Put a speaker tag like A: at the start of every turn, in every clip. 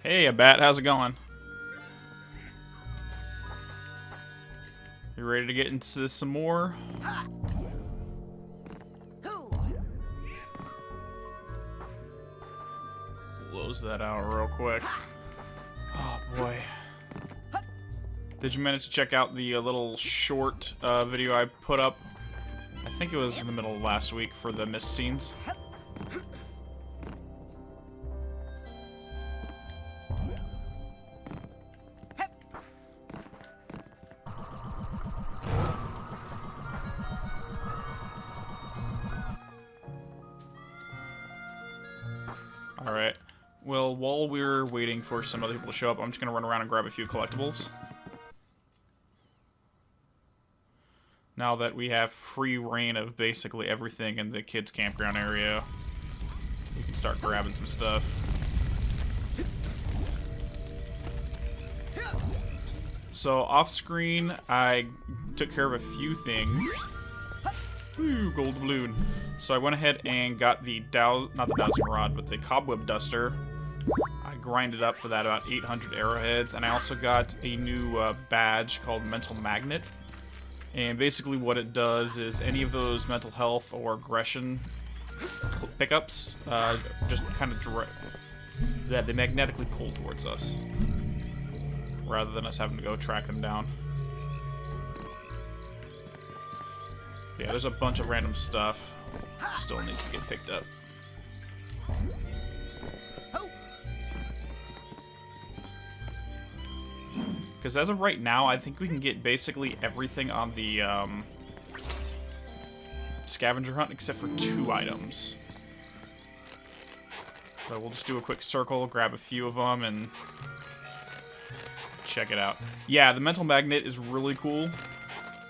A: Hey, Bat, how's it going? You ready to get into this some more? Close that out real quick. Oh boy. Did you manage to check out the little short video I put up? I think it was in the middle of last week for the missed scenes. Alright. Well, while we're waiting for some other people to show up, I'm just going to run around and grab a few collectibles. Now that we have free reign of basically everything in the kids' campground area, we can start grabbing some stuff. So, off-screen, I took care of a few things. Ooh, gold balloon. So I went ahead and got the not the dowsing rod, but the cobweb duster. I grinded up for that about 800 arrowheads, and I also got a new badge called Mental Magnet. And basically what it does is any of those mental health or aggression pickups just kind of they magnetically pull towards us, rather than us having to go track them down. Yeah, there's a bunch of random stuff still needs to get picked up. Because as of right now, I think we can get basically everything on the scavenger hunt except for 2 items. So we'll just do a quick circle, grab a few of them, and check it out. Yeah, the mental magnet is really cool.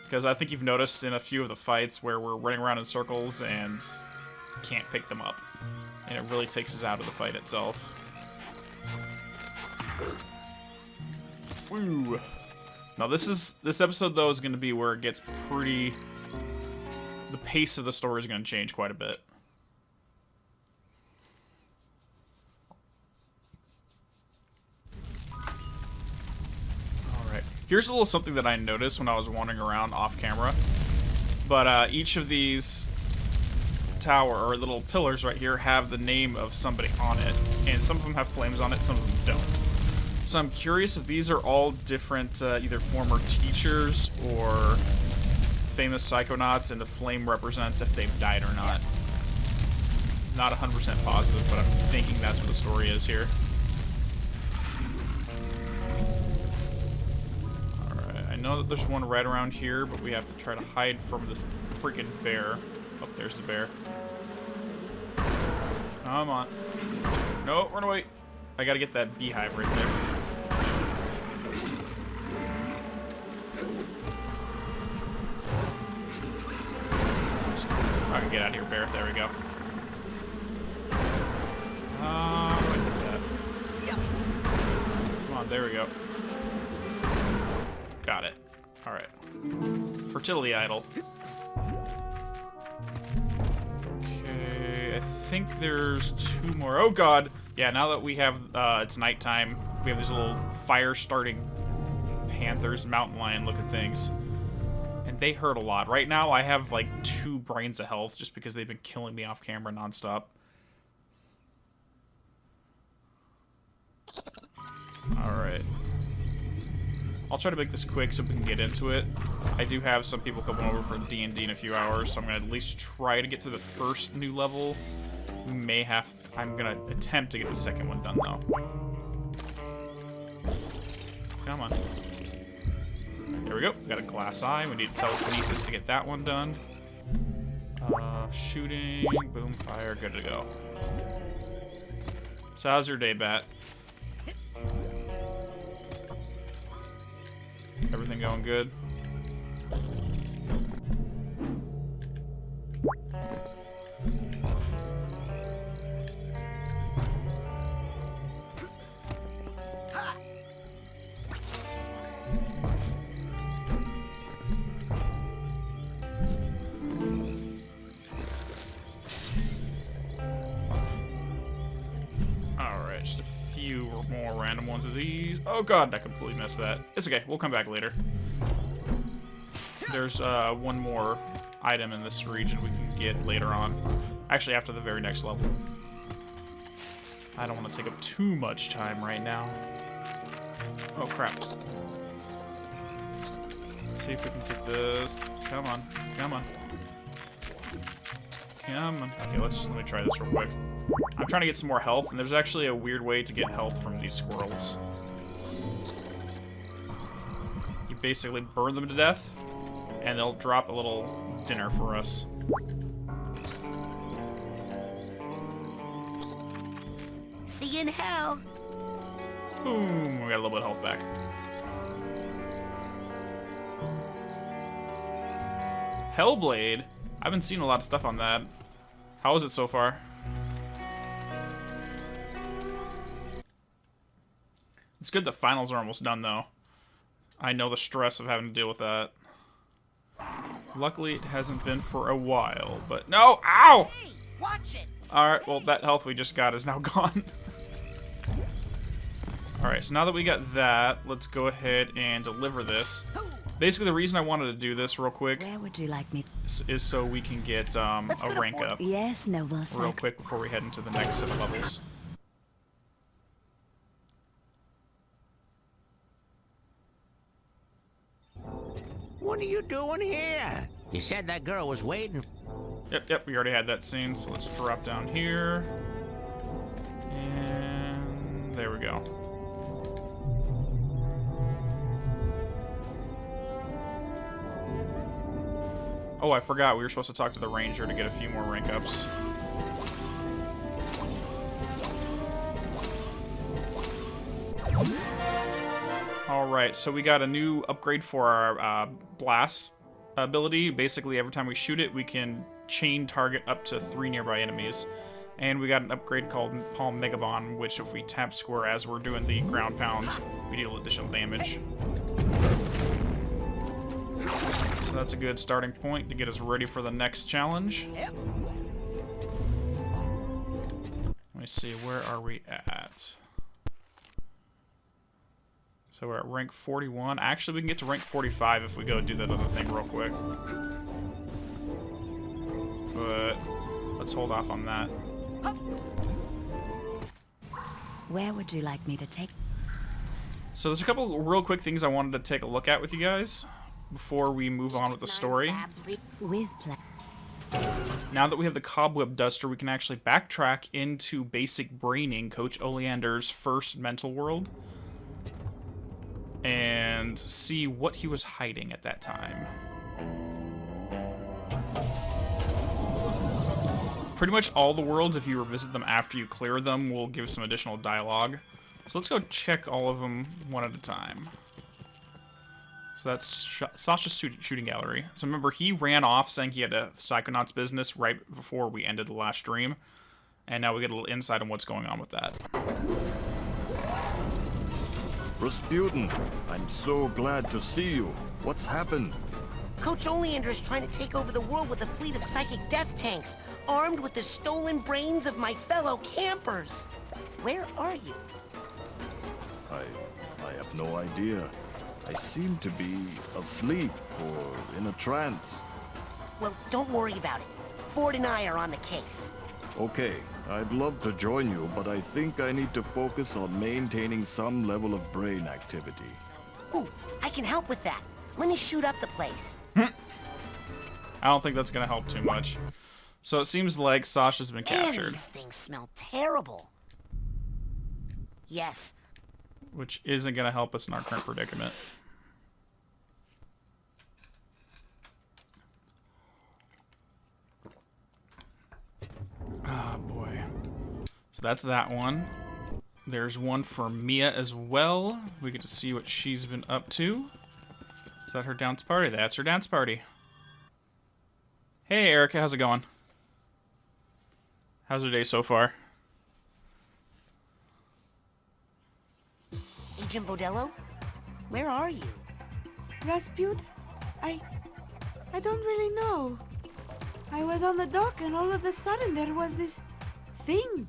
A: Because I think you've noticed in a few of the fights where we're running around in circles and can't pick them up. And it really takes us out of the fight itself. Woo! Now this episode though is going to be where it gets pretty... The pace of the story is going to change quite a bit. Here's a little something that I noticed when I was wandering around off camera. But each of these tower or little pillars right here have the name of somebody on it. And some of them have flames on it, some of them don't. So I'm curious if these are all different either former teachers or famous psychonauts, and the flame represents if they've died or not. Not 100% positive, but I'm thinking that's what the story is here. I know that there's one right around here, but we have to try to hide from this freaking bear. Oh, there's the bear. Come on. No, run away. I gotta get that beehive right there. I can get out of here, bear. There we go. I did that. Come on, there we go. Got it. Alright. Fertility idol. Okay, I think there's 2 more. Oh god! Yeah, now that we have, it's nighttime, we have these little fire-starting panthers, mountain lion looking things. And they hurt a lot. Right now I have like 2 brains of health just because they've been killing me off camera nonstop. Alright. I'll try to make this quick so we can get into it. I do have some people coming over for D&D in a few hours, so I'm going to at least try to get through the first new level. We may have... I'm going to attempt to get the second one done, though. Come on. There we go. Got a glass eye. We need telekinesis to get that one done. Shooting, boom, fire, good to go. So how's your day, Bat? Everything going good? few more random ones of these. Oh god, I completely missed that. It's okay, we'll come back later. There's one more item in this region we can get later on. Actually, after the very next level. I don't want to take up too much time right now. Oh crap. Let's see if we can get this. Come on, come on. Come on. Okay, let me try this real quick. I'm trying to get some more health, and there's actually a weird way to get health from these squirrels. You basically burn them to death, and they'll drop a little dinner for us.
B: See you in hell.
A: Boom, we got a little bit of health back. Hellblade? I haven't seen a lot of stuff on that. How is it so far? It's good the finals are almost done, though. I know the stress of having to deal with that. Luckily, it hasn't been for a while, but... No! Ow!
B: Hey, watch it.
A: Alright, well, that health we just got is now gone. Alright, so now that we got that, let's go ahead and deliver this. Basically, the reason I wanted to do this real quick
C: Where would you like me?
A: is so we can get a rank up
C: Yes, noble
A: real quick before we head into the next set of levels.
D: What are you doing here? You said that girl was waiting.
A: Yep, we already had that scene, so let's drop down here. And there we go. Oh, I forgot, we were supposed to talk to the ranger to get a few more rank ups. Alright, so we got a new upgrade for our blast ability. Basically, every time we shoot it, we can chain target up to 3 nearby enemies. And we got an upgrade called Palm Megabon, which if we tap square as we're doing the ground pound, we deal additional damage. So that's a good starting point to get us ready for the next challenge. Let me see, where are we at? So we're at rank 41. Actually, we can get to rank 45 if we go do that other thing real quick. But let's hold off on that.
C: Where would you like me to take?
A: So there's a couple real quick things I wanted to take a look at with you guys before we move on with the story.
C: With play.
A: Now that we have the Cobweb Duster, we can actually backtrack into basic braining Coach Oleander's first mental world and see what he was hiding at that time. Pretty much all the worlds, if you revisit them after you clear them, will give some additional dialogue. So let's go check all of them one at a time. So that's Sasha's shooting gallery. So remember, he ran off saying he had a Psychonauts business right before we ended the last stream. And now we get a little insight on what's going on with that.
E: Razputin, I'm so glad to see you. What's happened?
B: Coach Oleander is trying to take over the world with a fleet of psychic death tanks, armed with the stolen brains of my fellow campers. Where are you?
E: I have no idea. I seem to be asleep or in a trance.
B: Well, don't worry about it. Ford and I are on the case.
E: Okay, I'd love to join you, but I think I need to focus on maintaining some level of brain activity.
B: Ooh, I can help with that. Let me shoot up the place.
A: I don't think that's going to help too much. So it seems like Sasha's been captured.
B: Man, these things smell terrible. Yes.
A: Which isn't going to help us in our current predicament. Oh boy. So that's that one. There's one for Mia as well. We get to see what she's been up to. Is that her dance party? That's her dance party. Hey Erica, how's it going? How's your day so far?
B: Agent Vodello? Where are you?
F: Razputin? I don't really know. I was on the dock and all of a sudden there was this thing.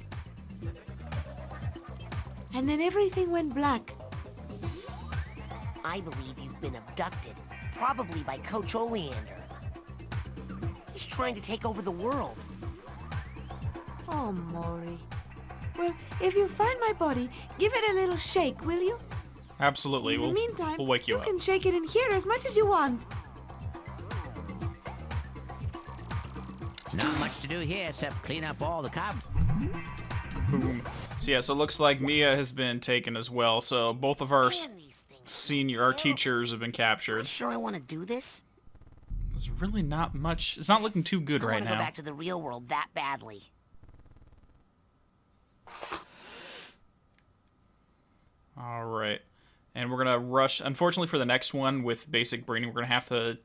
F: and then everything went black.
B: I believe you've been abducted, probably by Coach Oleander. He's trying to take over the world.
F: Oh, Maury. Well, if you find my body, give it a little shake, will you?
A: Absolutely.
F: In the meantime,
A: we'll wake you up.
F: can shake it in here as much as you want.
D: Not much to do here except clean up all the cobwebs.
A: Boom. So yeah, so it looks like Mia has been taken as well. So both of our
B: Man, these things
A: our
B: terrible.
A: teachers have been
B: I'm
A: captured.
B: sure I want to do this.
A: There's really not much. It's not looking too good
B: I
A: right
B: want to
A: now.
B: go back to the real world that badly.
A: All right. And we're going to rush. Unfortunately for the next one with basic breeding, we're going to have to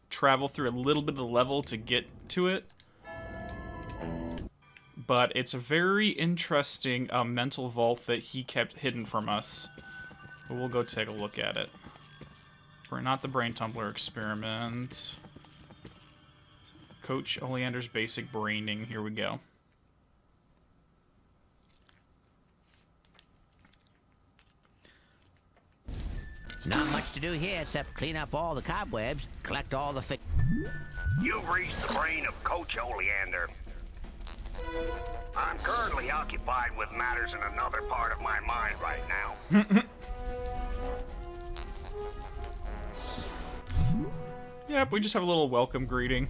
A: travel through a little bit of the level to get to it. But it's a very interesting mental vault that he kept hidden from us. But we'll go take a look at it. Not the brain tumbler experiment. Coach Oleander's basic braining. Here we go.
D: Not much to do here except clean up all the cobwebs, collect all the
G: You've reached the brain of Coach Oleander. I'm currently occupied with matters in another part of my mind right now.
A: Yep, we just have a little welcome greeting.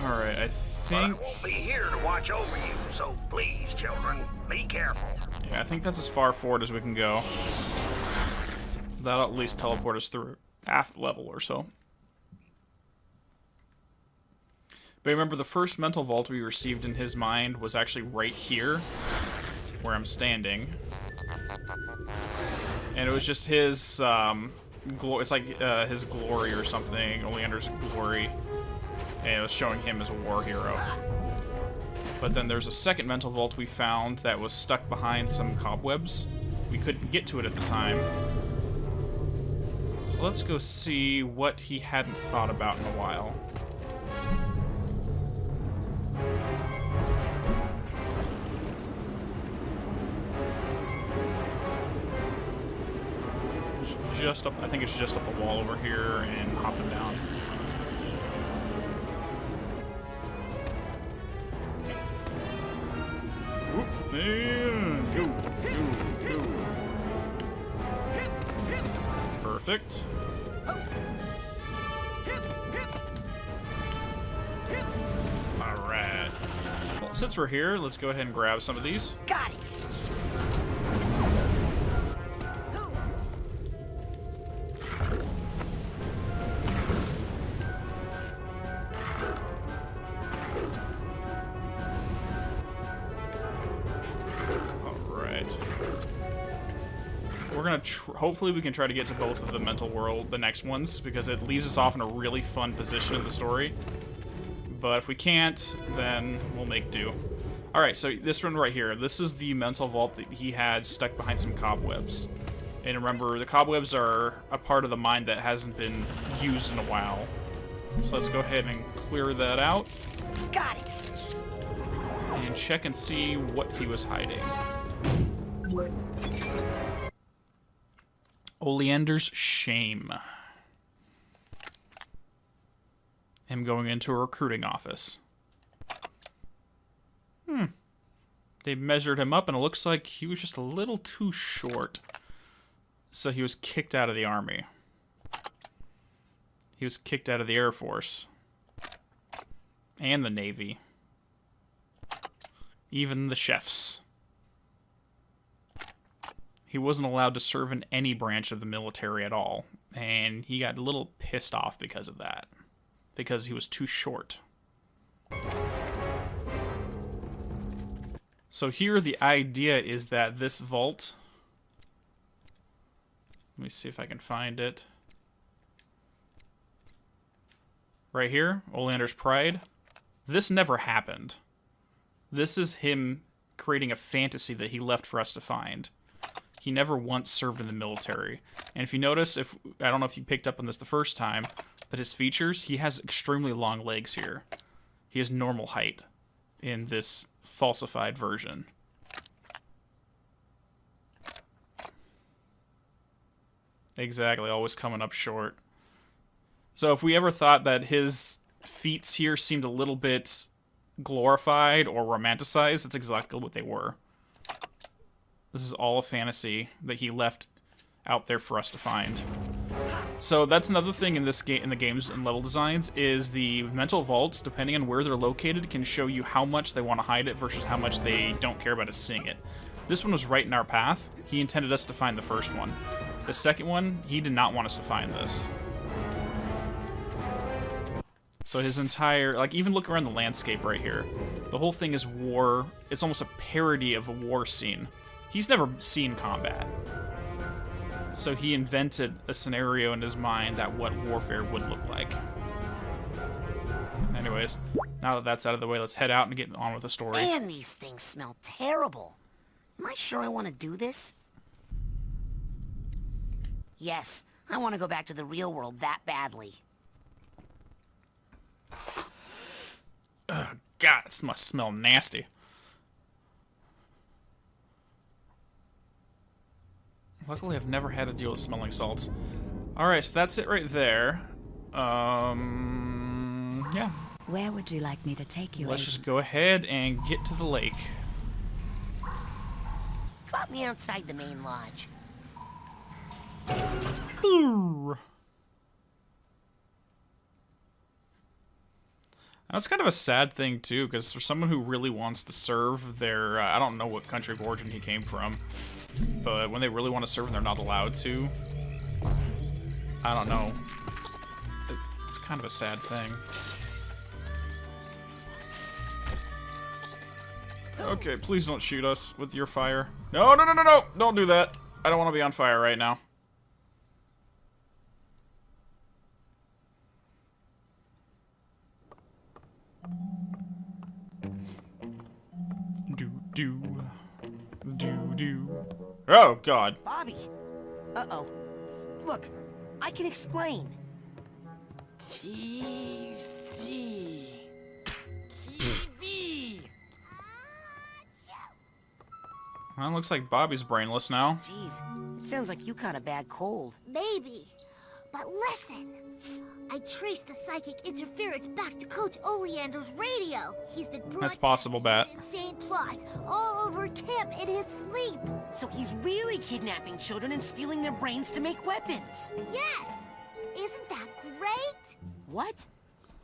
A: Alright, I
G: But
A: think...
G: I won't be here to watch over you, so please, children, be careful.
A: Yeah, I think that's as far forward as we can go. That'll at least teleport us through half the level or so. But remember, the first mental vault we received in his mind was actually right here, where I'm standing. And it was just his, it's like his glory or something, Oleander's glory. And it was showing him as a war hero. But then there's a second mental vault we found that was stuck behind some cobwebs. We couldn't get to it at the time. So let's go see what he hadn't thought about in a while. It's just up, I think it's just up the wall over here and hopping down. And go. Perfect. Alright. Well, since we're here, let's go ahead and grab some of these.
B: Got it.
A: Alright. We're gonna hopefully we can try to get to both of the mental world, the next ones, because it leaves us off in a really fun position in the story. But if we can't, then we'll make do. Alright, so this one right here, this is the mental vault that he had stuck behind some cobwebs. And remember, the cobwebs are a part of the mind that hasn't been used in a while. So let's go ahead and clear that out.
B: Got it.
A: And check and see what he was hiding. Oleander's shame. Him going into a recruiting office. They measured him up and it looks like he was just a little too short. So he was kicked out of the army. He was kicked out of the Air Force. And the Navy. Even the chefs. He wasn't allowed to serve in any branch of the military at all. And he got a little pissed off because of that. Because he was too short. So here the idea is that this vault... Let me see if I can find it. Right here, Oleander's Pride. This never happened. This is him creating a fantasy that he left for us to find. He never once served in the military. And if you notice, I don't know if you picked up on this the first time, but his features, he has extremely long legs here. He has normal height in this falsified version. Exactly, always coming up short. So if we ever thought that his feats here seemed a little bit glorified or romanticized, that's exactly what they were. This is all a fantasy that he left out there for us to find. So that's another thing in this game, in the games and level designs, is the mental vaults, depending on where they're located, can show you how much they want to hide it versus how much they don't care about us seeing it. This one was right in our path. He intended us to find the first one. The second one, he did not want us to find this. So his entire, like, even look around the landscape right here. The whole thing is war. It's almost a parody of a war scene. He's never seen combat. So he invented a scenario in his mind that what warfare would look like. Anyways, now that that's out of the way, let's head out and get on with the story.
B: Man, these things smell terrible. Am I sure I want to do this? Yes, I want to go back to the real world that badly.
A: Ugh, God, this must smell nasty. Luckily, I've never had to deal with smelling salts. Alright, so that's it right there. Yeah.
C: Where would you like me to take you?
A: Let's just go ahead and get to the lake.
B: Drop me outside the main lodge.
A: Boo! That's kind of a sad thing, too, because for someone who really wants to serve their... I don't know what country of origin he came from, but when they really want to serve and they're not allowed to, I don't know. It's kind of a sad thing. Okay, please don't shoot us with your fire. No, no, no, no, no! Don't do that. I don't want to be on fire right now. Do. Oh, God.
B: Bobby! Uh-oh. Look, I can explain. TV. TV!
A: Well, it looks like Bobby's brainless now.
B: Jeez, it sounds like you caught a bad cold.
H: Maybe. But listen. I traced the psychic interference back to Coach Oleander's radio. He's been
A: That's possible, Bat.
H: insane plots all over camp in his sleep.
B: So he's really kidnapping children and stealing their brains to make weapons.
H: Yes! Isn't that great?
B: What?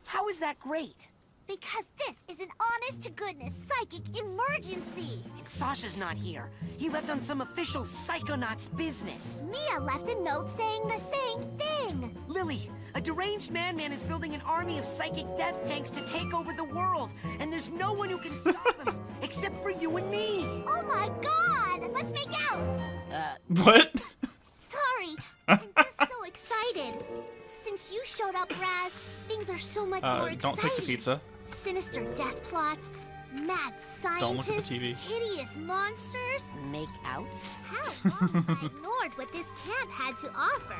B: How is that great?
H: Because this is an honest-to-goodness psychic emergency.
B: And Sasha's not here. He left on some official Psychonauts business.
H: Mia left a note saying the same thing.
B: Lily, a deranged madman is building an army of psychic death tanks to take over the world. And there's no one who can stop him, except for you and me.
H: Oh my god! Let's make out!
A: What?
H: Sorry, I'm just so excited. Since you showed up, Raz, things are so much more exciting.
A: Don't take the pizza.
H: Sinister death plots, mad scientists,
A: Don't look at the TV.
H: hideous monsters.
B: Make out?
H: How long have I ignored what this camp had to offer?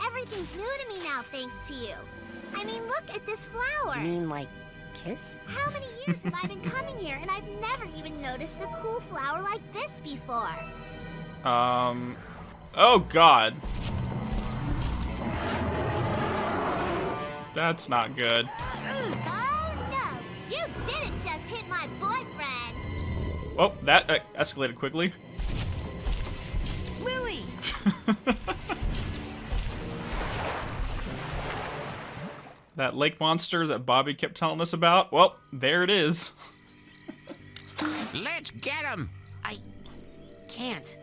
H: Everything's new to me now, thanks to you. I mean, look at this flower.
B: You mean like kiss?
H: How many years have I been coming here, and I've never even noticed a cool flower like this before?
A: Oh, God. That's not good.
H: Oh, no! You didn't just hit my boyfriend!
A: Oh, that escalated quickly.
B: Lily!
A: That lake monster that Bobby kept telling us about, well, there it is.
D: Let's get him!
B: I can't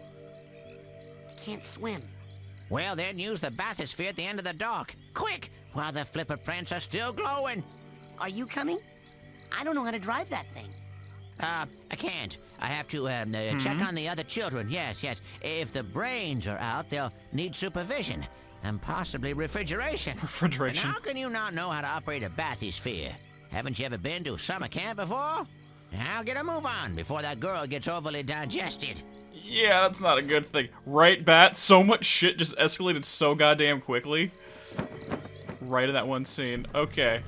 B: swim.
D: Well, then use the bathysphere at the end of the dock. Quick, while the flipper prints are still glowing.
B: Are you coming? I don't know how to drive that thing.
D: I can't. I have to check on the other children. Yes. If the brains are out, they'll need supervision and possibly refrigeration.
A: Refrigeration.
D: And how can you not know how to operate a bathysphere? Haven't you ever been to summer camp before? Now get a move on before that girl gets overly digested.
A: Yeah, that's not a good thing. Right, Bat? So much shit just escalated so goddamn quickly. Right in that one scene. Okay.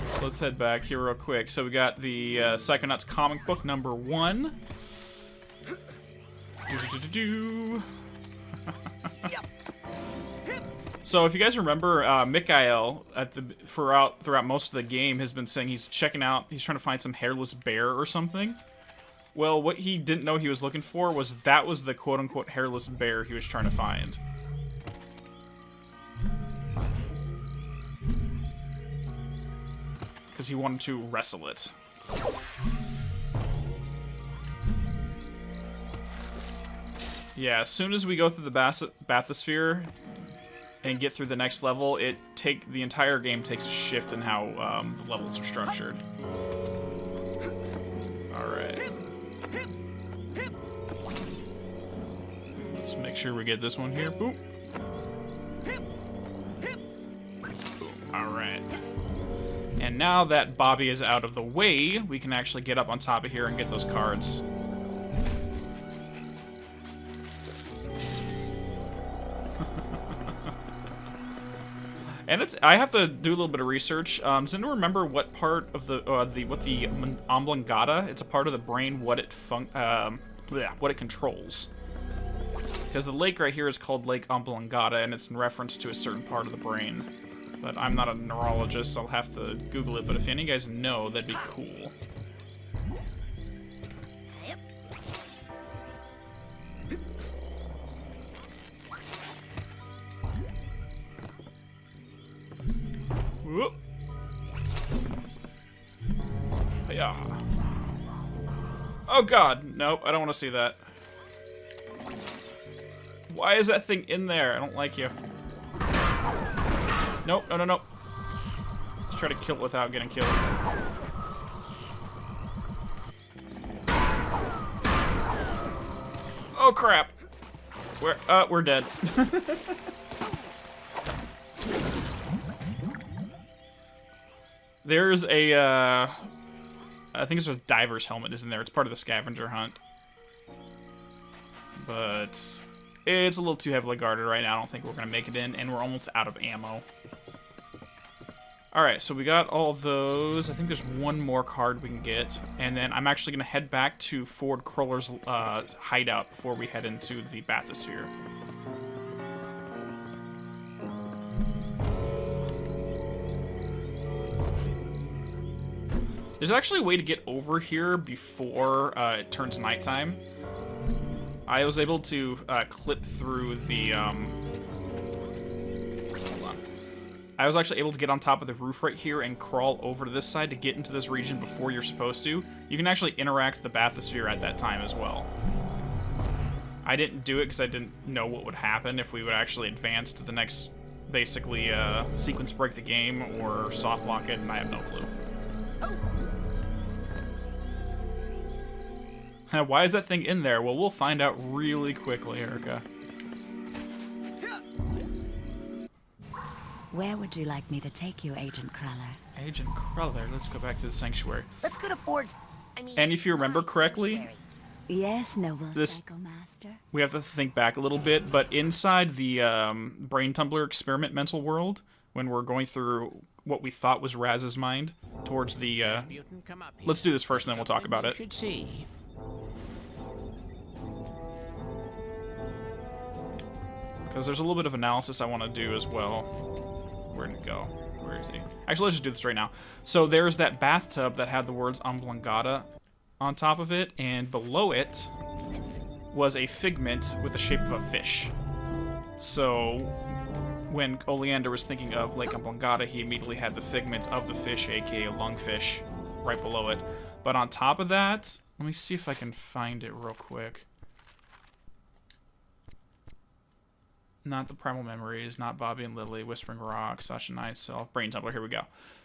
A: So let's head back here real quick. So we got the Psychonauts comic book number 1.
B: Yep.
A: So if you guys remember, Mikhail throughout most of the game has been saying he's trying to find some hairless bear or something. Well, what he didn't know he was looking for was the quote-unquote hairless bear he was trying to find. Because he wanted to wrestle it. Yeah, as soon as we go through the bathysphere and get through the next level, the entire game takes a shift in how the levels are structured. Alright. Let's make sure we get this one here. Boop. Alright. And now that Bobby is out of the way, we can actually get up on top of here and get those cards. And I have to do a little bit of research. Does anyone remember what part of the oblongata? It's a part of the brain. What it controls. Because the lake right here is called Lake Oblongata, and it's in reference to a certain part of the brain. But I'm not a neurologist, so I'll have to Google it. But if any of you guys know, that'd be cool. Whoop. Yeah. Oh god, nope, I don't want to see that. Why is that thing in there? I don't like you. Nope, no, no, no. Let's try to kill it without getting killed. Oh crap. We're dead. There's a, I think it's a diver's helmet is in there. It's part of the scavenger hunt. But it's a little too heavily guarded right now. I don't think we're going to make it in, and we're almost out of ammo. Alright, so we got all of those. I think there's one more card we can get, and then I'm actually going to head back to Ford Crueller's hideout before we head into the bathysphere. There's actually a way to get over here before it turns nighttime. I was able to clip through the, hold on. I was actually able to get on top of the roof right here and crawl over to this side to get into this region before you're supposed to. You can actually interact with the bathysphere at that time as well. I didn't do it because I didn't know what would happen if we would actually advance to the next, basically, sequence break the game or soft lock it, and I have no clue. Why is that thing in there? Well, we'll find out really quickly, Erica.
C: Where would you like me to take you, Agent Cruller?
A: Agent Cruller, let's go back to the sanctuary.
B: Let's go to Ford's...
A: And if you remember correctly,
C: Yes, noble
A: this
C: Psychomaster.
A: we have to think back a little bit, but inside the Brain Tumbler experiment mental world, when we're going through what we thought was Raz's mind towards the... let's do this first, and then we'll talk about it.
D: Should see.
A: Because there's a little bit of analysis I want to do as well. Where did it go? Where is he? Actually, let's just do this right now. So there's that bathtub that had the words Oblongata on top of it, and below it was a figment with the shape of a fish. So when Oleander was thinking of Lake Oblongata, he immediately had the figment of the fish, aka Lungfish, right below it. But on top of that, let me see if I can find it real quick. Not the Primal Memories, not Bobby and Lily, Whispering Rock, Sasha Night Self, Brain Tumbler, here we go.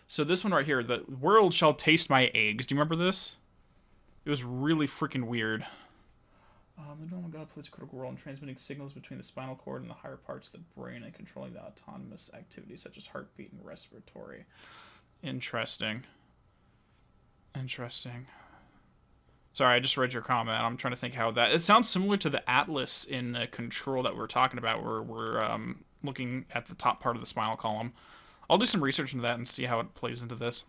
A: So this one right here, the world shall taste my eggs. Do you remember this? It was really freaking weird. The normal god plays a critical role in transmitting signals between the spinal cord and the higher parts of the brain and controlling the autonomous activities such as heartbeat and respiratory. Interesting. Interesting. Sorry, I just read your comment. I'm trying to think how that... It sounds similar to the Atlas in Control that we were talking about, where we're looking at the top part of the spinal column. I'll do some research into that and see how it plays into this.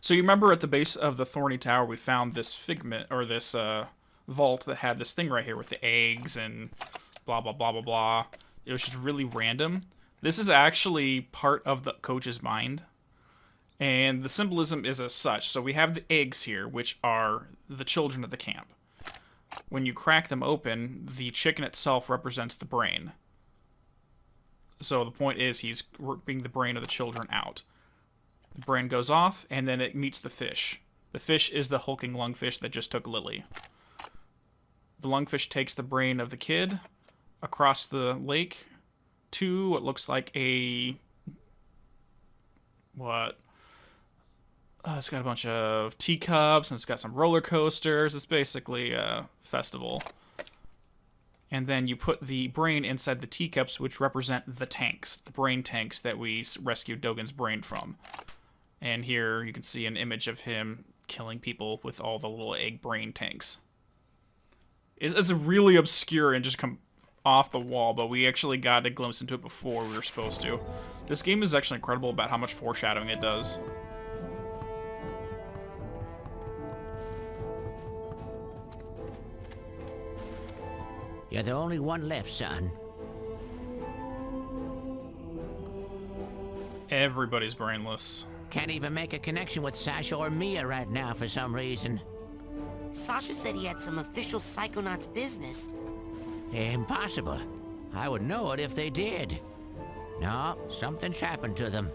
A: So you remember at the base of the Thorny Tower, we found this figment, or this vault that had this thing right here with the eggs and blah, blah, blah, blah, blah. It was just really random. This is actually part of the coach's mind. And the symbolism is as such. So we have the eggs here, which are the children of the camp. When you crack them open, the chicken itself represents the brain. So the point is he's ripping the brain of the children out. The brain goes off, and then it meets the fish. The fish is the hulking lungfish that just took Lily. The lungfish takes the brain of the kid across the lake to what looks like a... what? It's got a bunch of teacups, and it's got some roller coasters. It's basically a festival. And then you put the brain inside the teacups, which represent the tanks, the brain tanks that we rescued Dogen's brain from. And here you can see an image of him killing people with all the little egg brain tanks. It's really obscure and just come off the wall, but we actually got a glimpse into it before we were supposed to. This game is actually incredible about how much foreshadowing it does.
D: You're the only one left, son.
A: Everybody's brainless.
D: Can't even make a connection with Sasha or Mia right now for some reason.
B: Sasha said he had some official Psychonauts business.
D: Impossible. I would know it if they did. No, something's happened to them.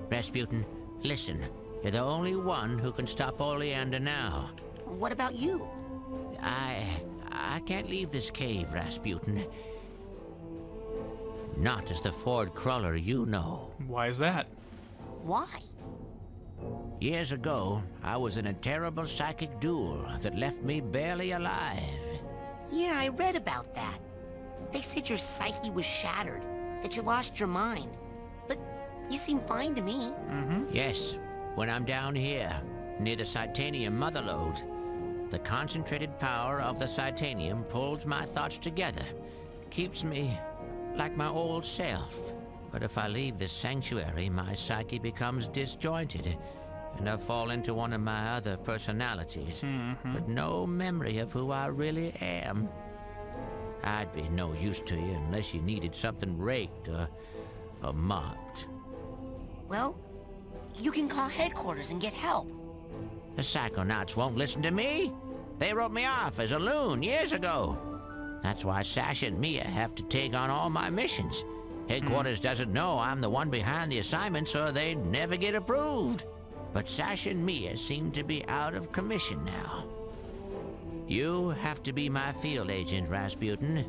D: Razputin, listen. You're the only one who can stop Oleander now.
B: What about you?
D: I can't leave this cave, Razputin. Not as the Ford Crawler you know.
A: Why is that?
B: Why?
D: Years ago, I was in a terrible psychic duel that left me barely alive.
B: Yeah, I read about that. They said your psyche was shattered, that you lost your mind. But you seem fine to me.
D: Yes, when I'm down here, near the Titanium motherlode, the concentrated power of the Titanium pulls my thoughts together, keeps me like my old self. But if I leave this sanctuary, my psyche becomes disjointed, and I fall into one of my other personalities, with no memory of who I really am. I'd be no use to you unless you needed something raked or mopped.
B: Well, you can call headquarters and get help.
D: The Psychonauts won't listen to me. They wrote me off as a loon years ago. That's why Sasha and Mia have to take on all my missions. Headquarters doesn't know I'm the one behind the assignment, so they'd never get approved. But Sasha and Mia seem to be out of commission now. You have to be my field agent, Razputin.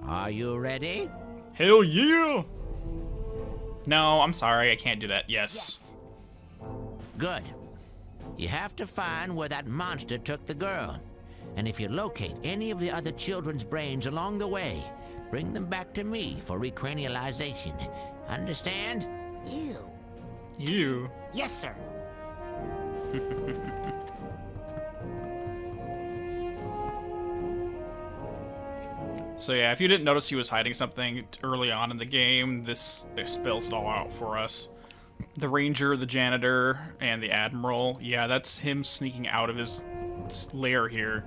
D: Are you ready?
A: Hell yeah! No, I'm sorry, I can't do that. Yes.
D: Good. You have to find where that monster took the girl. And if you locate any of the other children's brains along the way, bring them back to me for recranialization. Understand?
A: You?
B: Yes, sir.
A: So yeah, if you didn't notice he was hiding something early on in the game, this spells it all out for us. The ranger, the janitor, and the admiral, yeah, that's him sneaking out of his lair here.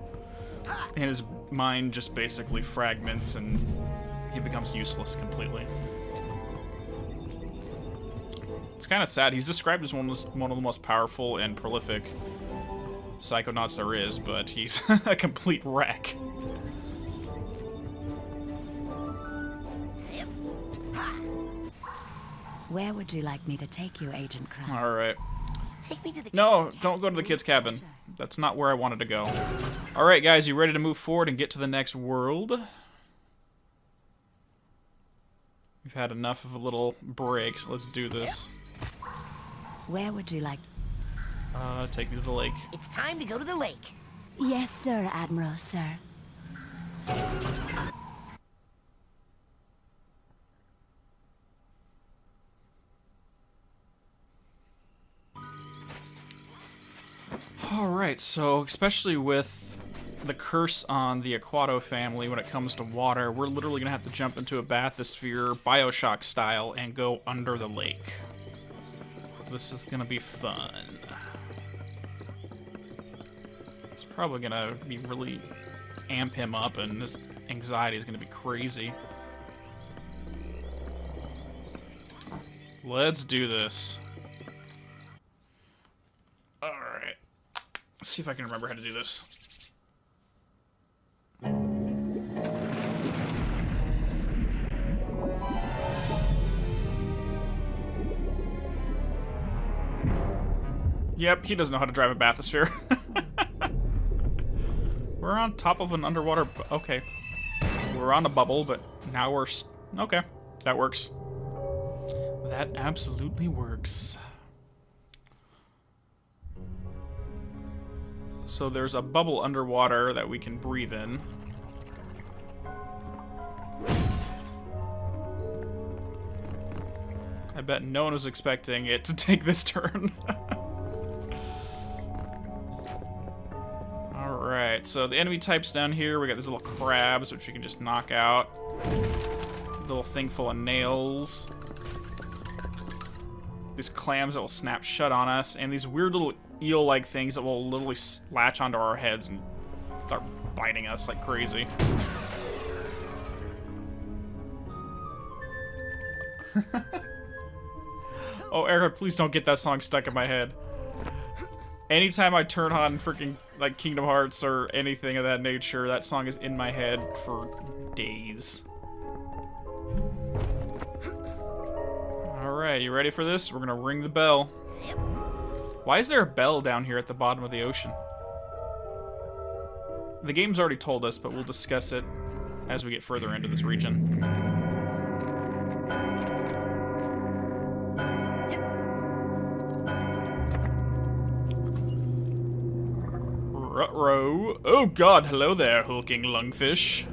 A: And his mind just basically fragments and he becomes useless completely. It's kind of sad. He's described as one of the most powerful and prolific Psychonauts there is, but he's a complete wreck.
C: Where would you like me to take you, Agent Crown?
A: Alright.
B: Take me to the
A: No,
B: kids'
A: don't go to the kids' cabin. That's not where I wanted to go. Alright, guys, you ready to move forward and get to the next world? We've had enough of a little break, so let's do this.
C: Where would you like...
A: Take me to the lake.
B: It's time to go to the lake.
C: Yes, sir, Admiral, sir.
A: Alright, so especially with the curse on the Aquato family when it comes to water, we're literally going to have to jump into a bathysphere, Bioshock style, and go under the lake. This is going to be fun. It's probably going to be really amp him up, and this anxiety is going to be crazy. Let's do this. Alright. Let's see if I can remember how to do this. Yep, he doesn't know how to drive a bathysphere. We're on top of an underwater... Okay. We're on a bubble, but now we're... Okay, that works. That absolutely works. So there's a bubble underwater that we can breathe in. I bet no one was expecting it to take this turn. Alright, so the enemy types down here, we got these little crabs, which we can just knock out. Little thing full of nails. These clams that will snap shut on us, and these weird little eel-like things that will literally latch onto our heads and start biting us like crazy. Oh, Erica, please don't get that song stuck in my head. Anytime I turn on freaking, like, Kingdom Hearts or anything of that nature, that song is in my head for days. Alright, you ready for this? We're gonna ring the bell. Why is there a bell down here at the bottom of the ocean? The game's already told us, but we'll discuss it as we get further into this region. Ruh-roh. Oh god, hello there, hulking lungfish.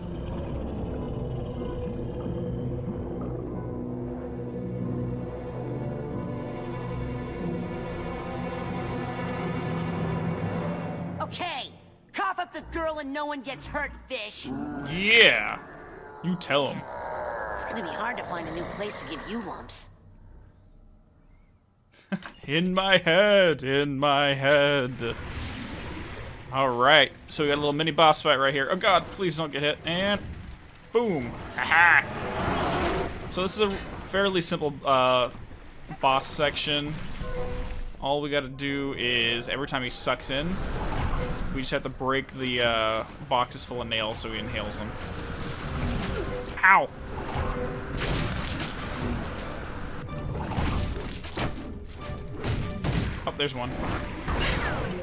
B: Okay, cough up the girl and no one gets hurt, fish.
A: Yeah, you tell him.
B: It's gonna be hard to find a new place to give you lumps.
A: In my head, in my head. Alright, so we got a little mini boss fight right here. Oh god, please don't get hit. And boom. Haha. So this is a fairly simple boss section. All we gotta do is every time he sucks in, we just have to break the boxes full of nails so he inhales them. Ow! Oh, there's one.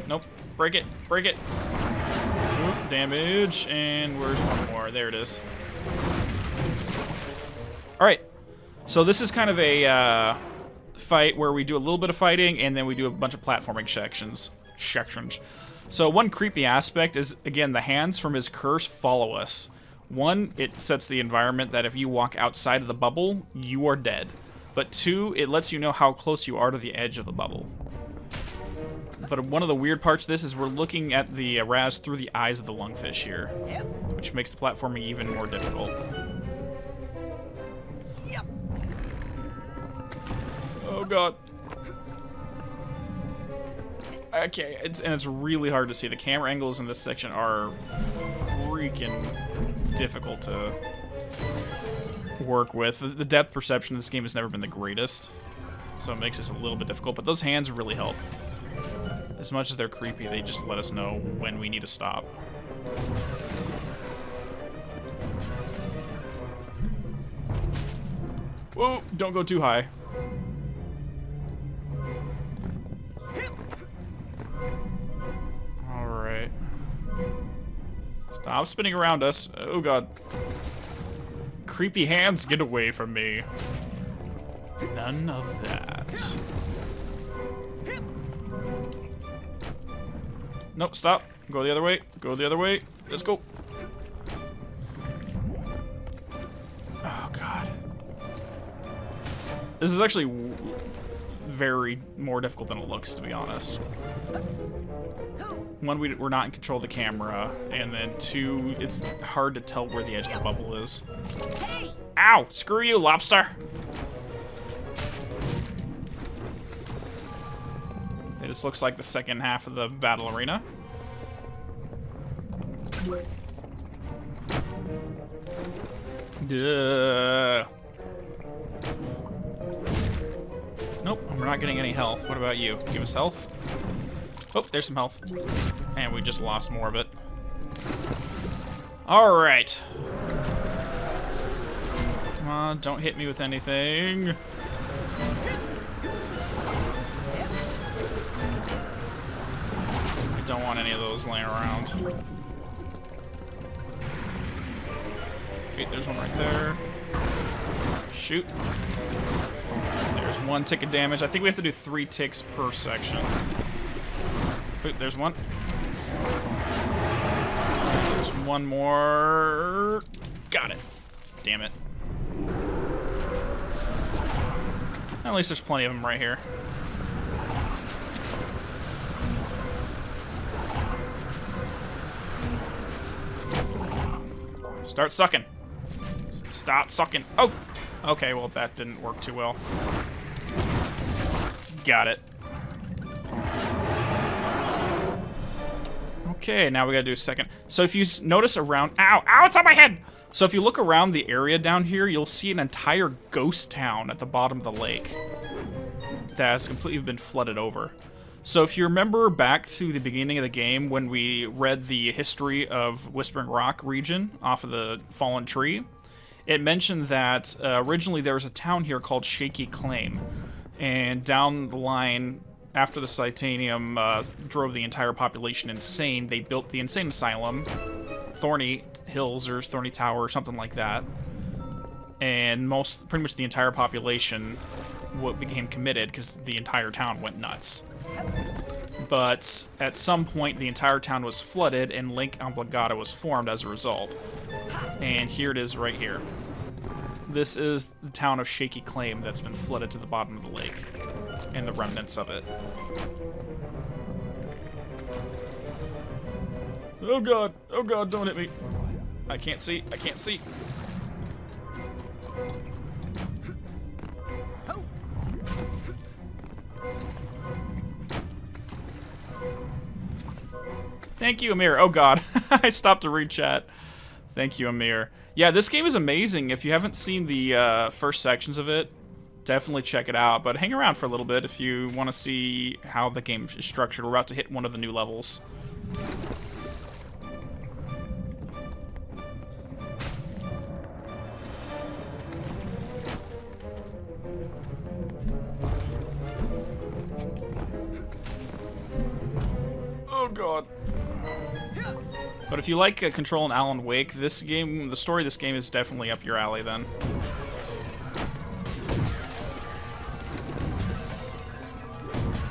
A: Nope. Break it. Break it. Oop, damage. And where's one more? There it is. Alright. So this is kind of a fight where we do a little bit of fighting and then we do a bunch of platforming sections. So one creepy aspect is, again, the hands from his curse follow us. One, it sets the environment that if you walk outside of the bubble, you are dead. But two, it lets you know how close you are to the edge of the bubble. But one of the weird parts of this is we're looking at the Raz through the eyes of the lungfish here, which makes the platforming even more difficult. Oh god. Okay, it's really hard to see. The camera angles in this section are freaking difficult to work with. The depth perception in this game has never been the greatest, so it makes this a little bit difficult, but those hands really help. As much as they're creepy, they just let us know when we need to stop. Whoa, don't go too high. Alright. Stop spinning around us. Oh god. Creepy hands, get away from me. None of that. Nope, stop. Go the other way. Go the other way. Let's go. Oh, God. This is actually very more difficult than it looks, to be honest. One, we're not in control of the camera, and then two, it's hard to tell where the edge of the bubble is. Ow! Screw you, lobster! This looks like the second half of the battle arena. Duh. Nope, we're not getting any health. What about you? Give us health. Oh, there's some health. And we just lost more of it. Alright. Come on, don't hit me with anything. I don't want any of those laying around. Wait, there's one right there. Shoot. There's 1 tick of damage. I think we have to do 3 ticks per section. Wait, there's one. There's one more. Got it. Damn it. At least there's plenty of them right here. Start sucking. Stop sucking. Oh! Okay, well, that didn't work too well. Got it. Okay, now we gotta do a second. So if you notice around... Ow! Ow! It's on my head! So if you look around the area down here, you'll see an entire ghost town at the bottom of the lake that has completely been flooded over. So if you remember back to the beginning of the game when we read the history of Whispering Rock region off of the fallen tree, it mentioned that originally there was a town here called Shaky Claim. And down the line, after the Titanium drove the entire population insane, they built the insane asylum, Thorny Hills or Thorny Tower or something like that. And pretty much the entire population became committed because the entire town went nuts. But at some point, the entire town was flooded and Lake Obligata was formed as a result. And here it is right here. This is the town of Shaky Claim that's been flooded to the bottom of the lake. And the remnants of it. Oh god! Oh god, don't hit me! I can't see, I can't see! Thank you, Amir. Oh god, I stopped to read chat. Thank you, Amir. Yeah, this game is amazing. If you haven't seen the first sections of it, definitely check it out. But hang around for a little bit if you want to see how the game is structured. We're about to hit one of the new levels. Oh god. But if you like Control and Alan Wake, this game, the story of this game is definitely up your alley then.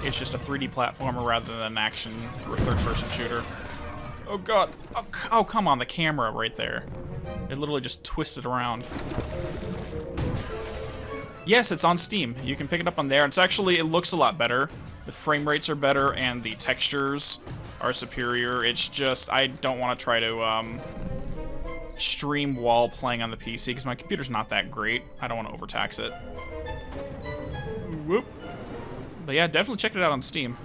A: It's just a 3D platformer rather than an action or third-person shooter. Oh god. Oh, come on, the camera right there. It literally just twisted around. Yes, it's on Steam. You can pick it up on there. It's actually, it looks a lot better. The frame rates are better and the textures are superior. It's just, I don't want to try to stream while playing on the PC because my computer's not that great. I don't want to overtax it. Whoop. But yeah, definitely check it out on Steam.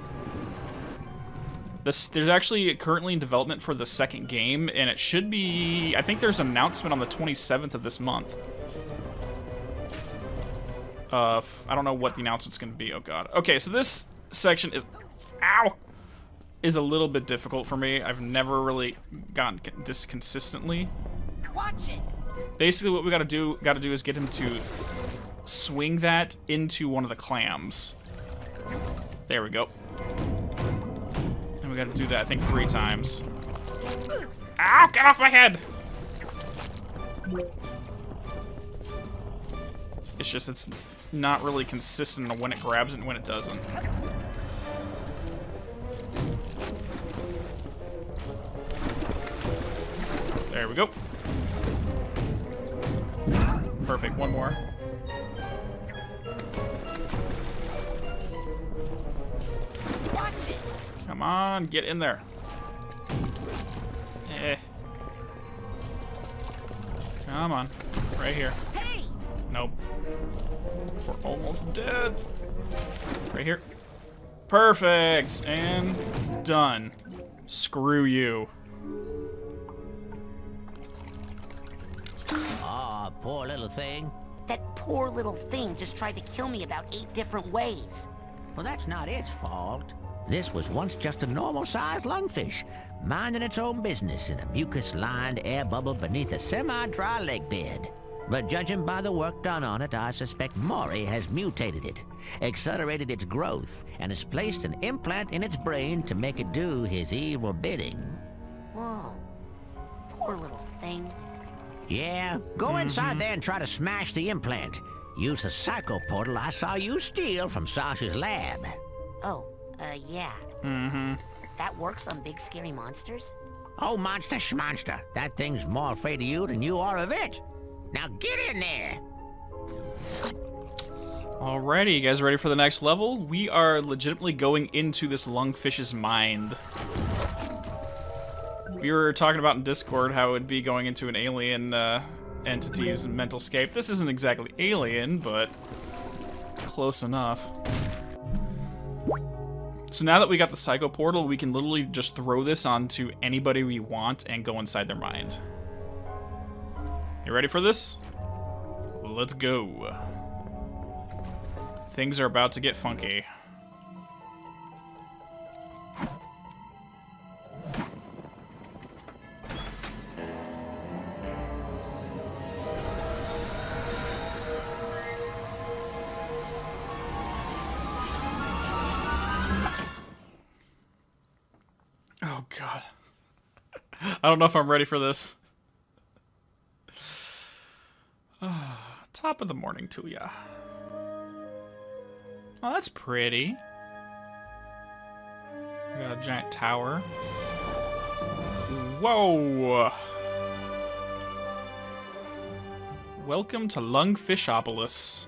A: There's actually currently in development for the second game, and it should be... I think there's an announcement on the 27th of this month. I don't know what the announcement's going to be. Oh, God. Okay, so this section is... Ow! Is a little bit difficult for me. I've never really gotten this consistently.
B: Watch it.
A: Basically, what we gotta do is get him to swing that into one of the clams. There we go. And we gotta do that, I think, 3 times. Ow! Get off my head! It's just, it's not really consistent on when it grabs it and when it doesn't. There we go. Perfect, one more.
B: Watch it.
A: Come on, get in there. Come on, right here.
B: Hey.
A: Nope. We're almost dead. Right here. Perfect, and done. Screw you.
D: Ah, poor little thing.
B: That poor little thing just tried to kill me about 8 different ways.
D: Well, that's not its fault. This was once just a normal-sized lungfish, minding its own business in a mucus-lined air bubble beneath a semi-dry lake bed. But judging by the work done on it, I suspect Maury has mutated it, accelerated its growth, and has placed an implant in its brain to make it do his evil bidding.
B: Whoa. Poor little thing.
D: Yeah, go inside there and try to smash the implant. Use the psycho portal I saw you steal from Sasha's lab.
B: Oh, yeah. That works on big scary monsters?
D: Oh, monster schmonster. That thing's more afraid of you than you are of it. Now get in there!
A: Alrighty, you guys ready for the next level? We are legitimately going into this lungfish's mind. We were talking about in Discord how it would be going into an alien entity's mental scape. This isn't exactly alien, but close enough. So now that we got the Psycho Portal, we can literally just throw this onto anybody we want and go inside their mind. You ready for this? Let's go. Things are about to get funky. Oh, God. I don't know if I'm ready for this. Top of the morning to ya. Oh, that's pretty. We got a giant tower. Whoa! Welcome to Lungfishopolis.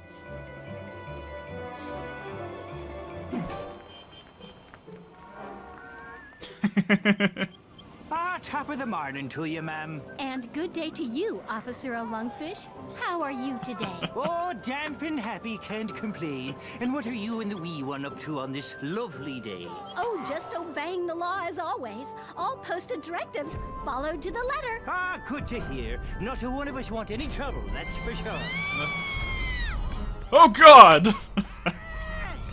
I: Top of the morning to you, ma'am.
J: And good day to you, Officer Lungfish. How are you today?
I: Oh, damp and happy, can't complain. And what are you and the wee one up to on this lovely day?
J: Oh, just obeying the law as always. All posted directives followed to the letter.
I: Ah, good to hear. Not a one of us want any trouble, that's for sure.
A: Oh, God!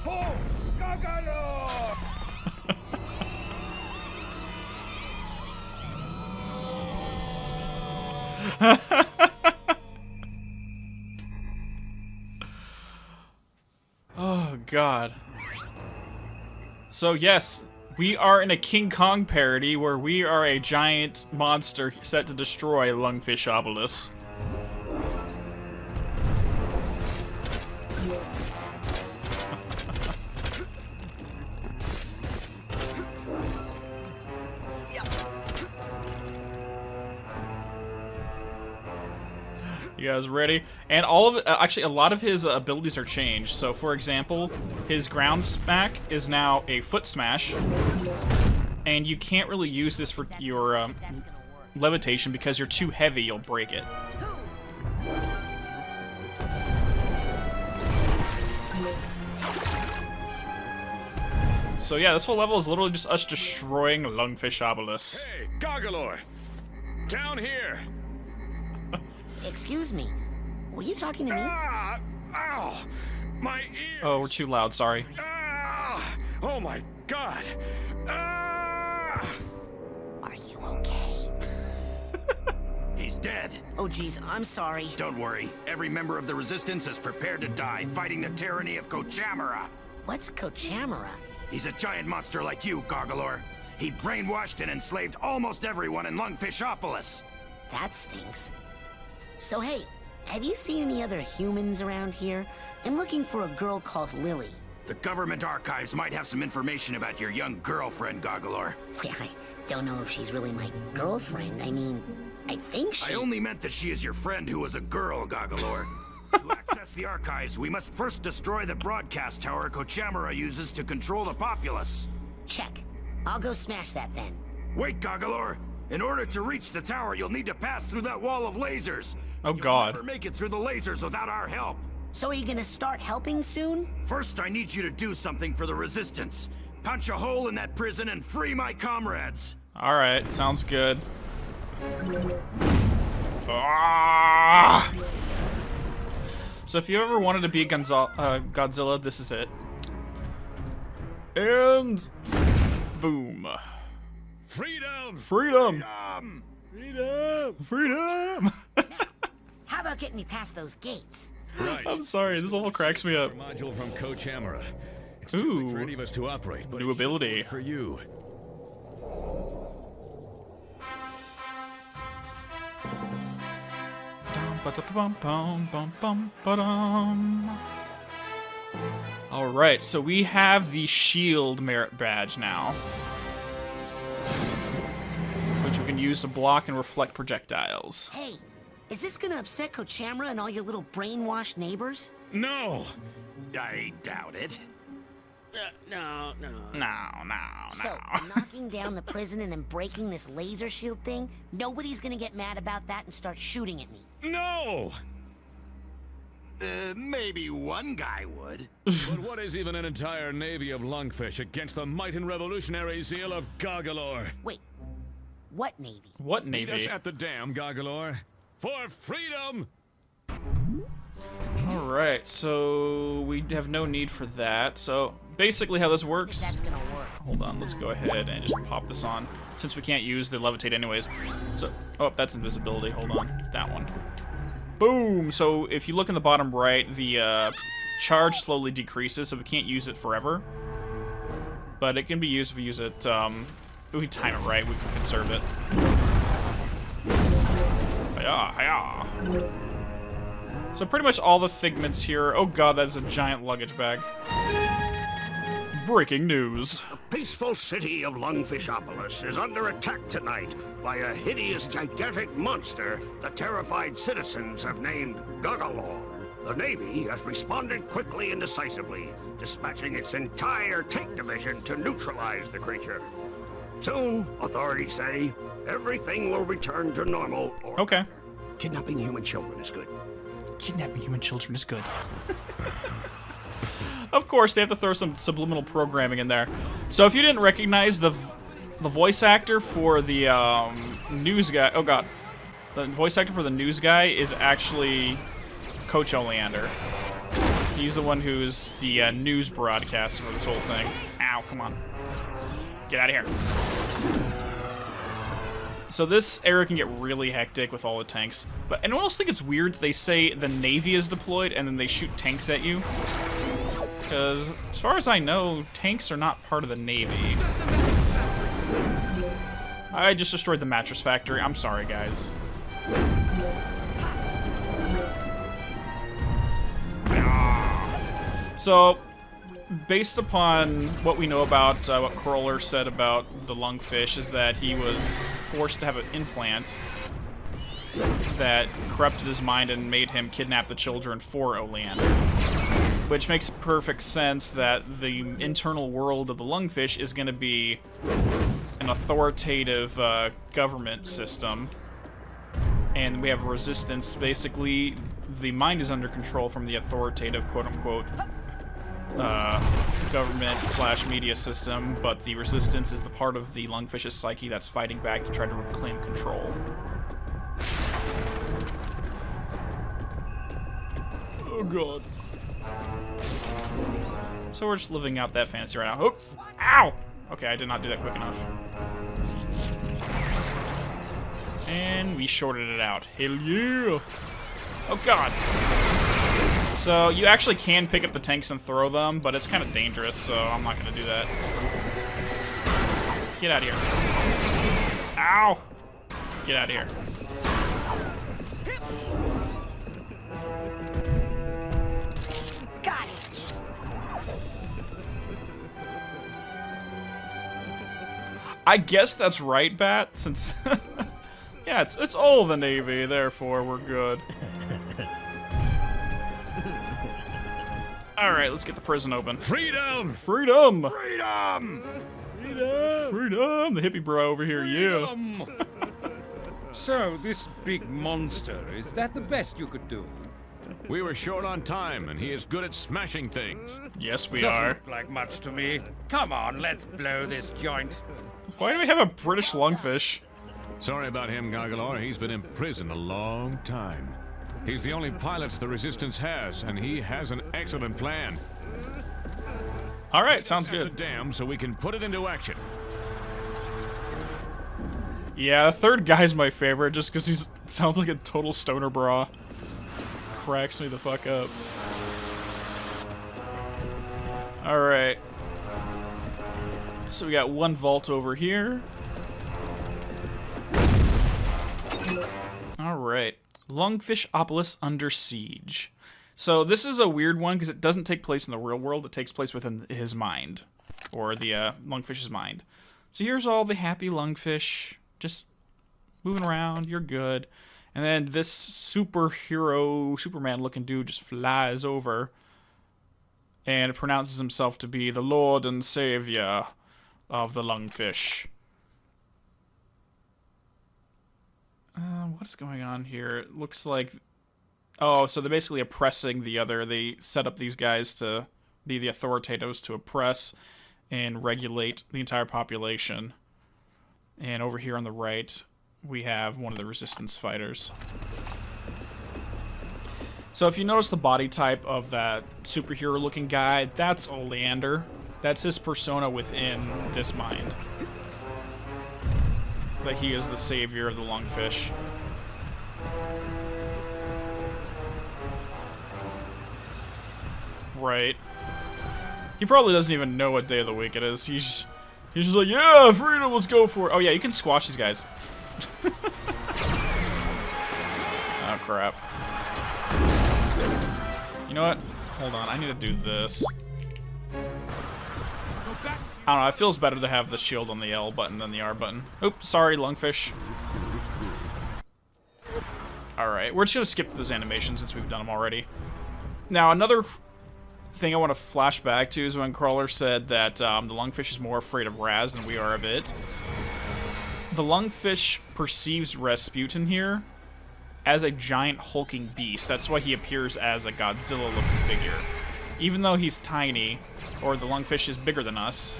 I: Oh, Gagalo!
A: Oh, God. So, yes, we are in a King Kong parody where we are a giant monster set to destroy Lungfishopolis. You guys ready? And all of it, actually a lot of his abilities are changed. So for example, his ground smack is now a foot smash. And you can't really use this for your levitation because you're too heavy, you'll break it. So yeah, this whole level is literally just us destroying Lungfishopolis.
E: Hey, Goggalor! Down here!
B: Excuse me. Were you talking to me?
E: Ah! Ow! My ears!
A: Oh, we're too loud, sorry.
E: Ah! Oh my God! Ah!
B: Are you okay?
K: He's dead.
B: Oh, geez, I'm sorry.
K: Don't worry. Every member of the Resistance is prepared to die, fighting the tyranny of Kochamara.
B: What's Kochamara?
K: He's a giant monster like you, Goggalor. He brainwashed and enslaved almost everyone in Lungfishopolis.
B: That stinks. So hey, have you seen any other humans around here? I'm looking for a girl called Lily.
K: The government archives might have some information about your young girlfriend, Goggalor.
B: Well, I don't know if she's really my girlfriend. I mean, I think she...
K: I only meant that she is your friend who was a girl, Goggalor. To access the archives, we must first destroy the broadcast tower Kochamara uses to control the populace.
B: Check. I'll go smash that then.
K: Wait, Goggalor. In order to reach the tower, you'll need to pass through that wall of lasers.
A: Oh, God.
K: You'll never make it through the lasers without our help.
B: So are you gonna start helping soon?
K: First, I need you to do something for the Resistance. Punch a hole in that prison and free my comrades.
A: Alright, sounds good. Ah! So if you ever wanted to be a Godzilla, this is it. And boom.
K: Freedom!
A: Freedom!
K: Freedom!
A: Freedom! Freedom!
B: How about getting me past those gates?
K: Right.
A: I'm sorry, this level cracks me up.
K: Module from Camera. It's
A: Ooh.
K: too big for any of us to operate, but
A: New ability.
K: for you.
A: Alright, so we have the shield merit badge now, which we can use to block and reflect projectiles.
B: Hey, is this gonna upset Kochamara and all your little brainwashed neighbors?
K: No! I doubt it.
A: No.
B: So, knocking down the prison and then breaking this laser shield thing, nobody's gonna get mad about that and start shooting at me.
K: No!
G: Maybe one guy would.
K: But what is even an entire navy of lungfish against the might and revolutionary zeal of Gargalore?
B: Wait, what navy?
A: What
K: Meet us
A: navy?
K: at the dam, Gargalore. For freedom!
A: Alright, so we have no need for that. So basically how this works...
B: That's gonna work.
A: Hold on, let's go ahead and just pop this on, since we can't use the levitate anyways. So, oh, that's invisibility. Hold on, that one. Boom! So if you look in the bottom right, the charge slowly decreases, so we can't use it forever. But it can be used if we use it, if we time it right, we can conserve it. Hiya, hiya. So pretty much all the figments here. Oh god, that is a giant luggage bag. Breaking news.
G: The peaceful city of Lungfishopolis is under attack tonight by a hideous, gigantic monster the terrified citizens have named Gargalore. The Navy has responded quickly and decisively, dispatching its entire tank division to neutralize the creature. Soon, authorities say, everything will return to normal.
A: Okay.
G: Kidnapping human children is good.
A: Kidnapping human children is good. Of course, they have to throw some subliminal programming in there. So if you didn't recognize the voice actor for the news guy... Oh god. The voice actor for the news guy is actually Coach Oleander. He's the one who's the news broadcaster for this whole thing. Ow, come on. Get out of here. So this area can get really hectic with all the tanks. But anyone else think it's weird they say the Navy is deployed and then they shoot tanks at you? Because, as far as I know, tanks are not part of the Navy. I just destroyed the mattress factory. I'm sorry, guys. So, based upon what we know about what Crawler said about the Lungfish, is that he was forced to have an implant that corrupted his mind and made him kidnap the children for Oleander. Which makes perfect sense that the internal world of the Lungfish is going to be an authoritative government system. And we have resistance. Basically, the mind is under control from the authoritative, quote-unquote, government/media system, but the resistance is the part of the Lungfish's psyche that's fighting back to try to reclaim control. Oh god. So we're just living out that fantasy right now. Oh! Ow! Okay, I did not do that quick enough. And we shorted it out. Hell yeah! Oh god! So you actually can pick up the tanks and throw them, but it's kind of dangerous, so I'm not going to do that. Get out of here. Ow! Get out of here.
B: Got it.
A: I guess that's right, Bat, since... yeah, it's all the Navy, therefore we're good. Alright, let's get the prison open.
K: Freedom!
A: Freedom!
K: Freedom!
A: Freedom! Freedom! The hippie bro over here, yeah.
L: So, this big monster, is that the best you could do?
K: We were short on time, and he is good at smashing things.
A: Yes, we
L: Doesn't
A: are.
L: look like much to me. Come on, let's blow this joint.
A: Why do we have a British Lungfish?
K: Sorry about him, Gargalore. He's been in prison a long time.
M: He's the only pilot the Resistance has, and he has an excellent plan.
A: All right, sounds good.
M: The dam so we can put it into action.
A: Yeah, the third guy's my favorite just because he sounds like a total stoner bra. Cracks me the fuck up. All right. So we got one vault over here. All right. Lungfishopolis under siege. So this is a weird one because it doesn't take place in the real world. It takes place within his mind, or the lungfish's mind. So here's all the happy lungfish just moving around. You're good. And then this superhero, Superman-looking dude just flies over and pronounces himself to be the Lord and Savior of the lungfish. What is going on here? It looks like... Oh, so they're basically oppressing the other. They set up these guys to be the authoritators to oppress and regulate the entire population. And over here on the right, we have one of the resistance fighters. So if you notice the body type of that superhero-looking guy, that's Oleander. That's his persona within this mind. That he is the savior of the lungfish. Right. He probably doesn't even know what day of the week it is. He's just like, yeah, freedom, let's go for it. Oh yeah, you can squash these guys. Oh crap. You know what? Hold on, I need to do this. I don't know, it feels better to have the shield on the L button than the R button. Oops, sorry, lungfish. Alright, we're just gonna skip those animations since we've done them already. Now, another thing I want to flash back to is when Crawler said that the lungfish is more afraid of Raz than we are of it. The lungfish perceives Razputin here as a giant hulking beast. That's why he appears as a Godzilla-looking figure. Even though he's tiny, or the lungfish is bigger than us,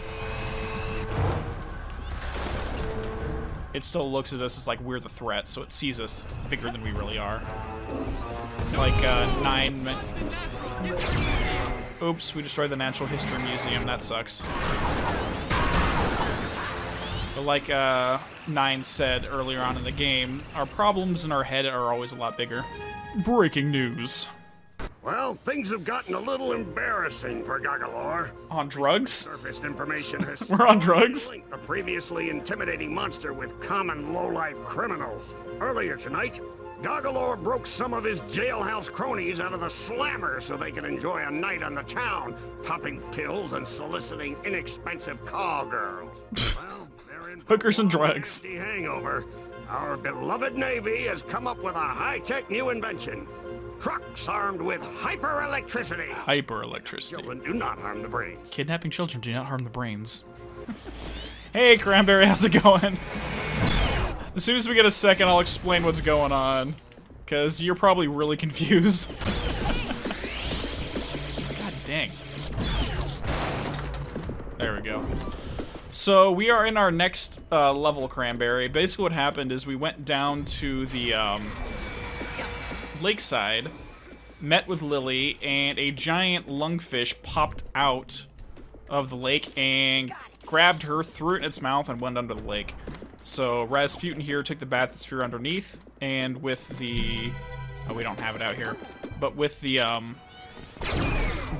A: it still looks at us as like we're the threat, so it sees us bigger than we really are. Like, 9... Oops, we destroyed the Natural History Museum. That sucks. But like 9 said earlier on in the game, our problems in our head are always a lot bigger. Breaking news.
G: Well, things have gotten a little embarrassing for Gagalor.
A: On drugs?
G: Surfaced information has
A: We're on drugs?
G: linked the previously intimidating monster with common low-life criminals. Earlier tonight, Gagalor broke some of his jailhouse cronies out of the slammer so they could enjoy a night on the town, popping pills and soliciting inexpensive call girls. Well, they're in
A: hookers and drugs.
G: Empty hangover. Our beloved Navy has come up with a high-tech new invention. Trucks armed with hyper-electricity.
A: Hyper-electricity.
G: Children do not harm the brains.
A: Kidnapping children do not harm the brains. Hey, Cranberry, how's it going? As soon as we get a second, I'll explain what's going on. Because you're probably really confused. God dang. There we go. So, we are in our next level, Cranberry. Basically what happened is we went down to the lakeside, met with Lily, and a giant lungfish popped out of the lake and grabbed her, threw it in its mouth, and went under the lake. So Razputin here took the bathysphere underneath, and with the... Oh, we don't have it out here. But with the,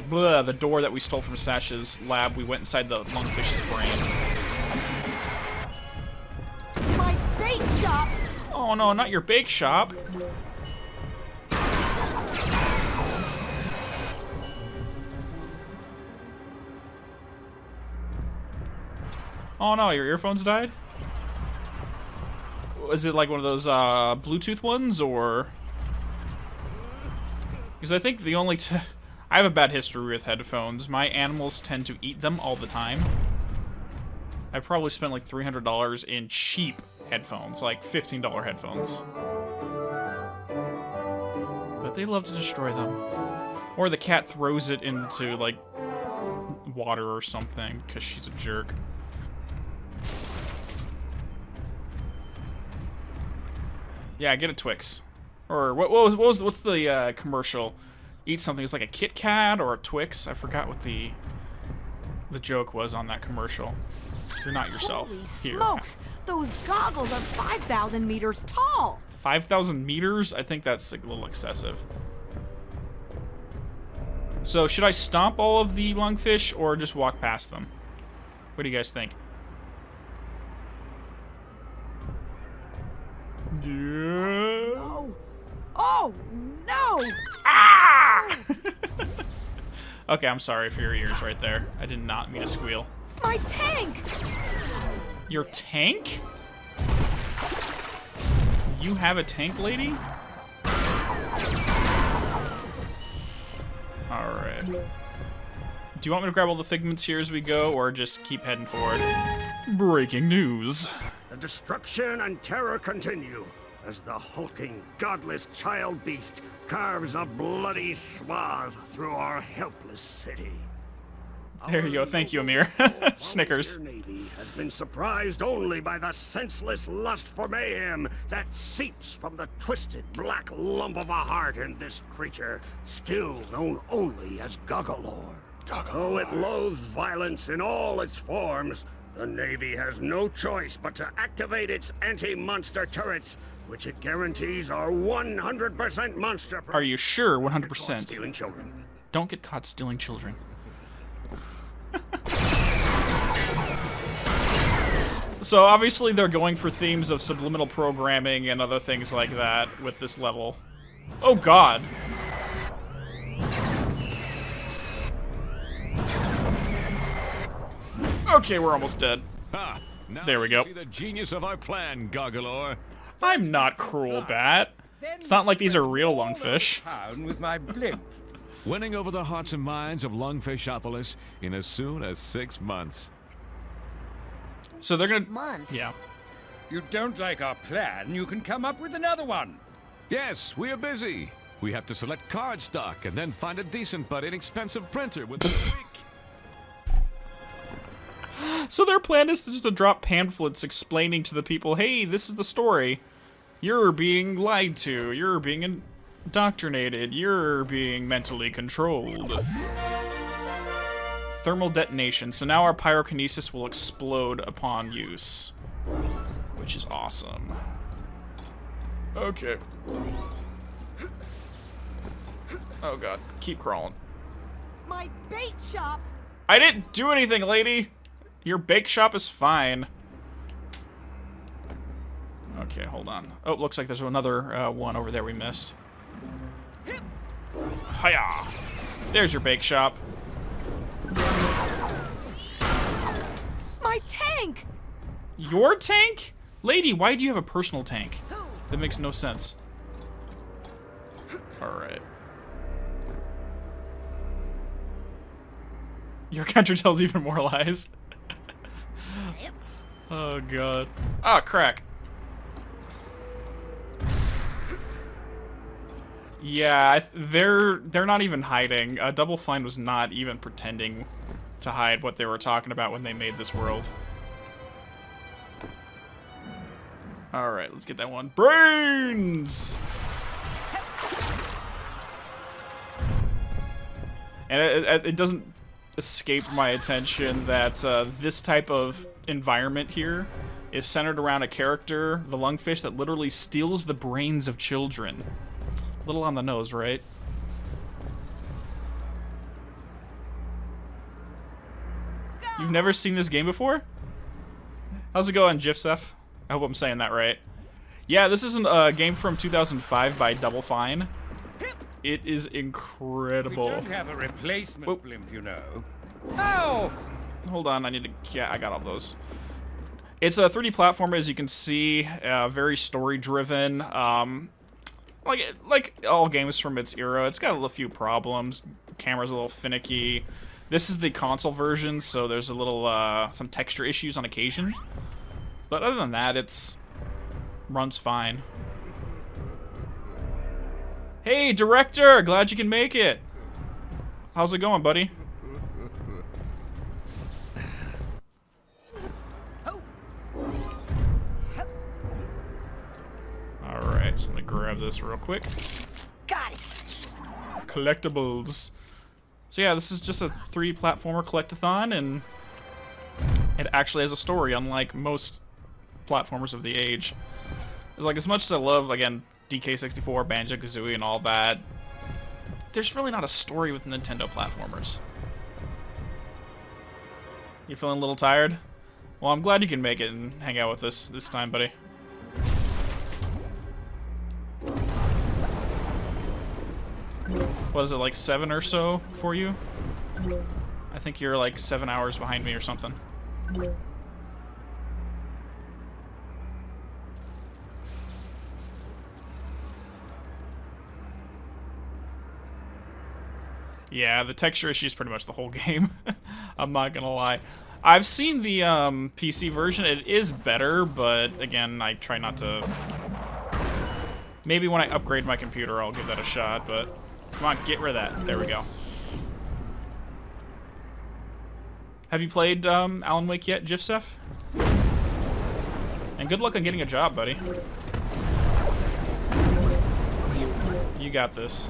A: the door that we stole from Sash's lab, we went inside the lungfish's brain.
B: My bake shop!
A: Oh no, not your bake shop! Oh no, your earphones died? Is it like one of those Bluetooth ones, or? Because I think the only I have a bad history with headphones. My animals tend to eat them all the time. I probably spent like $300 in cheap headphones, like $15 headphones. But they love to destroy them. Or the cat throws it into like water or something because she's a jerk. Yeah, get a Twix. Or what's the commercial? Eat something. It's like a Kit Kat or a Twix. I forgot what the joke was on that commercial. You're not yourself.
F: Holy
A: Here.
F: smokes! Those goggles are 5,000 meters tall!
A: 5,000 meters? I think that's a little excessive. So, should I stomp all of the lungfish or just walk past them? What do you guys think? Yeah.
F: No. Oh, no!
A: Ah! Okay, I'm sorry for your ears right there. I did not mean to squeal.
F: My tank!
A: Your tank? You have a tank, lady? Alright. Do you want me to grab all the figments here as we go, or just keep heading forward? Breaking news.
G: The destruction and terror continue as the hulking, godless child beast carves a bloody swath through our helpless city.
A: There you go. Thank you, Amir. Snickers.
G: Navy has been surprised only by the senseless lust for mayhem that seeps from the twisted black lump of a heart in this creature, still known only as Goggalore. Though it loathes violence in all its forms, the Navy has no choice but to activate its anti-monster turrets, which it guarantees are 100% monster.
A: Are you sure? 100%.
G: Stealing children.
A: Don't get caught stealing children. So obviously they're going for themes of subliminal programming and other things like that with this level. Oh god. Okay, we're almost dead.
M: Ha! Now
A: There we go.
M: See the genius of our plan, Goggalore.
A: I'm not cruel, Bat. It's not like these are real lungfish.
L: With my blimp.
M: Winning over the hearts and minds of Lungfishopolis in as soon as 6 months.
A: So they're gonna...
B: 6 months?
A: Yeah.
L: You don't like our plan, you can come up with another one.
M: Yes, we are busy. We have to select card stock and then find a decent but inexpensive printer with the ink.
A: So their plan is just to drop pamphlets explaining to the people, hey, this is the story. You're being lied to. You're being indoctrinated. You're being mentally controlled. Thermal detonation. So now our pyrokinesis will explode upon use. Which is awesome. Okay. Oh god. Keep crawling.
F: My bait shop!
A: I didn't do anything, lady! Your bake shop is fine. Okay, hold on. Oh, looks like there's another one over there we missed. Hiya! There's your bake shop.
F: My tank!
A: Your tank? Lady, why do you have a personal tank? That makes no sense. Alright. Your contratel's even more lies. Oh god. Ah, crack. Yeah, they're not even hiding. Double Fine was not even pretending to hide what they were talking about when they made this world. Alright, let's get that one. Brains! And it doesn't escape my attention that this type of environment here is centered around a character, the Lungfish, that literally steals the brains of children. A little on the nose, right? You've never seen this game before? How's it going, Jifsef? I hope I'm saying that right. Yeah, this is a game from 2005 by Double Fine. It is incredible.
L: We don't have a replacement blimp, you know. Oh!
A: Hold on, I need to... Yeah, I got all those. It's a 3D platformer, as you can see, very story-driven. Like all games from its era, it's got a few problems. Camera's a little finicky. This is the console version, so there's a little, some texture issues on occasion. But other than that, it's... runs fine. Hey, director! Glad you can make it! How's it going, buddy? Alright, so let me grab this real quick.
B: Got it.
A: Collectibles. So yeah, this is just a 3D platformer collectathon, and it actually has a story, unlike most platformers of the age. It's like, as much as I love, again, DK64, Banjo-Kazooie, and all that, there's really not a story with Nintendo platformers. You feeling a little tired? Well, I'm glad you can make it and hang out with us this time, buddy. What is it, like 7 or so for you? I think you're like 7 hours behind me or something. Yeah, the texture issue is pretty much the whole game. I'm not gonna lie. I've seen the PC version. It is better, but again, I try not to... Maybe when I upgrade my computer, I'll give that a shot, but... Come on, get rid of that. There we go. Have you played Alan Wake yet, Jifsef? And good luck on getting a job, buddy. You got this.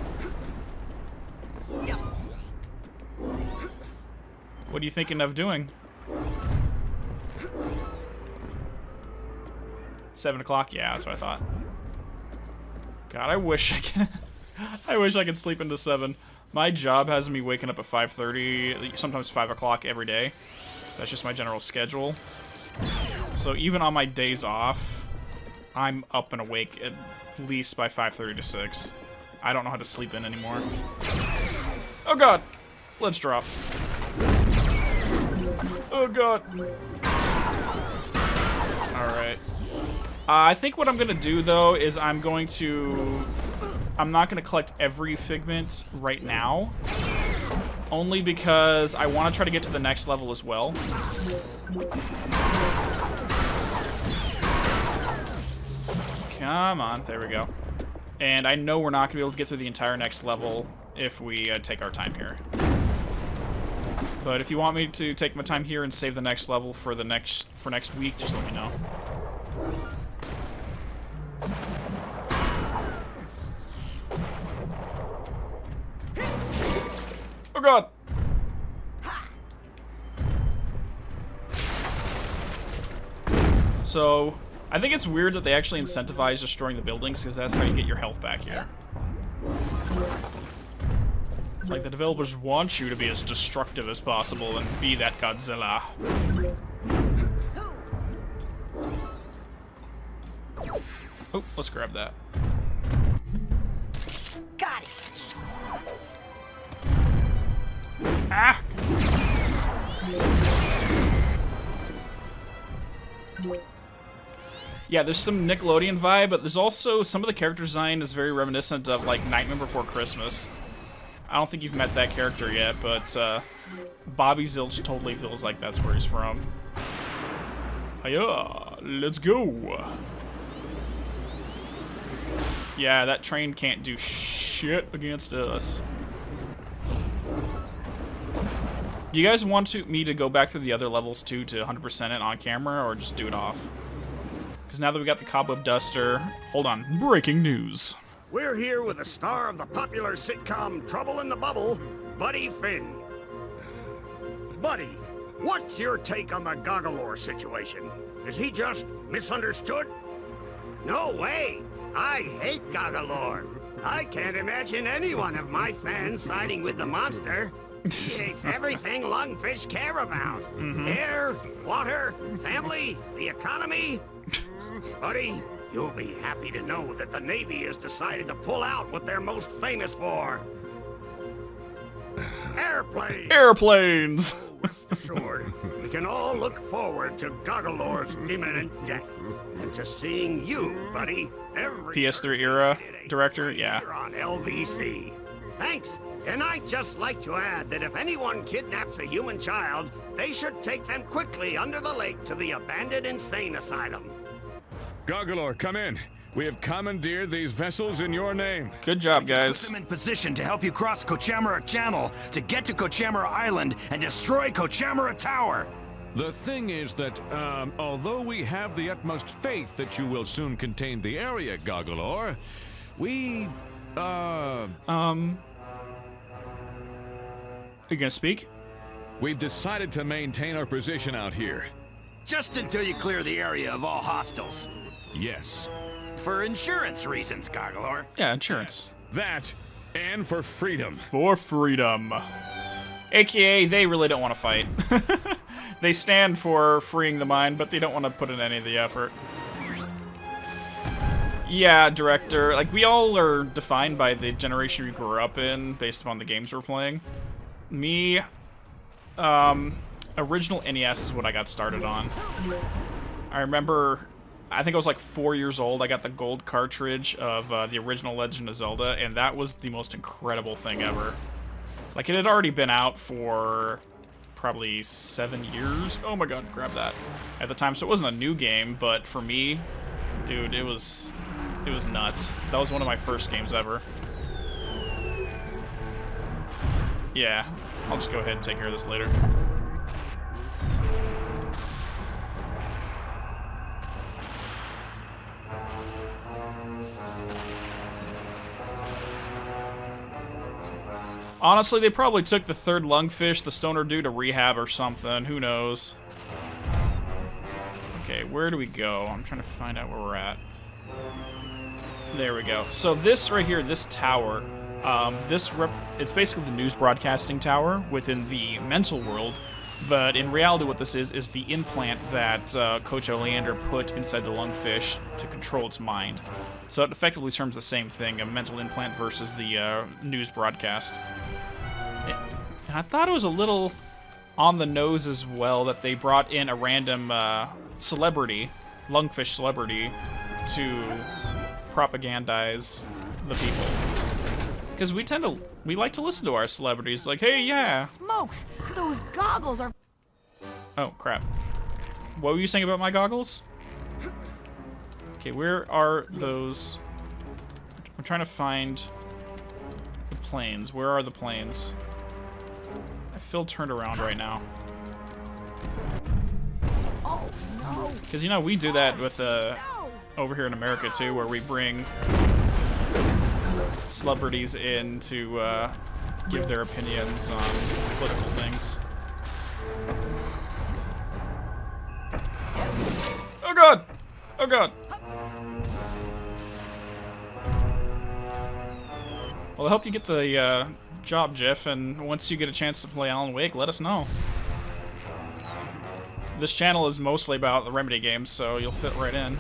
A: What are you thinking of doing? 7 o'clock? Yeah, that's what I thought. God, I wish I could... I wish I could sleep into 7. My job has me waking up at 5:30, sometimes 5 o'clock every day. That's just my general schedule. So even on my days off, I'm up and awake at least by 5:30 to 6. I don't know how to sleep in anymore. Oh god! Let's drop. Oh god! Alright. I think what I'm gonna do, though, is I'm not gonna collect every figment right now. Only because I want to try to get to the next level as well. Come on, there we go. And I know we're not gonna be able to get through the entire next level if we take our time here. But if you want me to take my time here and save the next level for next week, just let me know. Oh god! So, I think it's weird that they actually incentivize destroying the buildings, because that's how you get your health back here. Like, the developers want you to be as destructive as possible and be that Godzilla. Oh, let's grab that.
B: Got it.
A: Ah! Yeah, there's some Nickelodeon vibe, but there's also some of the character design is very reminiscent of, like, Nightmare Before Christmas. I don't think you've met that character yet, but Bobby Zilch totally feels like that's where he's from. Hiya! Let's go! Yeah, that train can't do shit against us. Do you guys want me to go back through the other levels too to 100% it on camera, or just do it off? Because now that we got the cobweb duster... Hold on. Breaking news.
G: We're here with the star of the popular sitcom Trouble in the Bubble, Buddy Finn. Buddy, what's your take on the Goggalore situation? Is he just misunderstood? No way! I hate Goggalore. I can't imagine any one of my fans siding with the monster. He hates everything Lungfish care about. Air, water, family, the economy. Buddy, you'll be happy to know that the Navy has decided to pull out what they're most famous for. Airplanes!
A: Airplanes!
G: Sure, we can all look forward to Goggalore's imminent death. And to seeing you, buddy, every
A: PS3 era director, yeah.
G: on LVC. Thanks. And I'd just like to add that if anyone kidnaps a human child, they should take them quickly under the lake to the abandoned insane asylum.
M: Goggalore, come in. We have commandeered these vessels in your name.
A: Good job, guys.
K: Put them in position to help you cross Kochamara Channel to get to Kochamara Island and destroy Kochamara Tower.
M: The thing is that, although we have the utmost faith that you will soon contain the area, Goggalore, We,
A: Are you gonna speak?
M: we've decided to maintain our position out here.
K: Just until you clear the area of all hostiles.
M: Yes.
K: For insurance reasons, Goggalor.
A: Yeah, insurance.
M: That, and for freedom.
A: For freedom. AKA, they really don't want to fight. They stand for freeing the mind, but they don't want to put in any of the effort. Yeah, director. Like, we all are defined by the generation we grew up in, based upon the games we're playing. Me, original NES is what I got started on. I remember, I think I was like 4 years old. I got the gold cartridge of the original Legend of Zelda, and that was the most incredible thing ever. Like, it had already been out for probably 7 years. Oh my god, grab that. At the time, so it wasn't a new game, but for me, dude, it was nuts. That was one of my first games ever. Yeah, I'll just go ahead and take care of this later. Honestly, they probably took the third Lungfish, the stoner dude, to rehab or something. Who knows? Okay, where do we go? I'm trying to find out where we're at. There we go. So this right here, this tower, it's basically the news broadcasting tower within the mental world, but in reality what this is the implant that Coach Oleander put inside the Lungfish to control its mind. So it effectively serves the same thing, a mental implant versus the news broadcast. And I thought it was a little on the nose as well that they brought in a random celebrity, Lungfish celebrity, to propagandize the people. Because we like to listen to our celebrities, like, hey, yeah.
F: Smokes! Those goggles are...
A: Oh, crap. What were you saying about my goggles? Okay, where are those? I'm trying to find the planes. Where are the planes? I feel turned around right now.
F: Oh, no.
A: Because, you know, we do that with, over here in America, too, where we bring celebrities in to, give their opinions on political things. Oh, God! Oh, God! Well, I hope you get the, job, Jeff, and once you get a chance to play Alan Wake, let us know. This channel is mostly about the Remedy games, so you'll fit right in.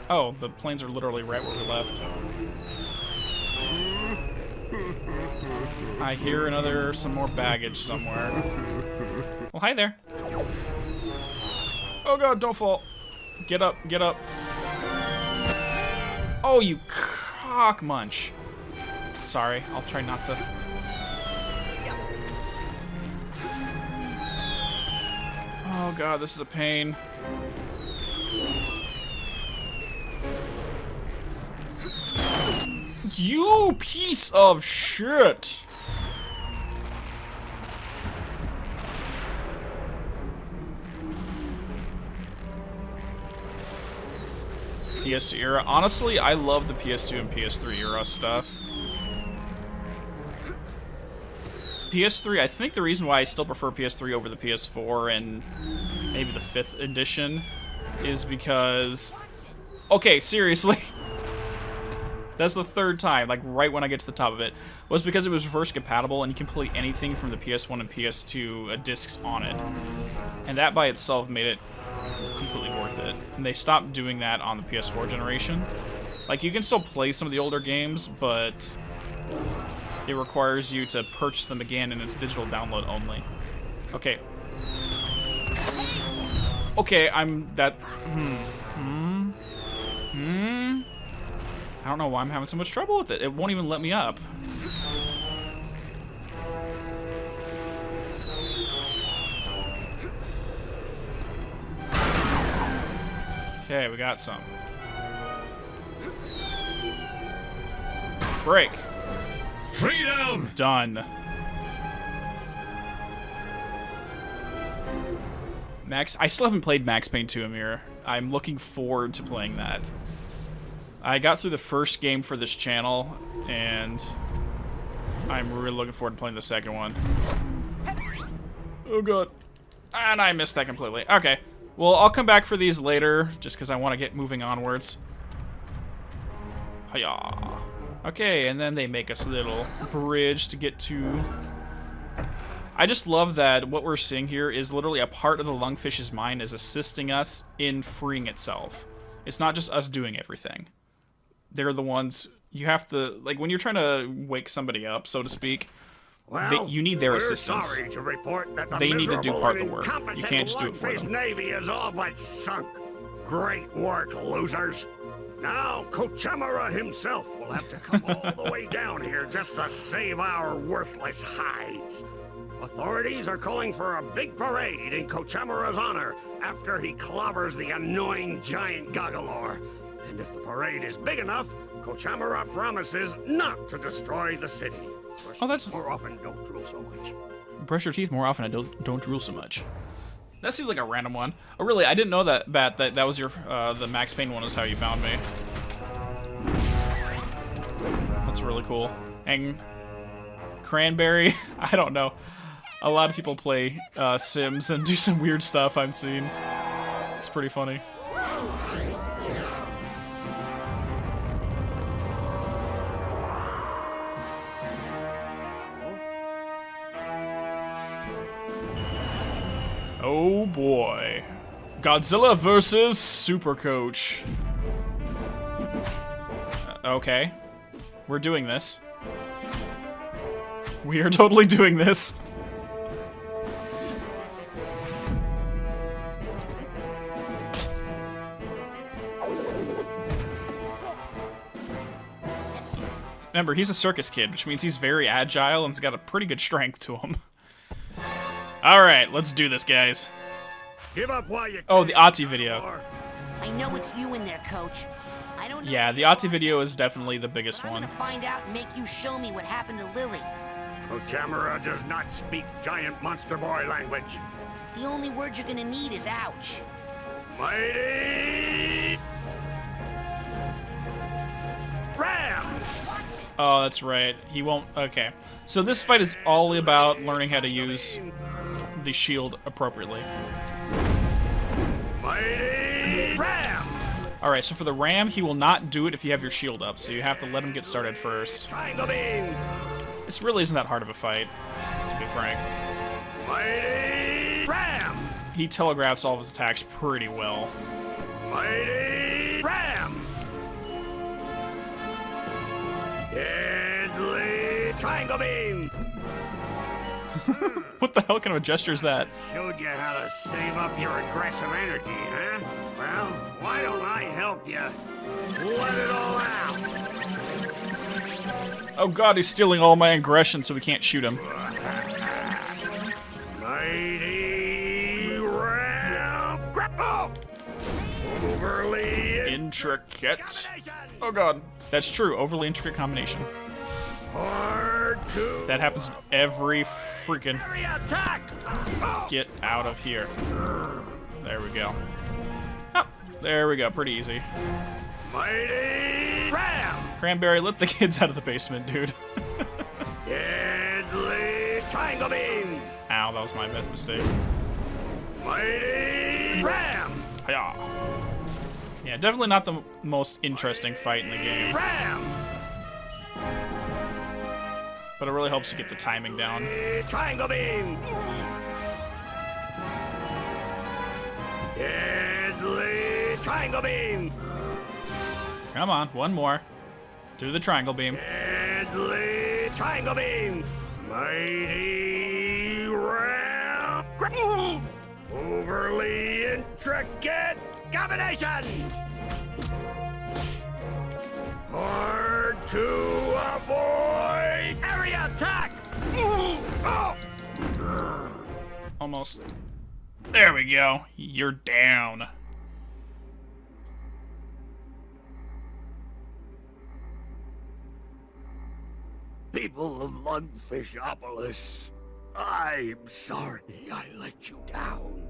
A: Oh, the planes are literally right where we left. I hear some more baggage somewhere. Well, hi there. Oh god, don't fall. Get up, get up. Oh, you cock munch. Sorry, I'll try not to. Oh god, this is a pain. You piece of shit! PS2 era. Honestly, I love the PS2 and PS3 era stuff. PS3, I think the reason why I still prefer PS3 over the PS4 and maybe the 5th edition is because... Okay, seriously. That's the third time, like right when I get to the top of it, was because it was reverse compatible and you can play anything from the PS1 and PS2 discs on it. And that by itself made it completely worth it. And they stopped doing that on the PS4 generation. Like, you can still play some of the older games, but it requires you to purchase them again and it's digital download only. Okay. Okay, I don't know why I'm having so much trouble with it. It won't even let me up. Okay, we got some. Break.
M: Freedom!
A: Done. Max, I still haven't played Max Payne 2, Amir. I'm looking forward to playing that. I got through the first game for this channel, and I'm really looking forward to playing the second one. Oh god. And I missed that completely. Okay. Well, I'll come back for these later, just because I want to get moving onwards. Hiya. Okay, and then they make us a little bridge to get to... I just love that what we're seeing here is literally a part of the Lungfish's mind is assisting us in freeing itself. It's not just us doing everything. They're the ones... You have to... Like, when you're trying to wake somebody up, so to speak...
G: Well,
A: you need their
G: we're
A: assistance.
G: Sorry to report that the
A: they need to do part of the
G: miserable and
A: work. You can't just do it for
G: Lungfish
A: them.
G: Navy is all but sunk. Great work, losers. Now, Kochamara himself will have to come all the way down here just to save our worthless hides. Authorities are calling for a big parade in Kochamara's honor after he clobbers the annoying giant Goggalor. And if the parade is big enough, Kochamara promises not to destroy the city.
A: Oh, that's...
G: More often, don't drool so much.
A: Brush your teeth more often and don't drool so much. That seems like a random one. Oh, really? I didn't know that, Bat, that was your... the Max Payne one is how you found me. That's really cool. And... Cranberry? I don't know. A lot of people play Sims and do some weird stuff I'm seeing. It's pretty funny. Oh boy. Godzilla versus Super Coach. Okay. We're doing this. We are totally doing this. Remember, he's a circus kid, which means he's very agile and he's got a pretty good strength to him. Alright, let's do this, guys.
G: Give up while you
A: Oh, the Ati video.
B: I know it's you in there, Coach. I don't know.
A: Yeah, the Ati video is definitely the biggest
B: I'm
A: one.
B: gonna find out and make you show me what happened to Lily.
G: Kochamara does not speak giant monster boy language.
B: The only word you're gonna need is ouch.
G: Mighty Ram!
A: Oh, that's right. He won't... Okay. So this fight is all about learning how to use the shield appropriately.
G: Mighty Ram!
A: Alright, so for the ram, he will not do it if you have your shield up, so you have to let him get started first.
G: Triangle beam!
A: This really isn't that hard of a fight, to be frank.
G: Mighty Ram!
A: He telegraphs all of his attacks pretty well.
G: Mighty Ram! Deadly Triangle beam!
A: What the hell kind of a gesture is that?
G: Showed you how to save up your aggressive energy, huh? Well, why don't I help you? Let it all out!
A: Oh god, he's stealing all my aggression so we can't shoot him.
G: Mighty Ram! Grapple! Overly
A: Intricate. Oh god. That's true, overly intricate combination.
G: hard to...
A: That happens every freaking...
G: attack!
A: Get out of here. There we go. Oh, there we go, pretty easy.
G: Mighty Ram!
A: Cranberry, let the kids out of the basement, dude.
G: Deadly Triangle Beam!
A: Ow, that was my mistake.
G: Mighty Ram!
A: Hiya. Yeah, definitely not the most interesting fight in the game.
G: Ram!
A: But it really helps you get the timing down.
G: Triangle Beam! Deadly Triangle Beam!
A: Come on, one more. Do the triangle beam.
G: Deadly Triangle Beam! Mighty Ram! Overly intricate combination! Hard to avoid! Area attack! Oh.
A: Almost. There we go. You're down.
G: People of Lungfishopolis, I'm sorry I let you down.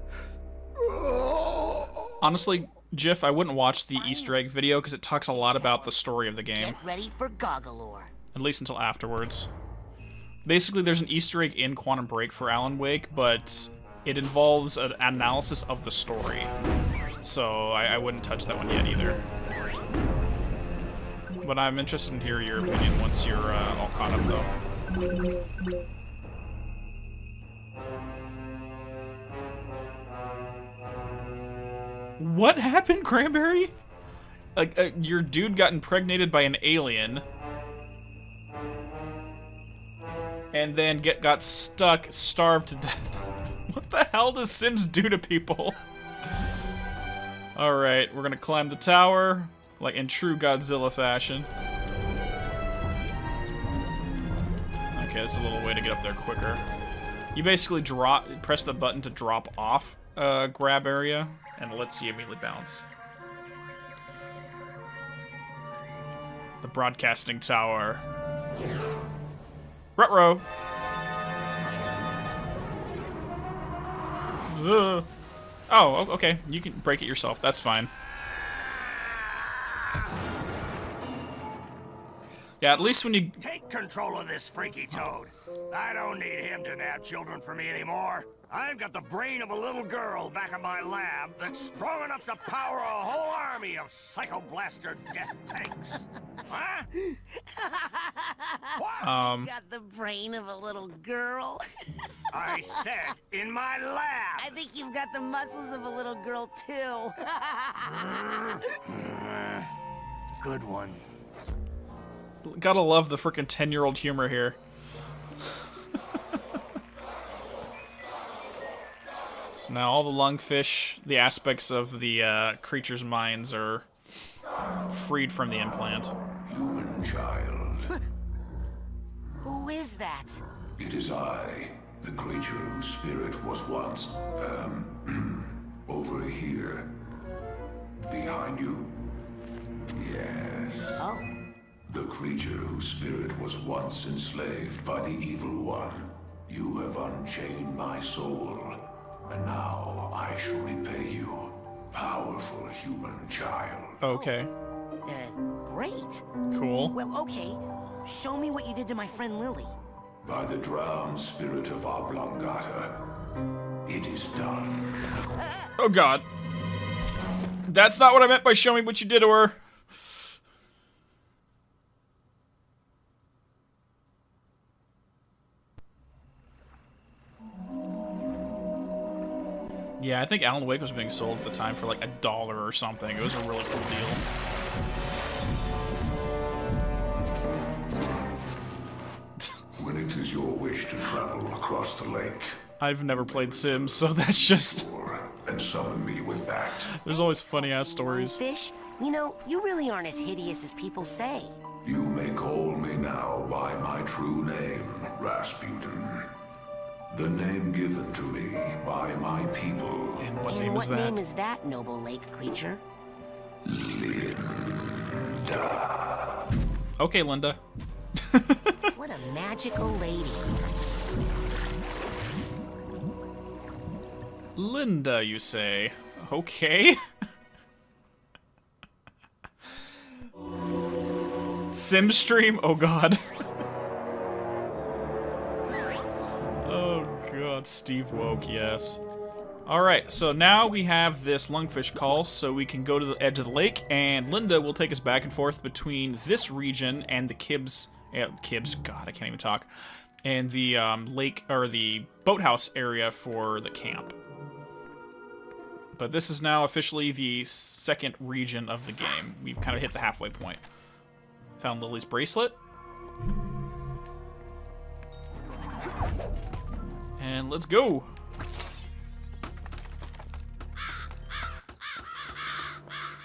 A: Honestly, GIF, I wouldn't watch the Easter egg video because it talks a lot about the story of the game.
B: Get ready for Goggalore.
A: At least until afterwards. Basically, there's an Easter egg in Quantum Break for Alan Wake, but it involves an analysis of the story. So I wouldn't touch that one yet either. But I'm interested in hearing your opinion once you're all caught up, though. What happened, Cranberry? Like, your dude got impregnated by an alien. And then got stuck, starved to death. What the hell does Sims do to people? Alright, we're gonna climb the tower, like in true Godzilla fashion. Okay, that's a little way to get up there quicker. You basically press the button to drop off grab area, and it lets you immediately bounce. The broadcasting tower. Ruh-roh! Oh, okay. You can break it yourself. That's fine. Yeah, at least when you...
G: Take control of this freaky toad. I don't need him to nab children for me anymore. I've got the brain of a little girl back in my lab that's strong enough to power a whole army of psycho-blaster death tanks. Huh?
B: What? Got the brain of a little girl.
G: I said in my lab.
B: I think you've got the muscles of a little girl too.
G: Good one.
A: Gotta love the frickin' 10-year-old humor here. So now all the lungfish, the aspects of the creature's minds are freed from the implant.
N: Human child.
B: Who is that?
N: It is I, the creature whose spirit was once, over here. Behind you? Yes.
B: Oh.
N: The creature whose spirit was once enslaved by the evil one. You have unchained my soul, and now I shall repay you, powerful human child.
A: Okay.
B: Great.
A: Cool.
B: Well, okay. Show me what you did to my friend Lily.
N: By the drowned spirit of Oblongata, it is done.
A: Oh god. That's not what I meant by showing what you did to her. Yeah, I think Alan Wake was being sold at the time for like $1 or something. It was a really cool deal.
N: When it is your wish to travel across the lake.
A: I've never played Sims, so that's just...
N: And summon me with that.
A: There's always funny-ass stories.
B: Fish, you know, you really aren't as hideous as people say.
N: You may call me now by my true name, Razputin. The name given to me by my people.
A: And what name is that?
B: What name is that, noble lake creature?
N: Linda.
A: Okay, Linda.
B: What a magical lady.
A: Linda, you say? Okay. Simstream? Oh god. Oh god, Steve woke, yes. Alright, so now we have this lungfish call, so we can go to the edge of the lake, and Linda will take us back and forth between this region and the Kibs, god, I can't even talk, and the lake, or the boathouse area for the camp. But this is now officially the second region of the game. We've kind of hit the halfway point. Found Lily's bracelet. And let's go!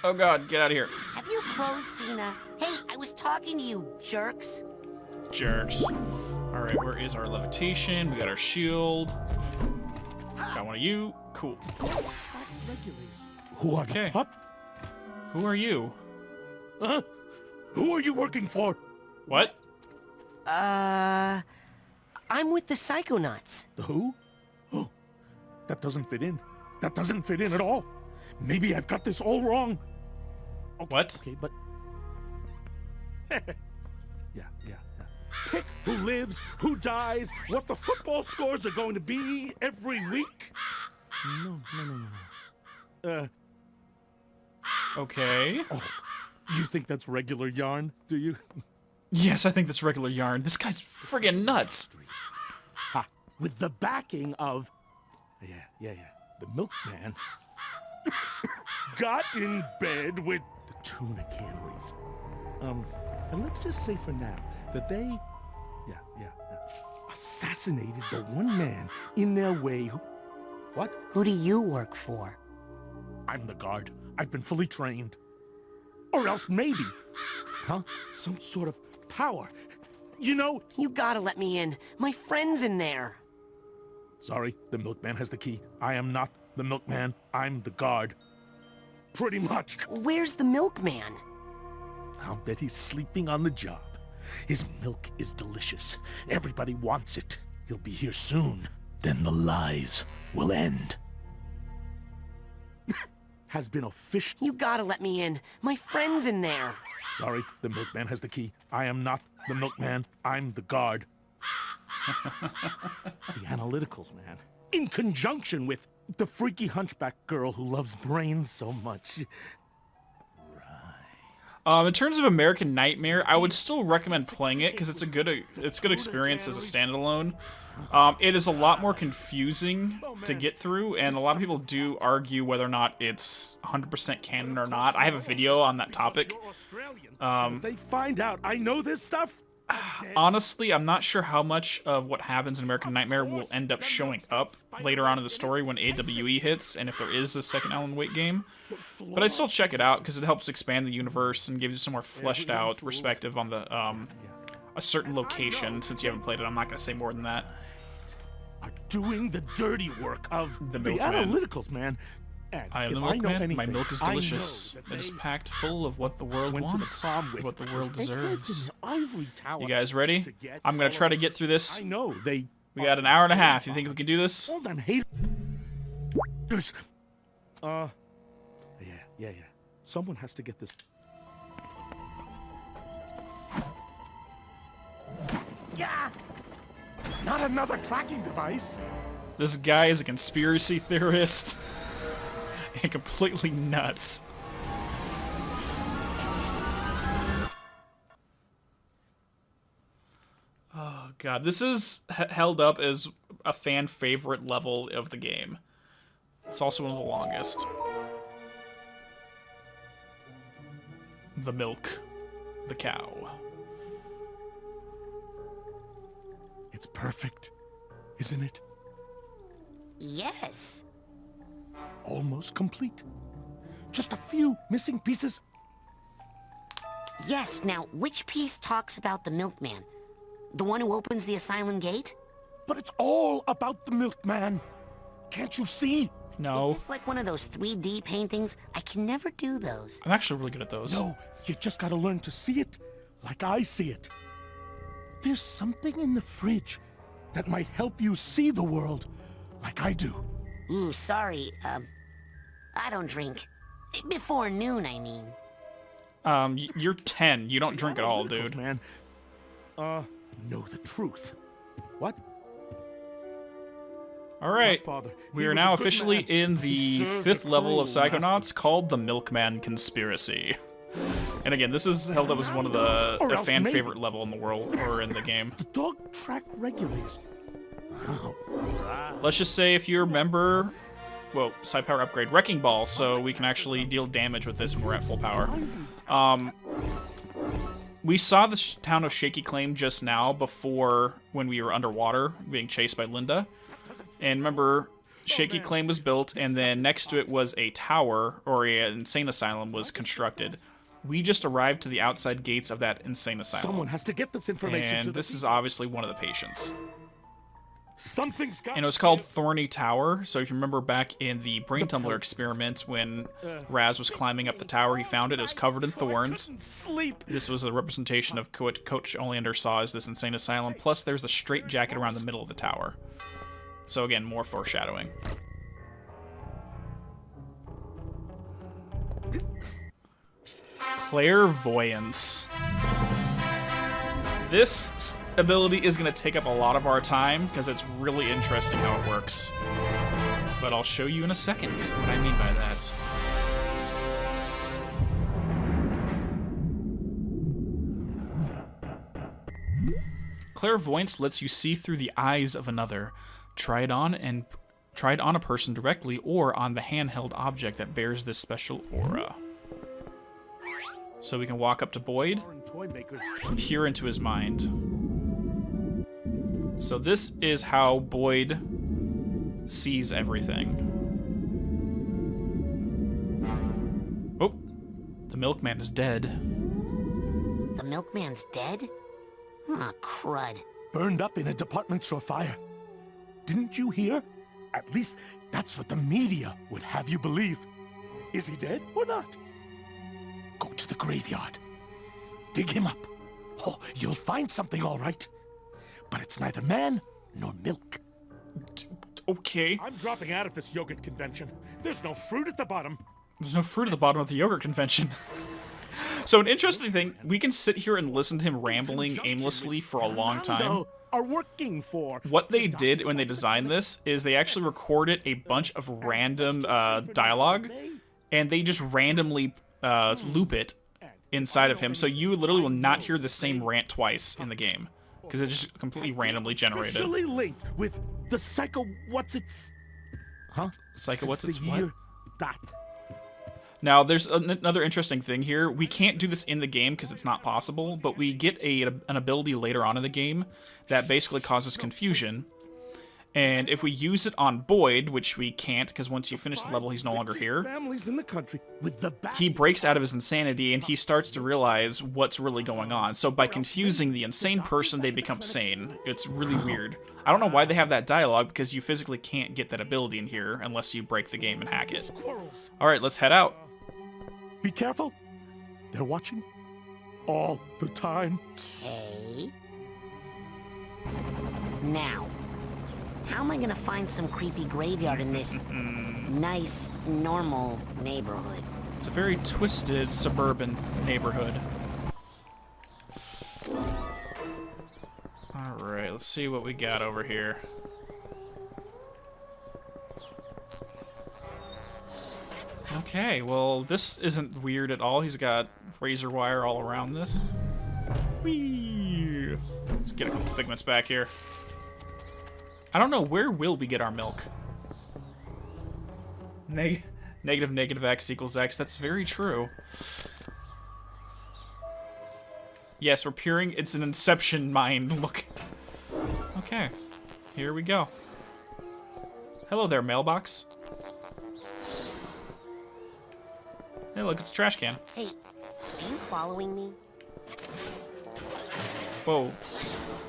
A: Oh god, get out of here.
B: Have you crows seen a... Hey, I was talking to you, jerks.
A: Jerks. Alright, where is our levitation? We got our shield. Got one of you. Cool.
O: Who are
A: okay.
O: the
A: Who are you?
O: Who are you working for?
A: What?
B: I'm with the Psychonauts.
O: The who? Oh, that doesn't fit in. That doesn't fit in at all. Maybe I've got this all wrong. Okay,
A: What?
O: Okay, but... yeah. Pick who lives, who dies, what the football scores are going to be every week. No.
A: Okay.
O: Oh, you think that's regular yarn, do you?
A: Yes, I think that's regular yarn. This guy's friggin' nuts.
O: Ha! With the backing of... Yeah. The Milkman got in bed with the tuna canneries. And let's just say for now that they... Yeah. assassinated the one man in their way who... What?
B: Who do you work for?
O: I'm the guard. I've been fully trained. Or else maybe, some sort of power. You know...
B: You gotta let me in. My friend's in there.
O: Sorry, the Milkman has the key. I am not the Milkman. I'm the guard. Pretty much.
B: Where's the Milkman?
O: I'll bet he's sleeping on the job. His milk is delicious. Everybody wants it. He'll be here soon. Then the lies will end. Has been official.
B: You gotta let me in. My friend's in there.
O: Sorry, the Milkman has the key. I am not the Milkman. I'm the guard. The analyticals, man. In conjunction with the freaky hunchback girl who loves brains so much.
A: In terms of American Nightmare, I would still recommend playing it because it's a good experience as a standalone. It is a lot more confusing to get through, and a lot of people do argue whether or not it's 100% canon or not. I have a video on that topic.
O: If they find out I know this stuff.
A: Honestly, I'm not sure how much of what happens in American Nightmare will end up showing up later on in the story when AWE hits, and if there is a second Alan Wake game. But I'd still check it out because it helps expand the universe and gives you some more fleshed out perspective on the a certain location. Since you haven't played it, I'm not going to say more than that.
O: Are doing the dirty work of the
A: Milkman.
O: analyticals, man. And
A: I am the Milkman. My milk is delicious. It is packed full of what the world wants, what the world deserves. You guys ready? I'm gonna try to get through this.
O: I know they.
A: We got an hour and a half. You think we can do this?
O: Hold on, hey. There's. Yeah. Someone has to get this. Yeah. Not another tracking device.
A: This guy is a conspiracy theorist. And completely nuts. Oh god, this is held up as a fan favorite level of the game. It's also one of the longest. The milk. The cow.
O: It's perfect, isn't it?
B: Yes.
O: Almost complete. Just a few missing pieces.
B: Yes, now, which piece talks about the Milkman? The one who opens the Asylum gate?
O: But it's all about the Milkman. Can't you see?
A: No.
B: Is this like one of those 3D paintings? I can never do those.
A: I'm actually really good at those.
O: No, you just gotta learn to see it like I see it. There's something in the fridge that might help you see the world like I do.
B: Ooh, sorry, I don't drink. Before noon, I mean.
A: You're 10. You don't drink at all, dude.
O: Man. Know the truth. What?
A: Alright. We are now officially in the 5th level of Psychonauts called the Milkman Conspiracy. And again, this is held up as one of the fan favorite level in the world, or in the game.
O: The dog track regulators.
A: Let's just say if you remember, well, side power upgrade, Wrecking Ball, so we can actually deal damage with this when we're at full power. We saw the town of Shaky Claim just now before when we were underwater being chased by Linda. And remember, Shaky Claim was built, and then next to it was a tower, or an insane asylum was constructed. We just arrived to the outside gates of that insane asylum.
O: Someone has to get this information
A: and
O: to
A: this is obviously one of the patients.
O: Something's got
A: And it was called Thorny Tower, so if you remember back in the Brain Tumbler experiment when Raz was climbing up the tower, he found it. It was covered in thorns. This was a representation of what Coach Oleander saw as this insane asylum, plus there's a straight jacket around the middle of the tower. So again, more foreshadowing. Clairvoyance. This ability is going to take up a lot of our time because it's really interesting how it works. But I'll show you in a second what I mean by that. Clairvoyance lets you see through the eyes of another. Try it on a person directly or on the handheld object that bears this special aura. So we can walk up to Boyd, peer into his mind. So this is how Boyd sees everything. Oh, the milkman is dead.
B: The milkman's dead? Aw, crud.
O: Burned up in a department store fire. Didn't you hear? At least that's what the media would have you believe. Is he dead or not? Go to the graveyard. Dig him up. Oh, you'll find something all right. But it's neither man nor milk.
A: Okay.
O: I'm dropping out of this yogurt convention. There's no fruit at the bottom.
A: There's no fruit at the bottom of the yogurt convention. So an interesting thing, we can sit here and listen to him rambling aimlessly for a long time.
O: Are working for.
A: What they did when they designed this is they actually recorded a bunch of random dialogue, and they just randomly loop it inside of him, so you literally will not hear the same rant twice in the game, because it just completely randomly generated.
O: Officially linked with the Psycho what's-its... Huh?
A: Psycho what's-its
O: the
A: what?
O: year that.
A: Now, there's another interesting thing here. We can't do this in the game because it's not possible, but we get an ability later on in the game that basically causes confusion. And if we use it on Boyd, which we can't because once you finish the level, he's no longer here,
O: Families in the country with the
A: he breaks out of his insanity and he starts to realize what's really going on. So by confusing the insane person, they become sane. It's really weird. I don't know why they have that dialogue because you physically can't get that ability in here unless you break the game and hack it. Alright, let's head out.
O: Be careful. They're watching all the time.
B: Okay. Now, how am I gonna find some creepy graveyard in this nice, normal neighborhood?
A: It's a very twisted suburban neighborhood. Alright, let's see what we got over here. Okay, well, this isn't weird at all. He's got razor wire all around this. Whee! Let's get a couple figments back here. I don't know, where will we get our milk? Negative X equals X. That's very true. Yes, we're peering. It's an Inception mind look. Okay, here we go. Hello there, mailbox. Hey, look, it's a trash can.
B: Hey, are you following me?
A: Whoa.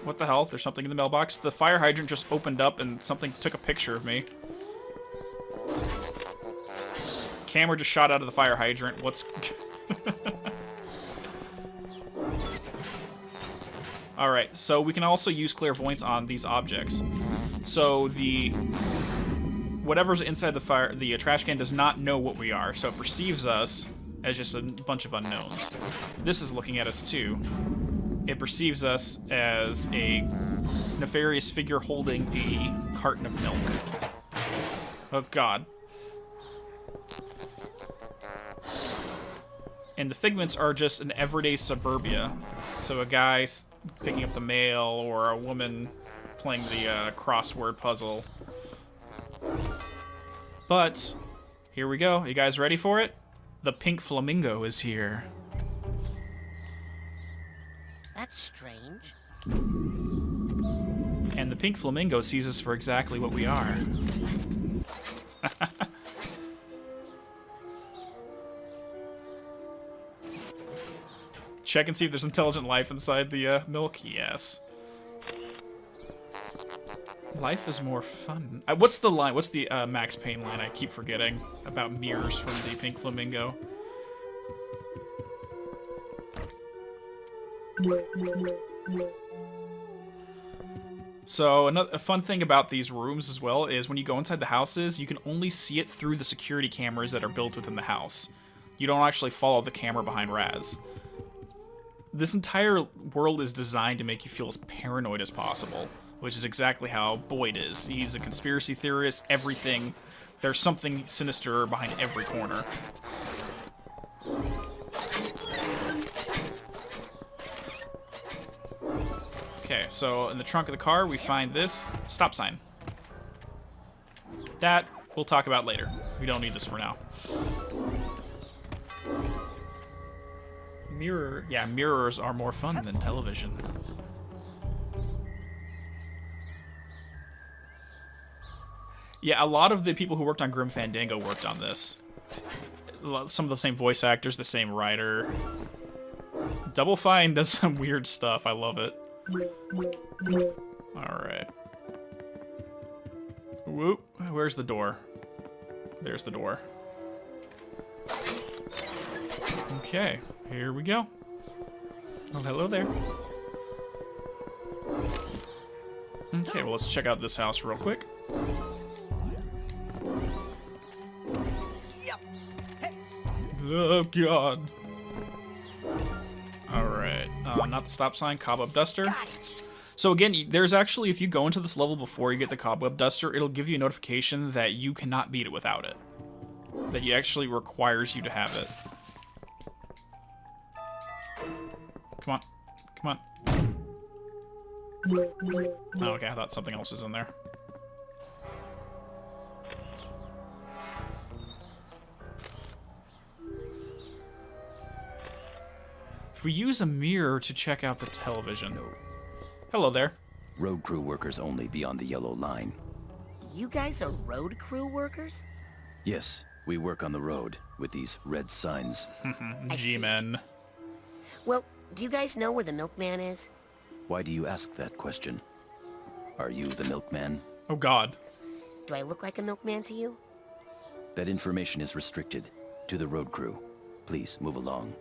A: What the hell? There's something in the mailbox. The fire hydrant just opened up and something took a picture of me. Camera just shot out of the fire hydrant. What's... Alright, so we can also use clairvoyance on these objects. So the... whatever's inside the trash can does not know what we are, so it perceives us as just a bunch of unknowns. This is looking at us too. It perceives us as a nefarious figure holding a carton of milk. Oh god. And the figments are just an everyday suburbia. So a guy picking up the mail or a woman playing the crossword puzzle. But, here we go. You guys ready for it? The pink flamingo is here.
B: That's strange.
A: And the pink flamingo sees us for exactly what we are. Check and see if there's intelligent life inside the milk. Yes. Life is more fun. What's the line? What's the Max Payne line? I keep forgetting about mirrors from the pink flamingo. So a fun thing about these rooms as well is when you go inside the houses, you can only see it through the security cameras that are built within the house. You don't actually follow the camera behind Raz. This entire world is designed to make you feel as paranoid as possible, which is exactly how Boyd is. He's a conspiracy theorist, everything. There's something sinister behind every corner. Okay, so in the trunk of the car, we find this stop sign. That we'll talk about later. We don't need this for now. Mirror. Yeah, mirrors are more fun than television. Yeah, a lot of the people who worked on Grim Fandango worked on this. Some of the same voice actors, the same writer. Double Fine does some weird stuff. I love it. Alright. Whoop. Where's the door? There's the door. Okay, here we go. Oh, hello there. Okay, well, let's check out this house real quick. Oh, God. Alright. Not the stop sign, cobweb duster. So again, there's actually, if you go into this level before you get the cobweb duster, it'll give you a notification that you cannot beat it without it. That it actually requires you to have it. Come on. Come on. Oh, okay, I thought something else was in there. If we use a mirror to check out the television. Hello there.
P: Road crew workers only beyond the yellow line.
B: You guys are road crew workers?
P: Yes, we work on the road with these red signs.
A: G-men.
B: Well, do you guys know where the milkman is?
P: Why do you ask that question? Are you the milkman?
A: Oh, God.
B: Do I look like a milkman to you?
P: That information is restricted to the road crew. Please move along.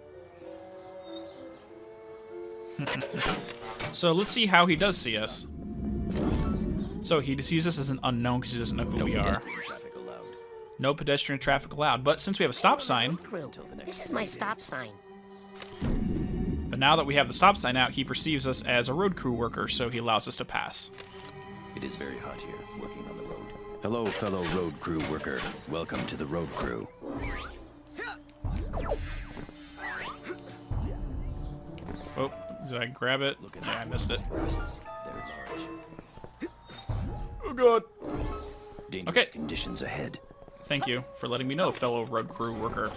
A: So let's see how he does see us. So he sees us as an unknown because he doesn't know who we are. No pedestrian traffic allowed. But since we have a stop sign...
B: This is my stop sign.
A: But now that we have the stop sign out, he perceives us as a road crew worker, so he allows us to pass.
P: It is very hot here, working on the road. Hello, fellow road crew worker. Welcome to the road crew.
A: Oh, did I grab it? Yeah, I missed it. Oh, God.
P: Dangerous conditions ahead.
A: Thank you for letting me know, fellow road crew worker.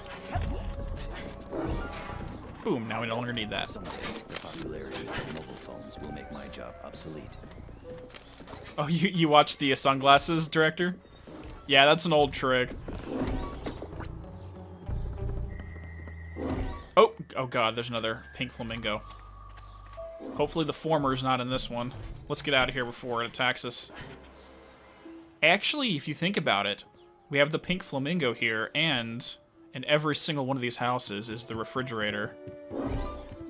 A: Boom, now we no longer need that.
P: Someday, the popularity of mobile phones will make my job obsolete.
A: Oh, you watched the sunglasses, director? Yeah, that's an old trick. Oh God, there's another pink flamingo. Hopefully the former is not in this one. Let's get out of here before it attacks us. Actually, if you think about it, we have the pink flamingo here, and in every single one of these houses is the refrigerator.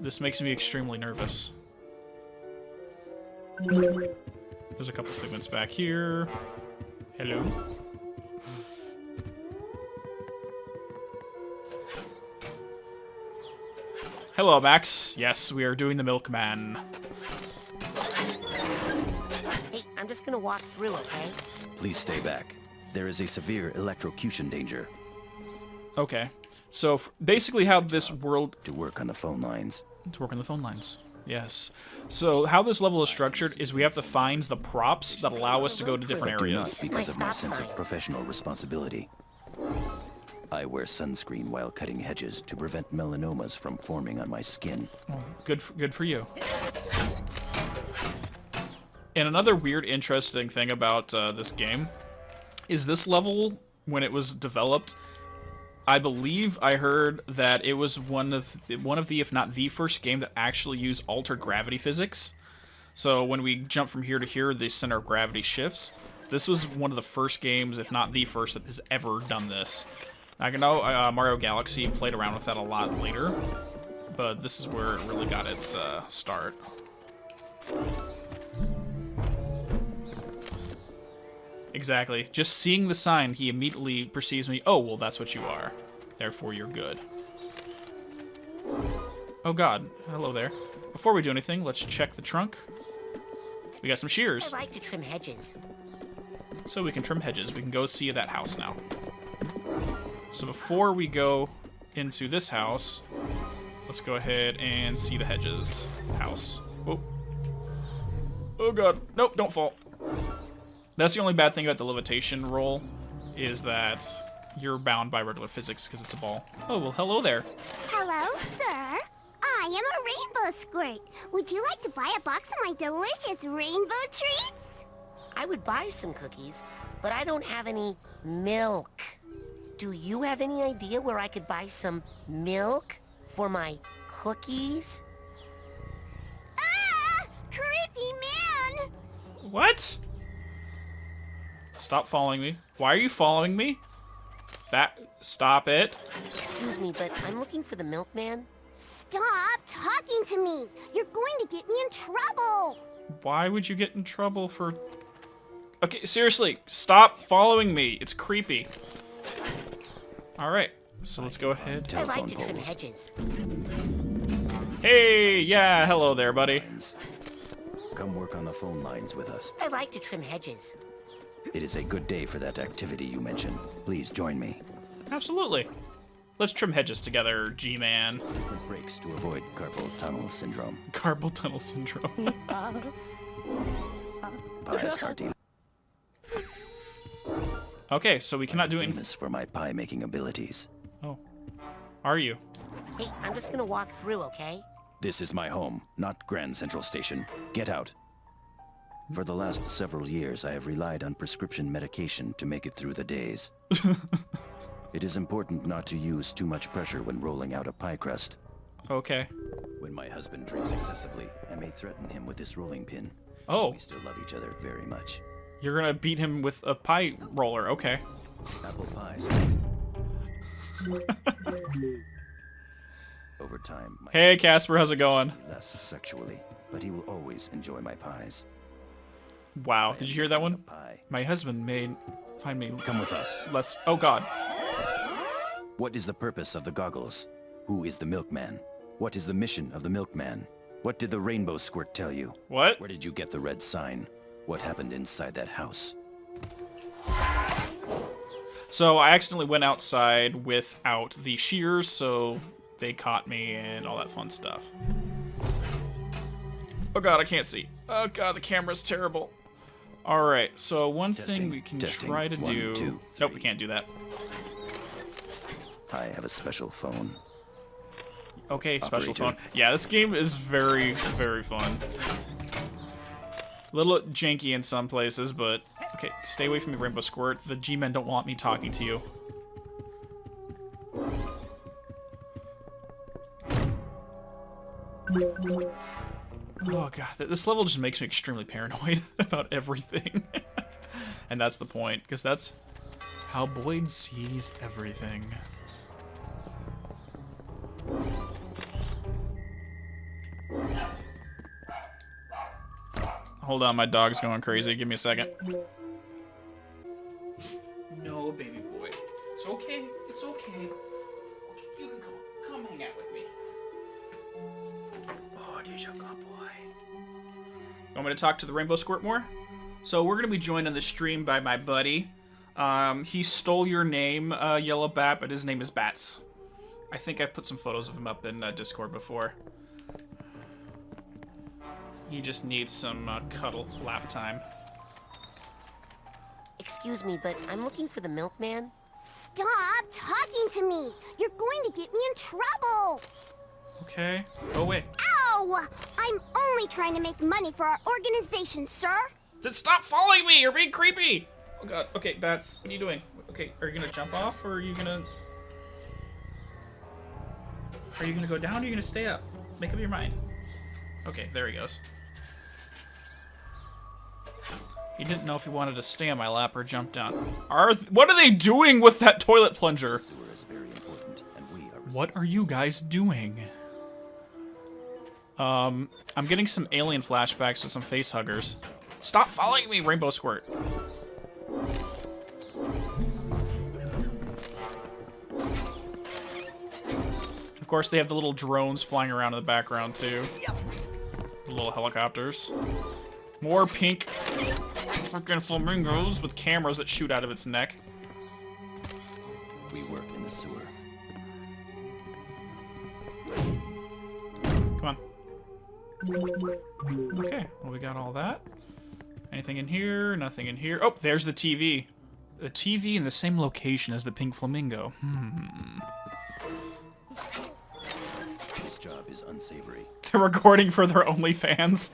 A: This makes me extremely nervous. There's a couple figments back here. Hello. Hello, Max. Yes, we are doing the Milkman.
B: Hey, I'm just gonna walk through, okay?
P: Please stay back. There is a severe electrocution danger.
A: Okay. So, basically how this world...
P: To work on the phone lines.
A: To work on the phone lines. Yes. So, how this level is structured is we have to find the props that allow us to go to different areas.
P: Because of my sense of professional responsibility. I wear sunscreen while cutting hedges to prevent melanomas from forming on my skin.
A: Oh, good for you. And another weird, interesting thing about this game is this level, when it was developed, I believe I heard that it was one of the, if not the first game that actually used altered gravity physics. So when we jump from here to here, the center of gravity shifts. This was one of the first games, if not the first, that has ever done this. I know Mario Galaxy played around with that a lot later, but this is where it really got its start. Exactly. Just seeing the sign, he immediately perceives me, oh, well, that's what you are. Therefore, you're good. Oh god, hello there. Before we do anything, let's check the trunk. We got some shears.
B: I like to trim hedges.
A: So we can trim hedges. We can go see that house now. So before we go into this house, let's go ahead and see the hedges house. Oh. Oh god. Nope, don't fall. That's the only bad thing about the levitation roll, is that you're bound by regular physics because it's a ball. Oh, well, hello there.
H: Hello, sir. I am a rainbow squirt. Would you like to buy a box of my delicious rainbow treats?
B: I would buy some cookies, but I don't have any milk. Do you have any idea where I could buy some milk for my cookies?
H: Ah! Creepy man!
A: What? Stop following me. Why are you following me? Stop it.
B: Excuse me, but I'm looking for the milkman.
H: Stop talking to me! You're going to get me in trouble!
A: Why would you get in trouble for... Okay, seriously, stop following me. It's creepy. Alright, so let's go ahead.
B: I like to trim hedges.
A: Hey, yeah, hello there, buddy.
P: Come work on the phone lines with us.
B: I like to trim hedges.
P: It is a good day for that activity you mentioned. Please join me.
A: Absolutely. Let's trim hedges together, G-Man.
P: Frequent breaks to avoid carpal tunnel syndrome.
A: Carpal tunnel syndrome.
P: Pies are deep.
A: Okay, so we cannot do anything.
P: Famous for my pie-making abilities.
A: Oh. Are you?
B: Hey, I'm just gonna walk through, okay?
P: This is my home, not Grand Central Station. Get out. For the last several years, I have relied on prescription medication to make it through the days. It is important not to use too much pressure when rolling out a pie crust.
A: Okay.
P: When my husband drinks excessively, I may threaten him with this rolling pin.
A: Oh.
P: We still love each other very much.
A: You're gonna beat him with a pie roller, okay.
P: Apple pies. Over time.
A: Hey, Casper, how's it going?
P: Less sexually, but he will always enjoy my pies.
A: Wow, did you hear that one? My husband made... Find me...
P: Come with us.
A: Let's... Oh, God.
P: What is the purpose of the goggles? Who is the milkman? What is the mission of the milkman? What did the rainbow squirt tell you?
A: What?
P: Where did you get the red sign? What happened inside that house?
A: So I accidentally went outside without the shears, so they caught me and all that fun stuff. Oh god, I can't see. Oh god, the camera's terrible. Alright, so one thing we can try to do...
P: 1, 2,
A: nope, we can't do that.
P: I have a special phone.
A: Okay, special
P: Operator.
A: phone. Yeah, this game is very, very fun. A little janky in some places, but... Okay, stay away from me, Rainbow Squirt. The G-Men don't want me talking to you. Oh god, this level just makes me extremely paranoid about everything. And that's the point, because that's how Boyd sees everything. Hold on, my dog's going crazy. Give me a second. No, baby boy. It's okay. It's okay. You can come hang out with me. Oh, there's your good boy. You want me to talk to the Rainbow Squirt more? So we're gonna be joined on the stream by my buddy. He stole your name, Yellow Bat, but his name is Bats. I think I've put some photos of him up in Discord before. He just needs some cuddle lap time.
B: Excuse me, but I'm looking for the milkman.
H: Stop talking to me! You're going to get me in trouble!
A: Okay, go away.
H: Ow! I'm only trying to make money for our organization, sir!
A: Then stop following me! You're being creepy! Oh god, okay, Bats, what are you doing? Okay, are you gonna jump off, or are you gonna... Are you gonna go down, or are you gonna stay up? Make up your mind. Okay, there he goes. He didn't know if he wanted to stay on my lap or jump down. What are they doing with that toilet plunger? What are you guys doing? I'm getting some alien flashbacks with some face huggers. Stop following me, Rainbow Squirt. Of course, they have the little drones flying around in the background, too. The little helicopters. More pink freaking flamingos with cameras that shoot out of its neck.
P: We work in the sewer.
A: Come on. Okay, well, we got all that. Anything in here? Nothing in here. Oh, there's the TV. The TV in the same location as the pink flamingo.
P: This job is unsavory.
A: They're recording for their OnlyFans.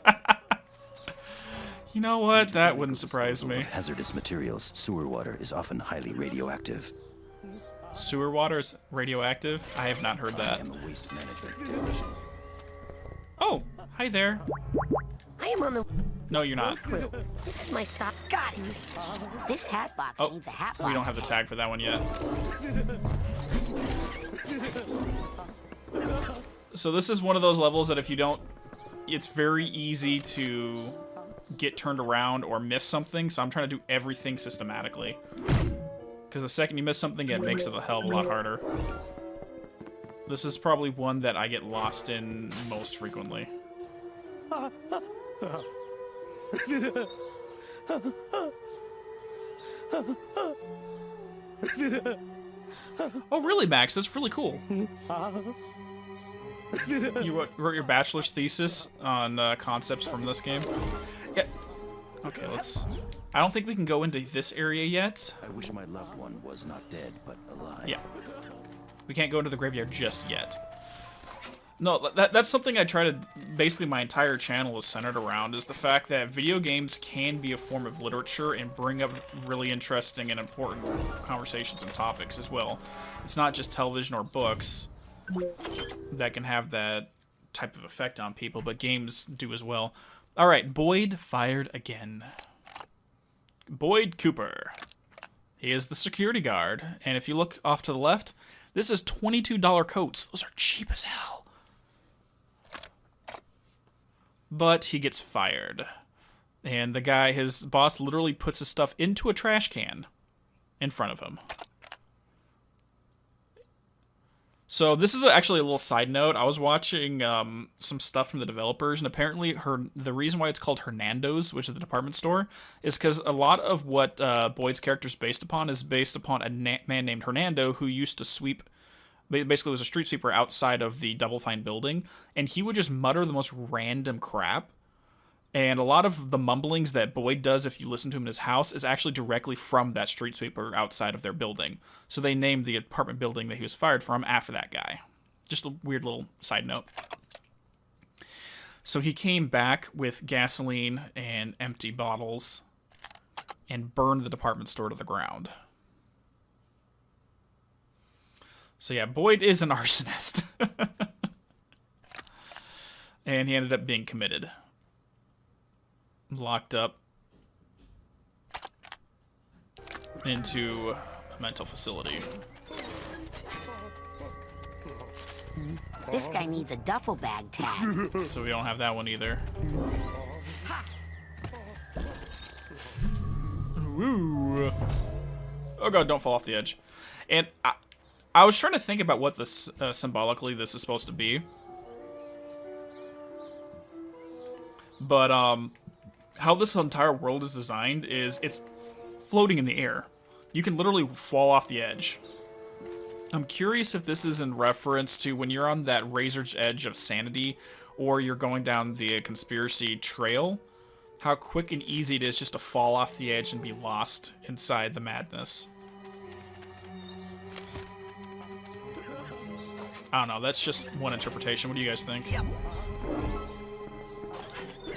A: You know what? That wouldn't surprise me.
P: Of hazardous materials, sewer water is often highly radioactive.
A: Sewer water is radioactive? I have not heard that.
P: I am a waste management technician.
A: Oh, hi there.
B: I am on the...
A: No, you're not.
B: This is my stop. Got it. This hat box needs a hat box.
A: We don't have the tag for that one yet. So this is one of those levels that if you don't... It's very easy to get turned around or miss something, so I'm trying to do everything systematically. Because the second you miss something, it makes it a hell of a lot harder. This is probably one that I get lost in most frequently. Oh, really, Max? That's really cool. You wrote your bachelor's thesis on concepts from this game? Yeah. Okay, let's... I don't think we can go into this area yet.
P: I wish my loved one was not dead, but alive.
A: Yeah. We can't go into the graveyard just yet. No, that's something I try to... Basically, my entire channel is centered around, is the fact that video games can be a form of literature and bring up really interesting and important conversations and topics as well. It's not just television or books that can have that type of effect on people, but games do as well. Alright, Boyd fired again. Boyd Cooper. He is the security guard, and if you look off to the left, this is $22 coats. Those are cheap as hell. But he gets fired. And the guy, his boss, literally puts his stuff into a trash can in front of him. So this is actually a little side note. I was watching some stuff from the developers, and apparently the reason why it's called Hernando's, which is the department store, is because a lot of what Boyd's character is based upon a man named Hernando who used to sweep, basically was a street sweeper outside of the Double Fine building, and he would just mutter the most random crap. And a lot of the mumblings that Boyd does, if you listen to him in his house, is actually directly from that street sweeper outside of their building. So they named the apartment building that he was fired from after that guy. Just a weird little side note. So he came back with gasoline and empty bottles and burned the department store to the ground. So yeah, Boyd is an arsonist. And he ended up being committed. Locked up into a mental facility.
B: This guy needs a duffel bag tag.
A: So we don't have that one either. Woo! Oh god, don't fall off the edge. And I was trying to think about what this symbolically this is supposed to be. But how this entire world is designed is it's floating in the air. You can literally fall off the edge. I'm curious if this is in reference to when you're on that razor's edge of sanity or you're going down the conspiracy trail, how quick and easy it is just to fall off the edge and be lost inside the madness. I don't know, that's just one interpretation. What do you guys think?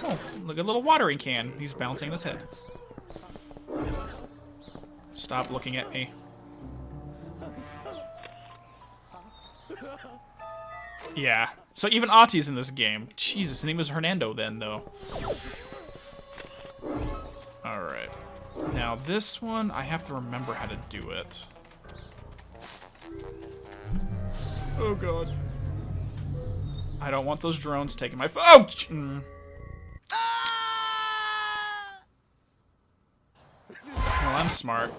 A: Oh, look at a little watering can. He's bouncing his head. Stop looking at me. Yeah. So even Ahti's in this game. Jesus, his name was Hernando then, though. Alright. Now this one, I have to remember how to do it. Oh god. I don't want those drones taking my phone. Well, I'm smart.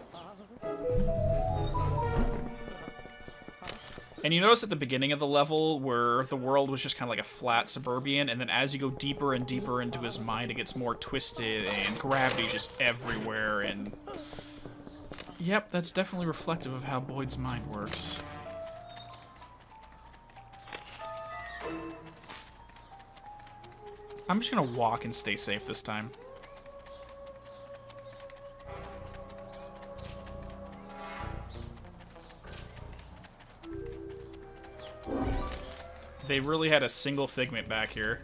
A: And you notice at the beginning of the level where the world was just kind of like a flat suburban, and then as you go deeper and deeper into his mind, it gets more twisted, and gravity's just everywhere, and... Yep, that's definitely reflective of how Boyd's mind works. I'm just gonna walk and stay safe this time. They really had a single figment back here.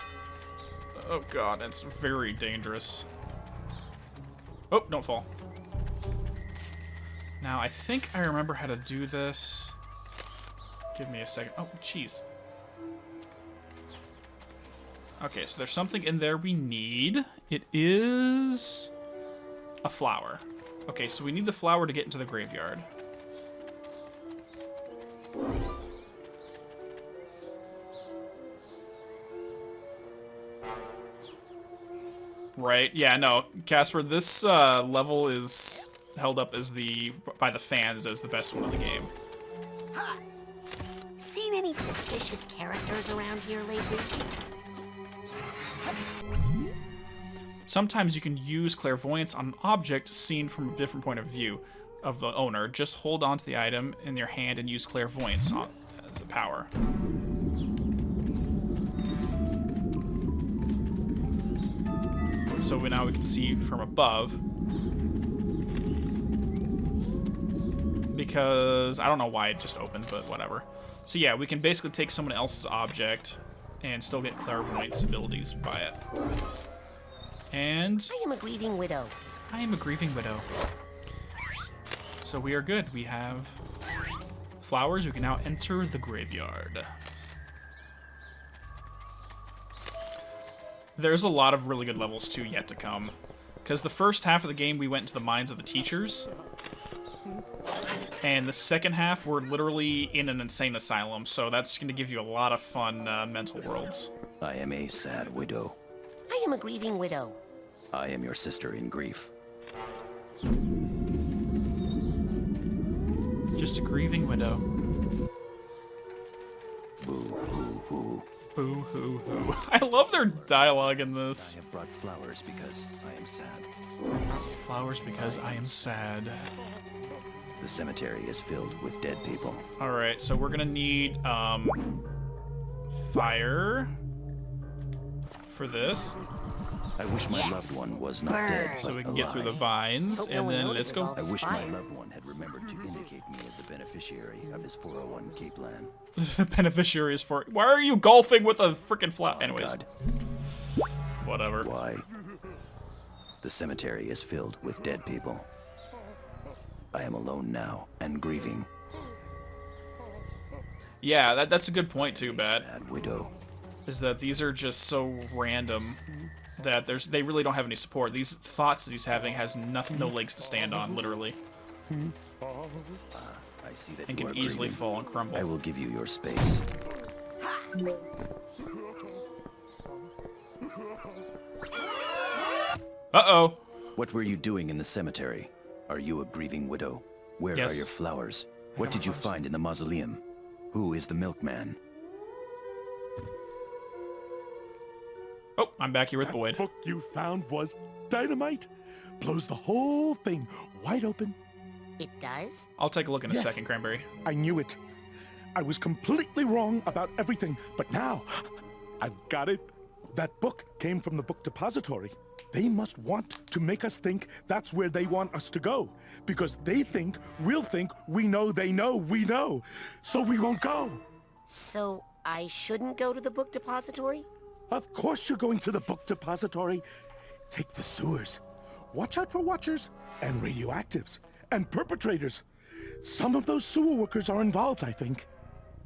A: Oh god, that's very dangerous. Oh, don't fall. Now, I think I remember how to do this. Give me a second. Oh, jeez. Okay, so there's something in there we need. It is a flower. Okay, so we need the flower to get into the graveyard. Right, yeah, no, Casper, this level is held up as by the fans as the best one in the game.
B: Huh. Seen any suspicious characters around here lately?
A: Sometimes you can use clairvoyance on an object seen from a different point of view of the owner. Just hold on to the item in your hand and use clairvoyance as a power. So now we can see from above. Because I don't know why it just opened, but whatever. So yeah, we can basically take someone else's object and still get clairvoyance abilities by it. And
B: I am a grieving widow.
A: I am a grieving widow. So we are good. We have flowers. We can now enter the graveyard. There's a lot of really good levels too yet to come. Because the first half of the game we went into the minds of the teachers. And the second half we're literally in an insane asylum. So that's going to give you a lot of fun mental worlds.
P: I am a sad widow.
B: I am a grieving widow.
P: I am your sister in grief.
A: Just a grieving widow.
P: Boo hoo hoo.
A: Boo hoo hoo. I love their dialogue in this.
P: I have brought flowers because I am sad.
A: I brought flowers because I am sad.
P: The cemetery is filled with dead people.
A: Alright, so we're gonna need fire for this.
P: I wish my loved one was not dead,
A: so we can
P: alive.
A: get through the vines, and then let's go.
P: I wish my loved one had remembered to indicate me as the beneficiary of his 401k plan.
A: The beneficiary is for... Why are you golfing with a freaking flower? Anyways.
P: God.
A: Whatever.
P: Why? The cemetery is filled with dead people. I am alone now and grieving.
A: Yeah, that's a good point too, Bat.
P: Sad widow.
A: Is that these are just so random that they really don't have any support. These thoughts that he's having has nothing, no legs to stand on, literally.
P: I see that
A: and
P: you
A: can
P: are
A: easily
P: grieving.
A: fall and crumble.
P: I will give you your space.
A: Uh-oh.
P: What were you doing in the cemetery? Are you a grieving widow? Where
A: Yes.
P: are your flowers? What did you find in the mausoleum? Who is the milkman?
A: Oh, I'm back here with Boyd.
O: That book you found was dynamite. Blows the whole thing wide open.
B: It does?
A: I'll take a look in a
O: Yes.
A: second, Cranberry.
O: I knew it. I was completely wrong about everything, but now I've got it. That book came from the book depository. They must want to make us think that's where they want us to go, because they think we'll think we know they know we know, so we won't go.
B: So I shouldn't go to the book depository?
O: Of course you're going to the book depository. Take the sewers. Watch out for watchers and radioactives and perpetrators. Some of those sewer workers are involved, I think.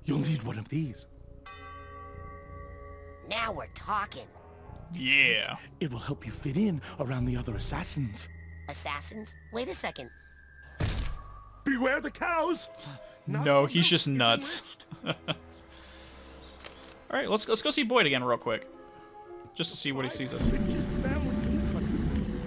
O: You'll need one of these.
B: Now we're talking.
A: Yeah.
O: It will help you fit in around the other assassins.
B: Assassins? Wait a second.
O: Beware the cows!
A: No, he's just nuts. Alright, let's go see Boyd again real quick. Just to see what he sees us.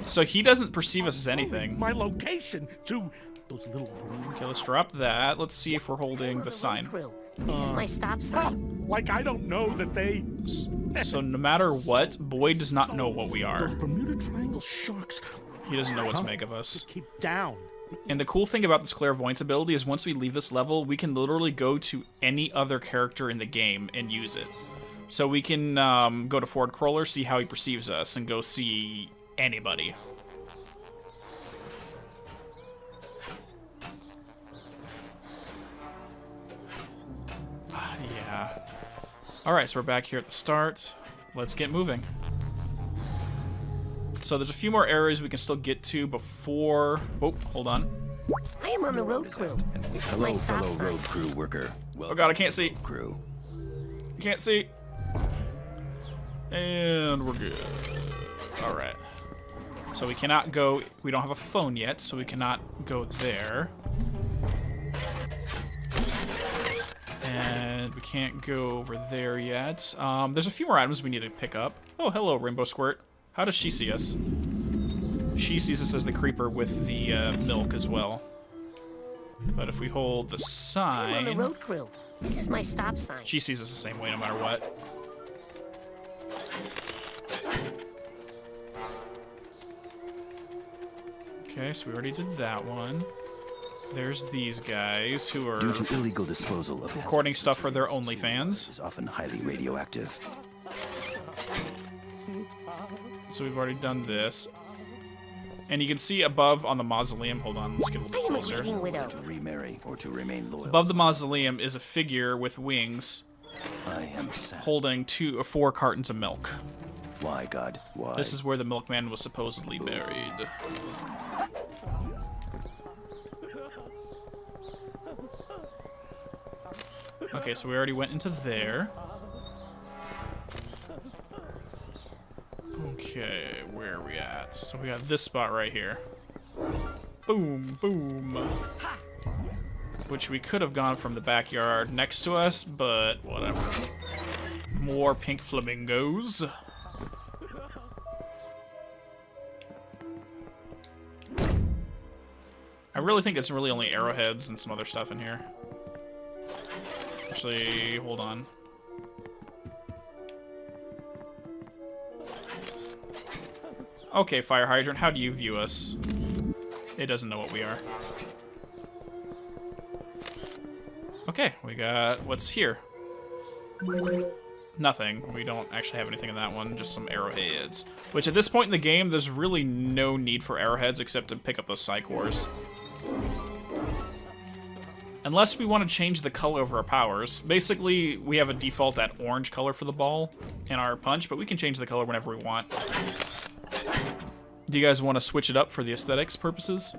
A: So he doesn't perceive us as anything.
O: My location to those little...
A: Okay, let's drop that. Let's see if we're holding the sign.
B: Crew. This is my stop sign.
O: Like I don't know that they...
A: So no matter what, Boyd does not know what we are.
O: Those Bermuda Triangle sharks...
A: He doesn't know what to make of us.
O: Keep down.
A: And the cool thing about this clairvoyance ability is once we leave this level, we can literally go to any other character in the game and use it. So we can go to Ford Crawler, see how he perceives us, and go see anybody. Yeah. Alright, so we're back here at the start. Let's get moving. So there's a few more areas we can still get to before... Oh, hold on.
B: I am on the road crew. This is my stop sign.
P: road crew worker.
A: Oh god, I can't see.
P: Crew.
A: Can't see. And we're good. Alright. So we cannot go... We don't have a phone yet, so we cannot go there. And we can't go over there yet. There's a few more items we need to pick up. Oh, hello, Rainbow Squirt. How does she see us? She sees us as the creeper with the milk as well. But if we hold the sign...
B: I'm on the road crew. This is my stop sign.
A: She sees us the same way no matter what. Okay, so we already did that one. There's these guys who are...
P: Due to illegal disposal of
A: recording stuff for their OnlyFans.
P: Is often highly radioactive.
A: So we've already done this. And you can see above on the mausoleum, hold on, let's get a little bit closer.
P: To remarry or to remain loyal.
A: Above the mausoleum is a figure with wings
P: I am sad.
A: holding 2 or 4 cartons of milk.
P: Why, God? Why?
A: This is where the milkman was supposedly buried. Okay, so we already went into there. Okay, where are we at? So we got this spot right here. Boom, boom. Which we could have gone from the backyard next to us, but whatever. More pink flamingos. I really think it's really only arrowheads and some other stuff in here. Actually, hold on. Okay, fire hydrant, how do you view us? It doesn't know what we are. Okay, we got what's here. Nothing. We don't actually have anything in that one, just some arrowheads. Which at this point in the game, there's really no need for arrowheads except to pick up those psychors. Unless we want to change the color of our powers. Basically, we have a default that orange color for the ball in our punch, but we can change the color whenever we want. Do you guys want to switch it up for the aesthetics purposes?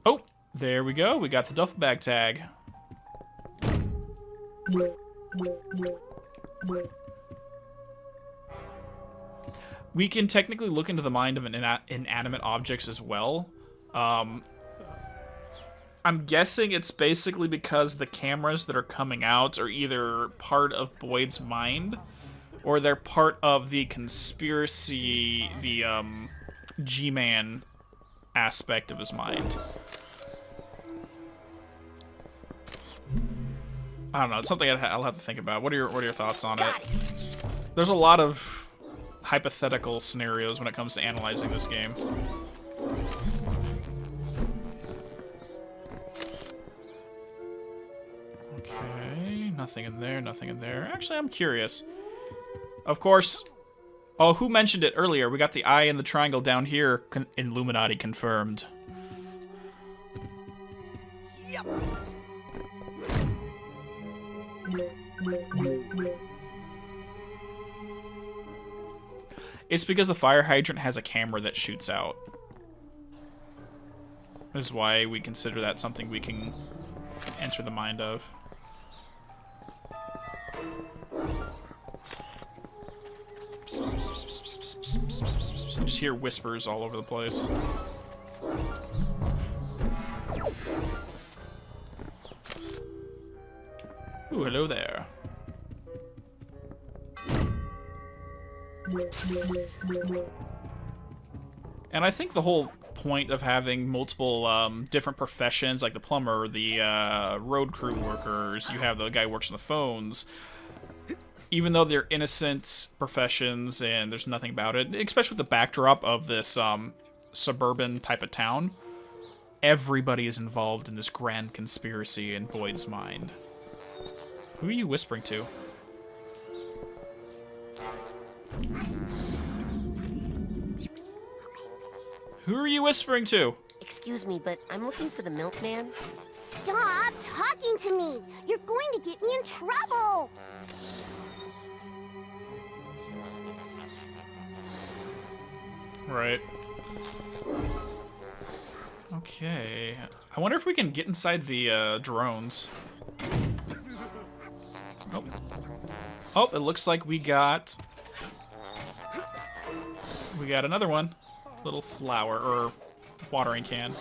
A: Oh, there we go. We got the duffel bag tag. We can technically look into the mind of inanimate objects as well. I'm guessing it's basically because the cameras that are coming out are either part of Boyd's mind, or they're part of the conspiracy, the G-Man aspect of his mind. I don't know. It's something I'll have to think about. What are your thoughts on it? There's a lot of hypothetical scenarios when it comes to analyzing this game. Okay, nothing in there, nothing in there. Actually, I'm curious. Of course. Oh, who mentioned it earlier? We got the eye and the triangle down here. Illuminati confirmed. Yep. It's because the fire hydrant has a camera that shoots out. This is why we consider that something we can enter the mind of. I just hear whispers all over the place. Ooh, hello there. And I think the whole point of having multiple different professions, like the plumber, the road crew workers. You have the guy who works on the phones. Even though they're innocent professions and there's nothing about it, especially with the backdrop of this suburban type of town, everybody is involved in this grand conspiracy in Boyd's mind. Who are you whispering to? Who are you whispering to?
B: Excuse me, but I'm looking for the milkman.
H: Stop talking to me! You're going to get me in trouble!
A: Right. Okay. I wonder if we can get inside the drones. Oh. Oh, it looks like we got another one. Little flower or watering can.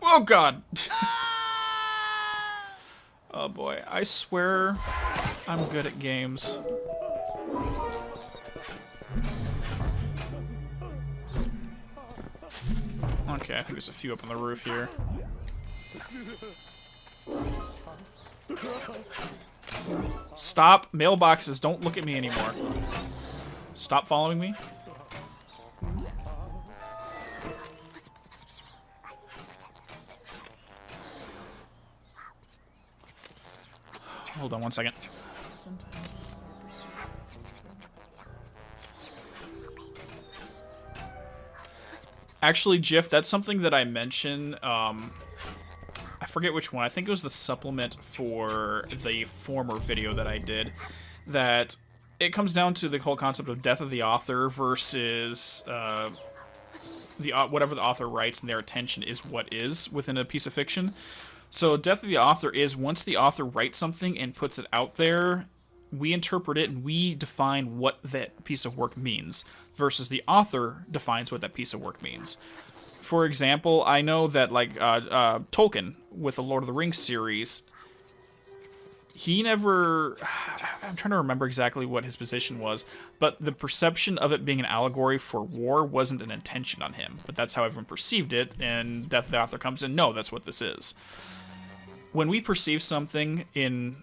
A: Oh god. Oh boy, I swear I'm good at games. Okay, I think there's a few up on the roof here. Stop, mailboxes, don't look at me anymore. Stop following me. Hold on one second. Actually, Jiff, that's something that I mentioned. I forget which one. I think it was the supplement for the former video that I did. That it comes down to the whole concept of death of the author versus whatever the author writes and their attention is what is within a piece of fiction. So death of the author is once the author writes something and puts it out there, we interpret it and we define what that piece of work means versus the author defines what that piece of work means. For example, I know that like Tolkien with the Lord of the Rings series, he never, I'm trying to remember exactly what his position was, but the perception of it being an allegory for war wasn't an intention on him, but that's how everyone perceived it, and Death of the Author comes in, no, that's what this is. When we perceive something in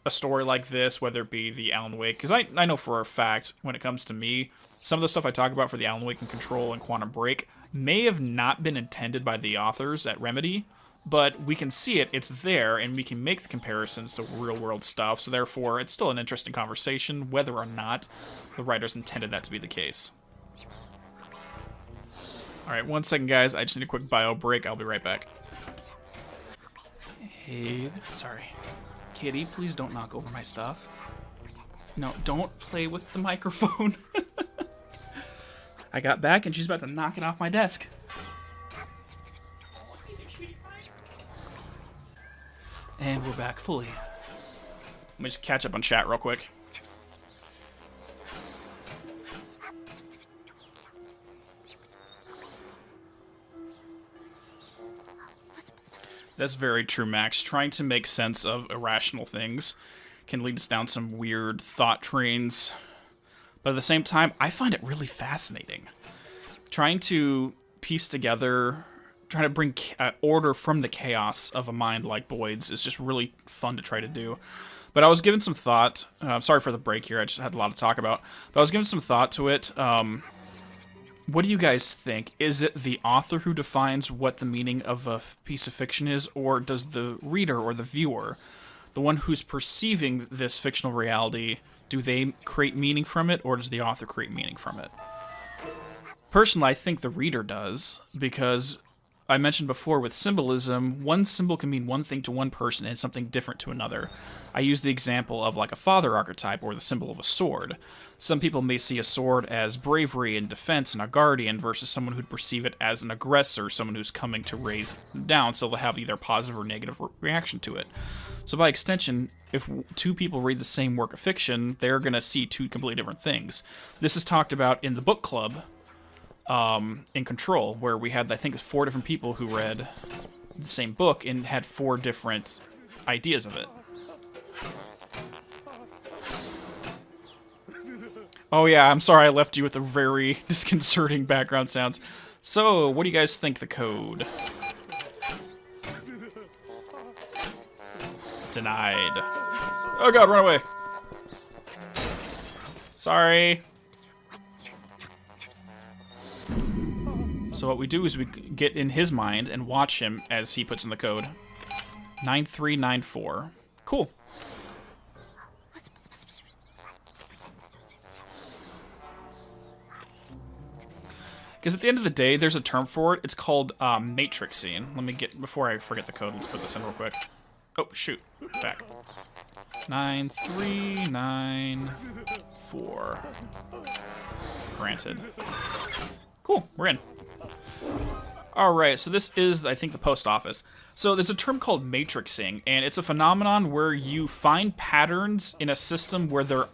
A: a story like this, whether it be the Alan Wake, because I know for a fact, when it comes to me, some of the stuff I talk about for the Alan Wake and Control and Quantum Break may have not been intended by the authors at Remedy, but we can see it, it's there, and we can make the comparisons to real-world stuff, so therefore it's still an interesting conversation, whether or not the writers intended that to be the case. Alright, 1 second, guys. I just need a quick bio break. I'll be right back. Hey, sorry. Kitty, please don't knock over my stuff. No, don't play with the microphone. I got back and she's about to knock it off my desk. And we're back fully. Let me just catch up on chat real quick. That's very true, Max. Trying to make sense of irrational things can lead us down some weird thought trains. But at the same time, I find it really fascinating. Trying to piece together, trying to bring order from the chaos of a mind like Boyd's is just really fun to try to do. But I was giving some thought. Sorry for the break here. I just had a lot to talk about. But I was giving some thought to it. What do you guys think? Is it the author who defines what the meaning of a piece of fiction is, or does the reader or the viewer, the one who's perceiving this fictional reality, do they create meaning from it, or does the author create meaning from it? Personally, I think the reader does, because I mentioned before with symbolism, one symbol can mean one thing to one person and something different to another. I use the example of like a father archetype or the symbol of a sword. Some people may see a sword as bravery and defense and a guardian versus someone who'd perceive it as an aggressor, someone who's coming to raise them down, so they'll have either positive or negative reaction to it. So by extension, if two people read the same work of fiction, they're going to see two completely different things. This is talked about in the book club in Control, where we had, I think, 4 different people who read the same book and had 4 different ideas of it. Oh yeah, I'm sorry I left you with the very disconcerting background sounds. So, what do you guys think the code? Denied. Oh god, run away. Sorry. So what we do is we get in his mind and watch him as he puts in the code. 9394. Cool. Because at the end of the day, there's a term for it. It's called matrixing. Let me get, before I forget the code, let's put this in real quick. Oh, shoot. Back. 9394. Granted. Cool, we're in. Alright, so this is, I think, the post office. So there's a term called matrixing, and it's a phenomenon where you find patterns in a system where there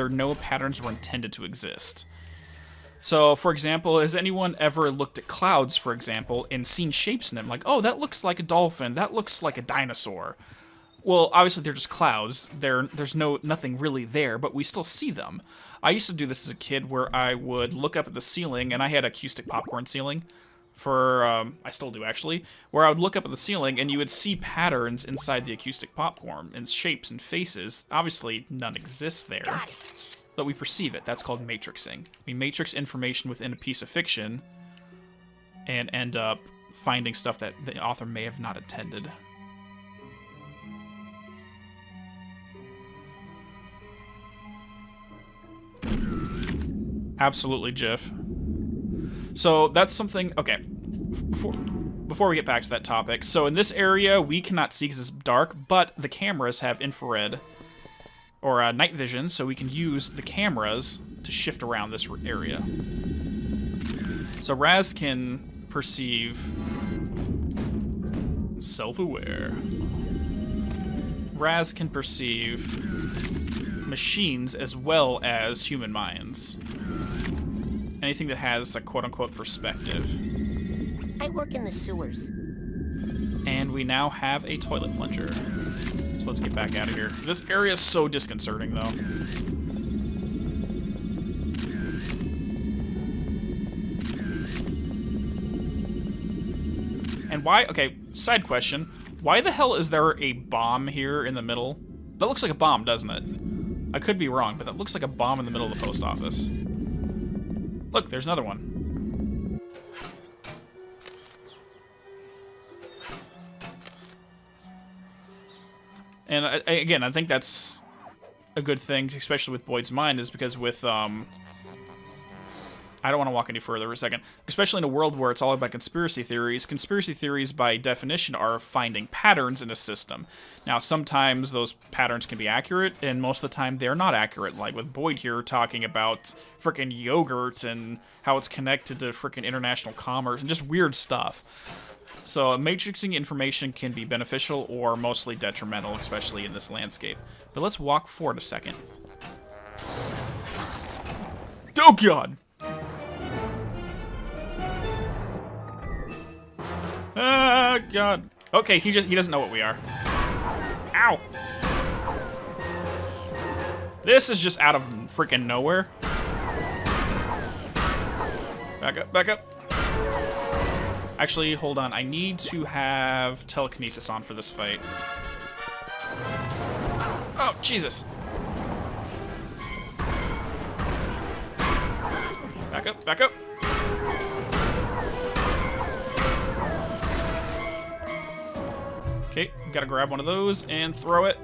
A: no patterns were intended to exist. So, for example, has anyone ever looked at clouds, for example, and seen shapes in them? Like, oh, that looks like a dolphin, that looks like a dinosaur. Well, obviously they're just clouds. There's nothing really there, but we still see them. I used to do this as a kid where I would look up at the ceiling, and I had acoustic popcorn ceiling for, I still do actually, where I would look up at the ceiling and you would see patterns inside the acoustic popcorn and shapes and faces. Obviously, none exist there. But we perceive it. That's called matrixing. We matrix information within a piece of fiction and end up finding stuff that the author may have not intended. Absolutely, Jiff. So that's something... Okay. Before we get back to that topic. So in this area, we cannot see because it's dark, but the cameras have infrared or night vision, so we can use the cameras to shift around this area. So Raz can perceive self-aware. Raz can perceive machines as well as human minds. Anything that has a quote-unquote perspective.
B: I work in the sewers.
A: And we now have a toilet plunger. So let's get back out of here. This area is so disconcerting, though. And why... Okay, side question. Why the hell is there a bomb here in the middle? That looks like a bomb, doesn't it? I could be wrong, but that looks like a bomb in the middle of the post office. Look, there's another one. And again, I think that's a good thing, especially with Boyd's mind, is because with, I don't want to walk any further for a second. Especially in a world where it's all about conspiracy theories, by definition, are finding patterns in a system. Now, sometimes those patterns can be accurate, and most of the time they're not accurate. Like with Boyd here talking about frickin' yogurt and how it's connected to frickin' international commerce and just weird stuff. So matrixing information can be beneficial or mostly detrimental, especially in this landscape. But let's walk forward a second. Oh god! Ah, god. Okay, he doesn't know what we are. Ow! This is just out of freaking nowhere. Back up, back up. Actually, hold on. I need to have telekinesis on for this fight. Oh, Jesus. Back up, back up. Okay, gotta grab one of those and throw it.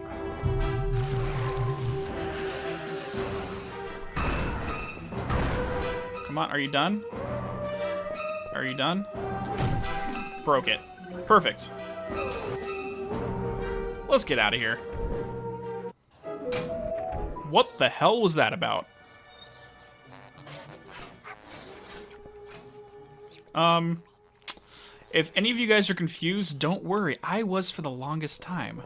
A: Come on, are you done? Are you done? Broke it. Perfect. Let's get out of here. What the hell was that about? If any of you guys are confused, don't worry. I was for the longest time.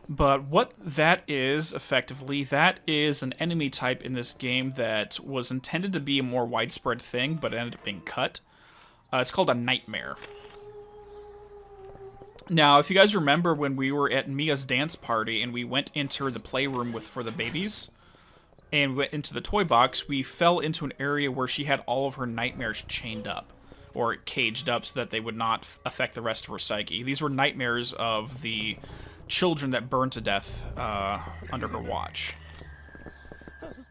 A: But what that is, effectively, that is an enemy type in this game that was intended to be a more widespread thing, but ended up being cut. It's called a nightmare. Now, if you guys remember when we were at Mia's dance party and we went into the playroom for the babies, and went into the toy box, we fell into an area where she had all of her nightmares chained up, or caged up so that they would not affect the rest of her psyche. These were nightmares of the children that burned to death under her watch.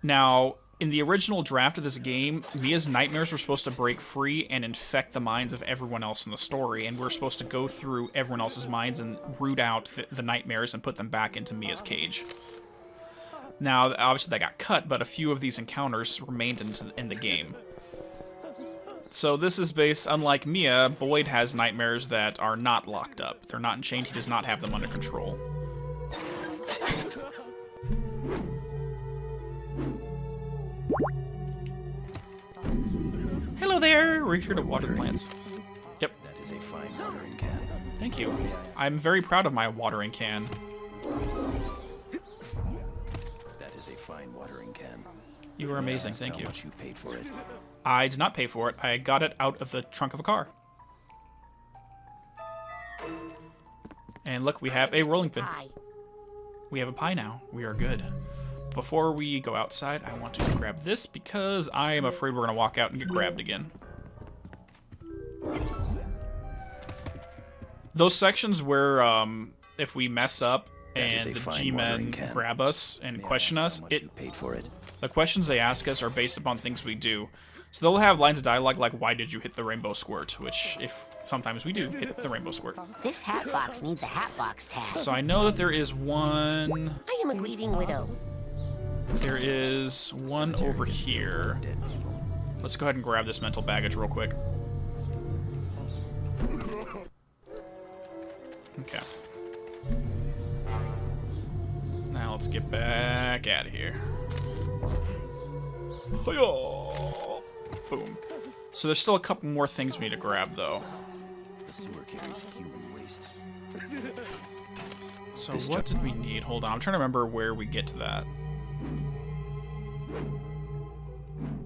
A: Now, in the original draft of this game, Mia's nightmares were supposed to break free and infect the minds of everyone else in the story, and we're supposed to go through everyone else's minds and root out the nightmares and put them back into Mia's cage. Now, obviously that got cut, but a few of these encounters remained in the game. So this is based, unlike Mia, Boyd has nightmares that are not locked up. They're not enchained, he does not have them under control. Hello there! We're here to water the plants. Yep.
P: That is a fine watering can.
A: Thank you. I'm very proud of my watering can.
P: That is a fine watering can.
A: You are amazing, thank you.
P: How much you paid for it?
A: I did not pay for it. I got it out of the trunk of a car. And look, we have a rolling pin. We have a pie now. We are good. Before we go outside, I want to grab this because I am afraid we're going to walk out and get grabbed again. Those sections where if we mess up and the G-men grab us and question us, the questions they ask us are based upon things we do. So they'll have lines of dialogue like, why did you hit the rainbow squirt? Which, if sometimes we do hit the rainbow squirt.
B: This hat box needs a hat box tag.
A: So I know that there is one...
B: I am a grieving widow.
A: There is one over here. Let's go ahead and grab this mental baggage real quick. Okay. Now let's get back out of here. Boom. So there's still a couple more things we need to grab, though.
P: The sewer carries human waste.
A: So what did we need? Hold on, I'm trying to remember where we get to that.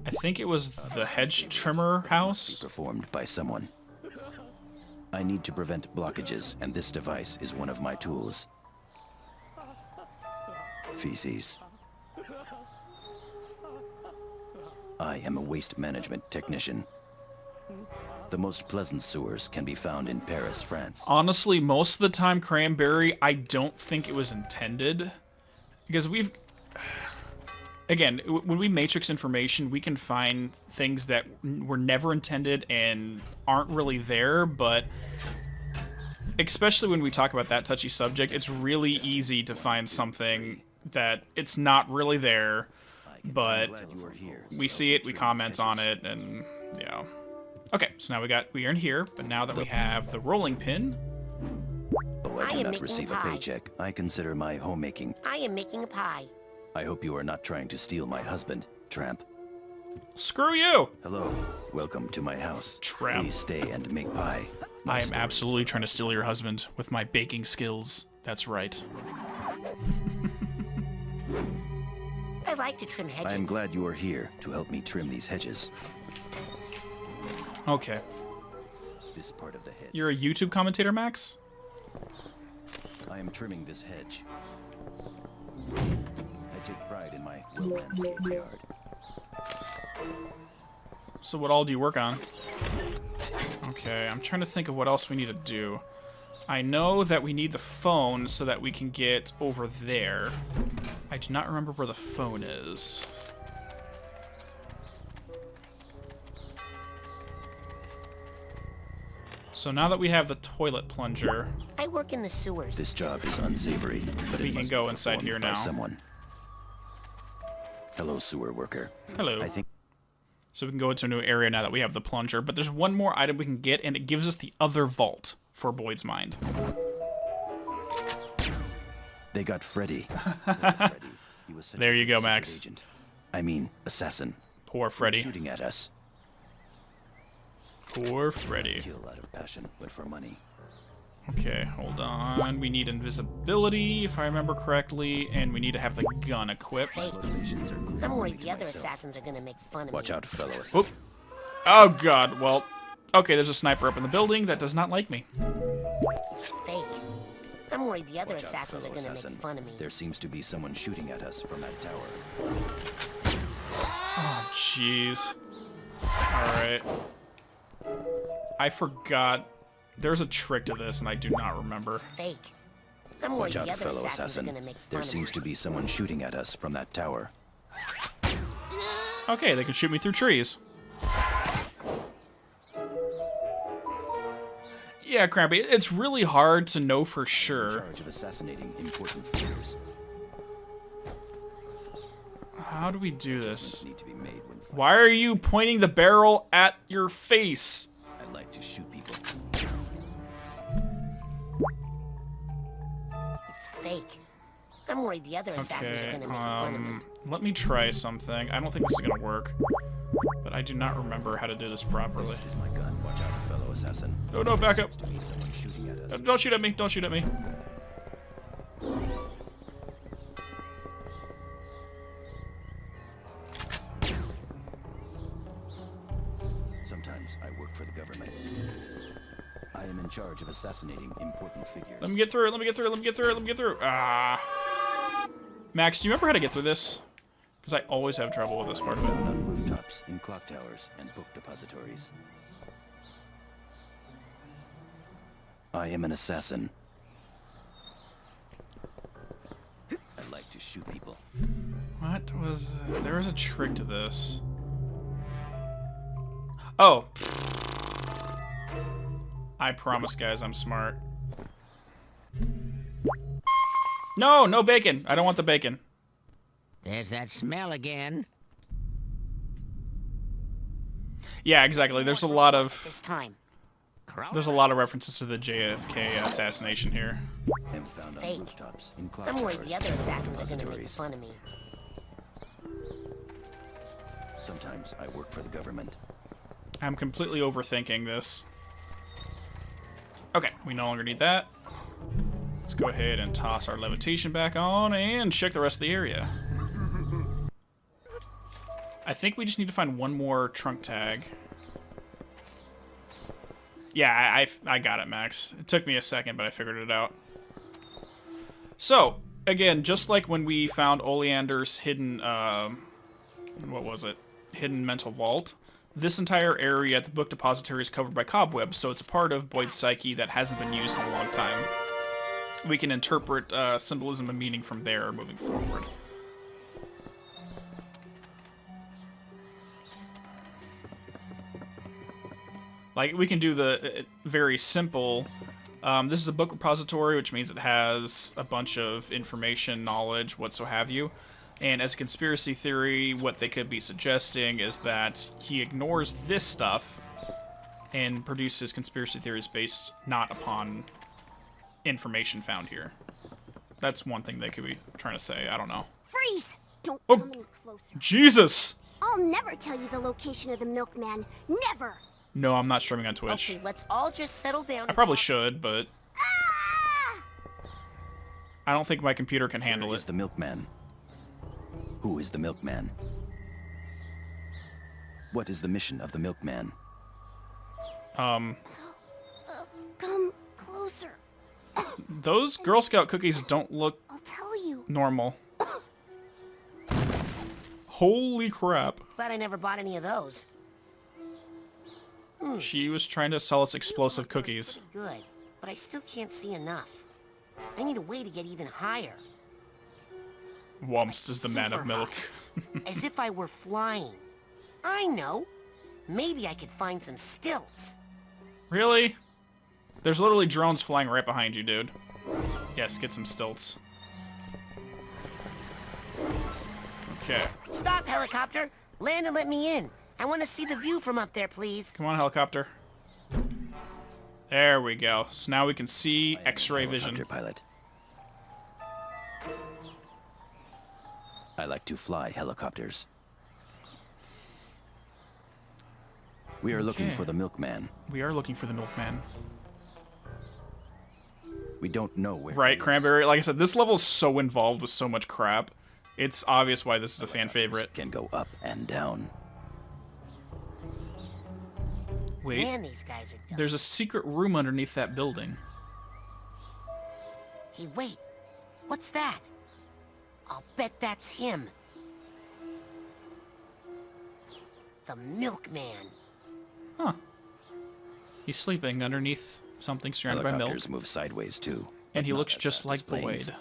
A: I think it was the hedge trimmer house.
P: Performed by someone. I need to prevent blockages, and this device is one of my tools. Feces. I am a waste management technician. The most pleasant sewers can be found in Paris, France.
A: Honestly, most of the time, Cranberry, I don't think it was intended. Because we've... Again, when we matrix information, we can find things that were never intended and aren't really there, but... Especially when we talk about that touchy subject, it's really easy to find something that it's not really there, but we see it, we comment on it, and yeah. Okay, so now we are in here, but now that we have the rolling pin...
P: Oh, I do not receive a paycheck. I consider my homemaking.
B: I am making a pie.
P: I hope you are not trying to steal my husband, tramp.
A: Screw you!
P: Hello, welcome to my house.
A: Tramp.
P: Please stay and make pie.
A: I am absolutely trying to steal your husband with my baking skills. That's right.
B: I like to trim hedges.
P: I am glad you are here to help me trim these hedges.
A: Okay.
P: This part of the hedge.
A: You're a YouTube commentator, Max?
P: I am trimming this hedge. I take pride in my well-landscaped yard.
A: So what all do you work on? Okay, I'm trying to think of what else we need to do. I know that we need the phone so that we can get over there. I do not remember where the phone is. So now that we have the toilet plunger...
B: I work in the sewers.
P: This job is unsavory, but
A: we can go inside here now.
P: Someone. Hello, sewer worker.
A: Hello.
P: I think...
A: So we can go into a new area now that we have the plunger, but there's one more item we can get, and it gives us the other vault for Boyd's mind.
P: They got Freddy. Freddy. He was such
A: there you go,
P: a
A: Max.
P: Agent. I mean, assassin.
A: Poor Freddy.
P: Shooting at us.
A: Poor Freddy.
P: Kill out of passion, but for money.
A: Okay, hold on. We need invisibility, if I remember correctly, and we need to have the gun equipped.
B: I'm worried the other assassins are gonna make fun of me.
P: Watch out, fellows.
A: Oop. Oh god, well, okay, there's a sniper up in the building that does not like me.
B: It's fake. I'm worried the other
P: Watch out,
B: assassins are
P: fellow
B: gonna
P: assassin.
B: make fun of me.
P: There seems to be someone shooting at us from that tower.
A: Oh, jeez. Alright. I forgot. There's a trick to this, and I do not remember.
B: It's fake. I'm worried
P: Watch out,
B: the other
P: fellow
B: assassins
P: assassin.
B: are gonna make fun
P: There
B: of
P: seems
B: me.
P: to be someone shooting at us from that tower.
A: Okay, they can shoot me through trees. Yeah, Crampy, it's really hard to know for sure.
P: In charge of assassinating important figures.
A: How do we do this?
P: Need to be made when
A: Why are you pointing the barrel at your face?
P: I like to shoot people.
B: It's fake. I'm worried the other assassins are
A: Okay,
B: gonna make fun of me.
A: let me try something. I don't think this is gonna work, but I do not remember how to do this properly.
P: This is my gun. Watch out, fellow assassin.
A: No, no, back up.
P: Seems to be someone shooting at us.
A: Don't shoot at me, don't shoot at me.
P: Sometimes I work for the government. I am in charge of assassinating important figures.
A: Let me get through it, let me get through it, let me get through it, let me get through. Ah. Max, do you remember how to get through this? Because I always have trouble with this part of it.
P: Found on rooftops, in clock towers, and book depositories. I am an assassin. I like to shoot people.
A: What was... there was a trick to this. Oh. I promise, guys, I'm smart. No, no bacon. I don't want the bacon.
D: There's that smell again.
A: Yeah, exactly. There's a lot of...
B: This time.
A: There's a lot of references to the JFK assassination here.
P: And found on
B: Fake.
P: rooftops, in clock
B: I'm worried
P: towers,
B: the other
P: and
B: assassins are gonna make
P: depositories.
B: fun of me.
P: Sometimes I work for the government.
A: I'm completely overthinking this. Okay, we no longer need that. Let's go ahead and toss our levitation back on and check the rest of the area. I think we just need to find one more trunk tag. Yeah, I got it, Max. It took me a second, but I figured it out. So, again, just like when we found Oleander's hidden, what was it? Hidden mental vault. This entire area at the book depository is covered by cobwebs, so it's a part of Boyd's psyche that hasn't been used in a long time. We can interpret symbolism and meaning from there moving forward. Like, we can do the very simple... this is a book repository, which means it has a bunch of information, knowledge, what so have you. And as a conspiracy theory, what they could be suggesting is that he ignores this stuff and produces conspiracy theories based not upon information found here. That's one thing they could be trying to say. I don't know.
H: Freeze! Don't
A: Oh,
H: come any closer.
A: Jesus!
H: I'll never tell you the location of the milkman. Never!
A: No, I'm not streaming on Twitch.
B: Okay, let's all just settle down.
A: I probably should, but... I don't think my computer can handle
P: Where
A: it.
P: is the milkman? Who is the milkman? What is the mission of the milkman?
H: Come closer.
A: Those Girl Scout cookies don't look
H: I'll tell you.
A: normal. Holy crap.
B: Glad I never bought any of those.
A: She was trying to sell us explosive cookies.
B: Good, but I still can't see enough. I need a way to get even higher.
A: Wumst is the man of
B: Super
A: milk.
B: As if I were flying. I know. Maybe I could find some stilts.
A: Really? There's literally drones flying right behind you, dude. Yes, get some stilts. Okay.
B: Stop, helicopter. Land and let me in. I want to see the view from up there, please.
A: Come on, helicopter. There we go. So now we can see X-ray vision.
P: Pilot. I like to fly helicopters. We are looking
A: Okay.
P: for the milkman.
A: We are looking for the milkman.
P: We don't know where.
A: Right, Cranberry? Like I said, this level is so involved with so much crap. It's obvious why this is a fan favorite.
P: Can go up and down.
A: Wait,
B: Man, these guys are dumb.
A: there's a secret room underneath that building.
B: Hey, wait. What's that? I'll bet that's him. The Milkman.
A: Huh. He's sleeping underneath something surrounded by milk.
P: Helicopters move sideways too.
A: And he looks just like Boyd.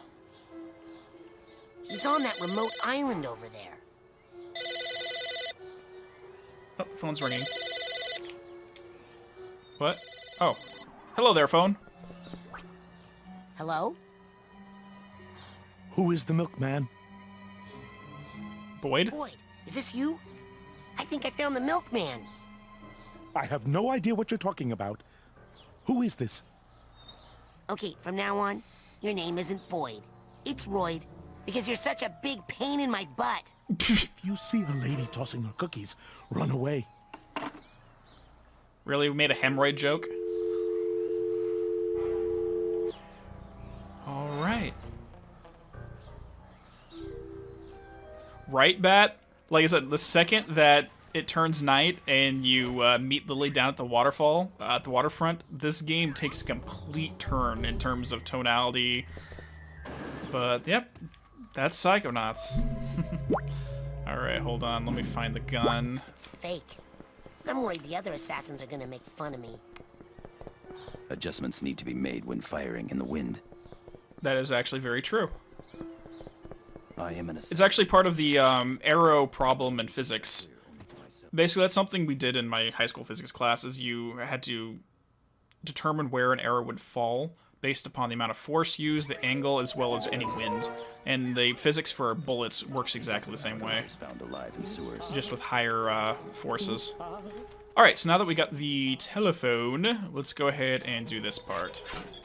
B: He's on that remote island over there.
A: Oh, the phone's ringing. What? Oh. Hello there, phone.
B: Hello?
O: Who is the Milkman?
A: Boyd?
B: Boyd, is this you? I think I found the Milkman.
O: I have no idea what you're talking about. Who is this?
B: Okay, from now on, your name isn't Boyd. It's Royd, because you're such a big pain in my butt.
O: If you see a lady tossing her cookies, run away.
A: Really? We made a hemorrhoid joke? Alright. Right, Bat? Like I said, the second that it turns night and you meet Lily down at the waterfall, at the waterfront, this game takes a complete turn in terms of tonality. But, yep, that's Psychonauts. Alright, hold on, let me find the gun.
B: It's fake. I'm worried the other assassins are gonna make fun of me.
P: Adjustments need to be made when firing in the wind.
A: That is actually very true.
P: I am an
A: It's actually part of the arrow problem in physics. Basically, that's something we did in my high school physics class, is you had to determine where an arrow would fall based upon the amount of force used, the angle, as well as any wind. And the physics for bullets works exactly the same way,
P: found alive in sewers.
A: just with higher forces. Alright, so now that we got the telephone, let's go ahead and do this part.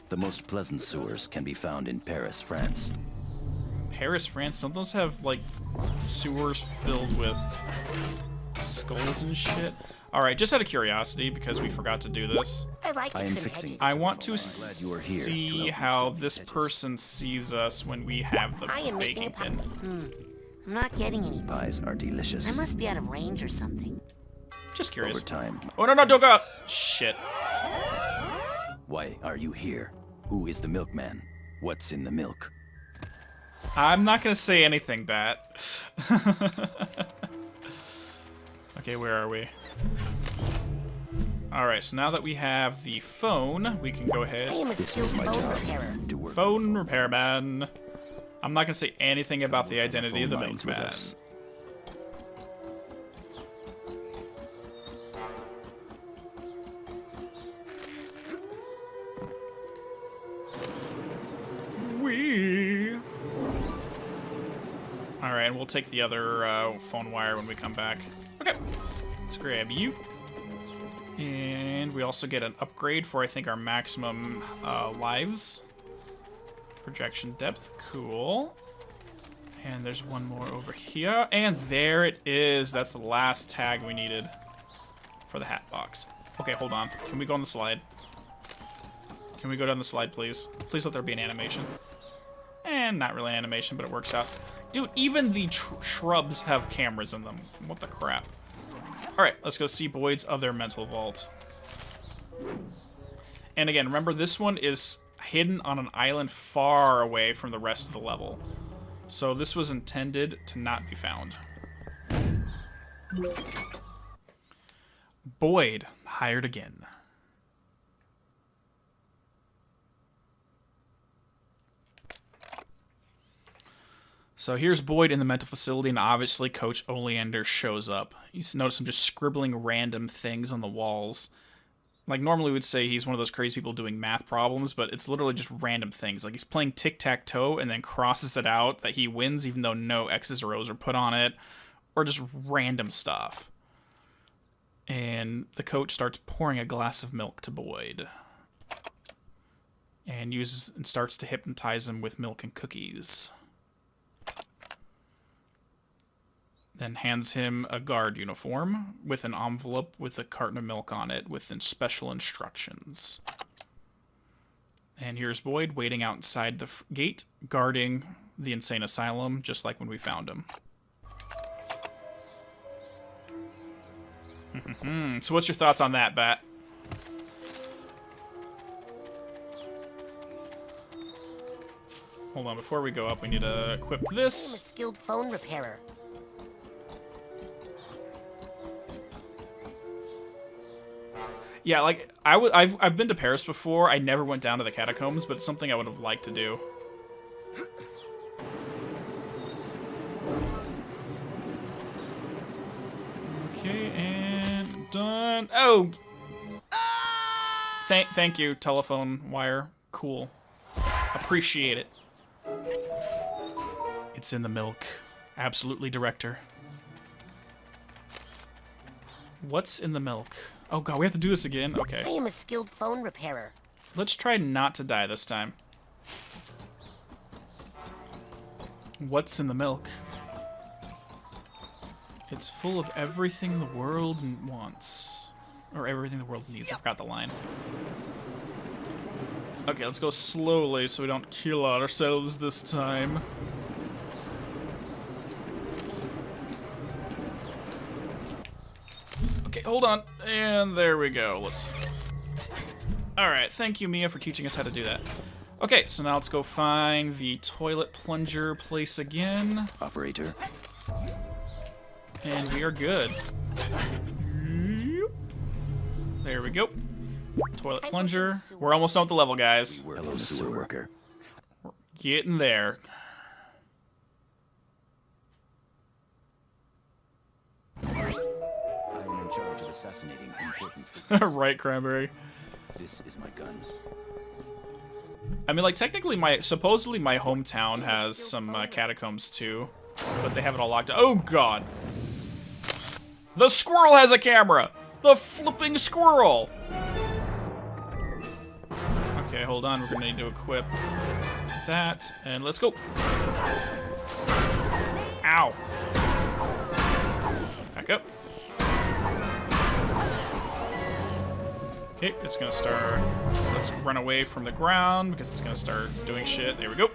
P: The most pleasant sewers can be found in Paris, France.
A: Paris, France, don't those have, like, sewers filled with skulls and shit? Alright, just out of curiosity, because we forgot to do this.
B: I like
P: I am fixing.
A: I want to
P: you are here to
A: see
P: help
A: how this person sees us when we have the
B: I am making
A: baking
B: a
A: pin.
B: I'm not getting anything.
P: Pies are delicious.
B: I must be out of range or something.
A: Just curious.
P: Over time.
A: Oh, no, don't go out! Shit.
P: Why are you here? Who is the Milkman? What's in the milk?
A: I'm not gonna say anything, Bat. Okay, where are we? Alright, so now that we have the phone, we can go ahead.
B: I am a skilled phone repairer.
A: Phone repairman. I'm not gonna say anything about the identity of the Milkman. Wee. Alright, and we'll take the other phone wire when we come back. Okay, let's grab you. And we also get an upgrade for, I think, our maximum lives. Projection depth, cool. And there's one more over here. And there it is. That's the last tag we needed for the hat box. Okay, hold on. Can we go on the slide? Can we go down the slide, please? Please let there be an animation. And not really animation, but it works out. Dude, even the shrubs have cameras in them. What the crap? Alright, let's go see Boyd's other mental vault. And again, remember, this one is hidden on an island far away from the rest of the level. So this was intended to not be found. Boyd, hired again. So here's Boyd in the mental facility, and obviously Coach Oleander shows up. You notice him just scribbling random things on the walls. Like, normally we'd say he's one of those crazy people doing math problems, but it's literally just random things. Like, he's playing tic-tac-toe and then crosses it out that he wins even though no X's or O's are put on it. Or just random stuff. And the coach starts pouring a glass of milk to Boyd. And starts to hypnotize him with milk and cookies. Then hands him a guard uniform with an envelope with a carton of milk on it with special instructions. And here's Boyd waiting outside the gate, guarding the insane asylum, just like when we found him. So what's your thoughts on that, Bat? hold on. Before we go up, we need to equip
B: I'm a
A: this.
B: skilled phone repairer.
A: Yeah, like I've been to Paris before. I never went down to the catacombs, but it's something I would have liked to do. Okay, and done. Oh, thank you, telephone wire. Cool. Appreciate it. It's in the milk. Absolutely, director. What's in the milk? Oh god, we have to do this again? Okay.
B: I am a skilled phone repairer.
A: Let's try not to die this time. What's in the milk? It's full of everything the world wants. Or everything the world needs. I forgot the line. Okay, let's go slowly so we don't kill ourselves this time. Okay, hold on. And there we go. Let's... Alright, thank you, Mia, for teaching us how to do that. Okay, so now let's go find the toilet plunger place again.
P: Operator.
A: And we are good. There we go. Toilet plunger. We're almost done with the level, guys.
P: Hello, sewer worker.
A: We're getting there.
P: I am in charge of assassinating important
A: Right, Cranberry.
P: This is my gun.
A: I mean, like, technically, supposedly my hometown has some catacombs too, but they have it all locked up. Oh god! The squirrel has a camera! The flipping squirrel! Okay, hold on. We're gonna need to equip that, and let's go. Ow! Back up. Okay, it's gonna start. Let's run away from the ground because it's gonna start doing shit. There we go. Oop.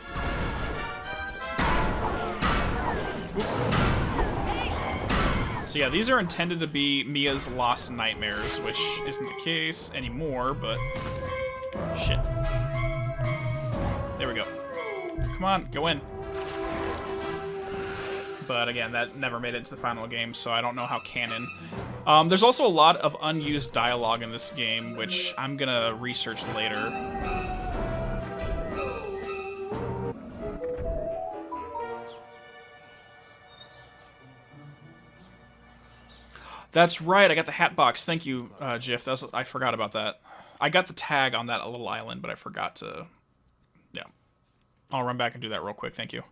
A: So yeah, these are intended to be Mia's lost nightmares, which isn't the case anymore, but shit. There we go. Come on, go in. But again, that never made it to the final game, so I don't know how canon. There's also a lot of unused dialogue in this game, which I'm gonna research later. That's right, I got the hat box. Thank you, Jiff. I forgot about that. I got the tag on that little island, but I forgot to... Yeah. I'll run back and do that real quick, thank you.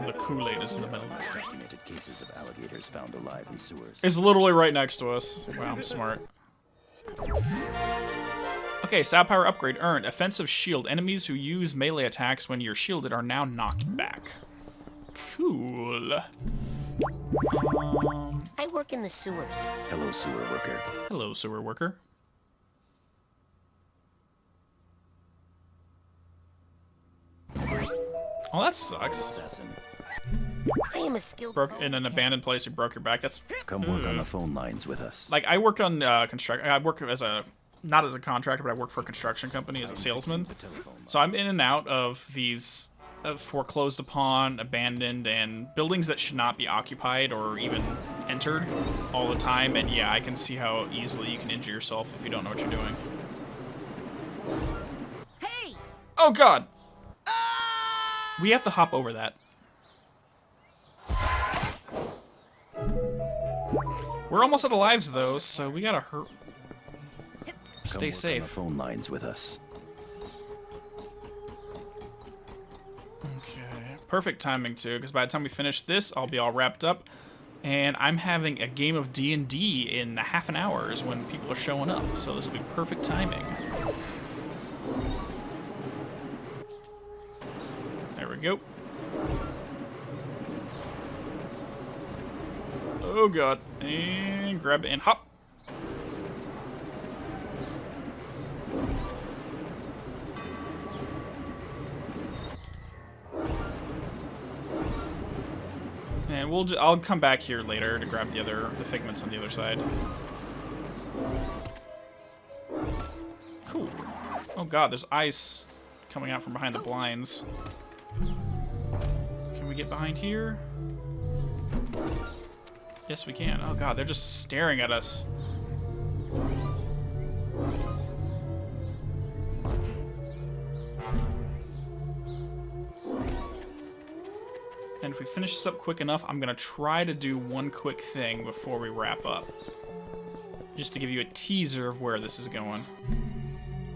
A: The Kool-Aid is in the middle.
P: Documented cases of alligators found alive in sewers.
A: It's literally right next to us. Wow, I'm smart. Okay, Sab Power upgrade earned. Offensive shield. Enemies who use melee attacks when you're shielded are now knocked back. Cool.
B: I work in the sewers.
P: Hello, sewer worker.
A: Hello, sewer worker. Oh, that sucks.
P: Assassin.
B: I am a skilled
A: Broke in an abandoned place. You broke your back. That's
P: come work on the phone lines with us.
A: Like I work on construction. I work as a not as a contractor, but I work for a construction company as a salesman. So I'm in and out of these foreclosed upon, abandoned, and buildings that should not be occupied or even entered all the time. And yeah, I can see how easily you can injure yourself if you don't know what you're doing.
B: Hey!
A: Oh god! We have to hop over that. We're almost out of lives though, so we gotta stay safe.
P: On the phone lines with us.
A: Okay, perfect timing too, because by the time we finish this, I'll be all wrapped up, and I'm having a game of D&D in half an hour is when people are showing up, so this will be perfect timing. There we go. Oh god, and grab it and hop. And I'll come back here later to grab the figments on the other side. Cool. Oh god, there's ice coming out from behind the blinds. Can we get behind here? Yes, we can. Oh god, they're just staring at us. And if we finish this up quick enough, I'm gonna try to do one quick thing before we wrap up. Just to give you a teaser of where this is going.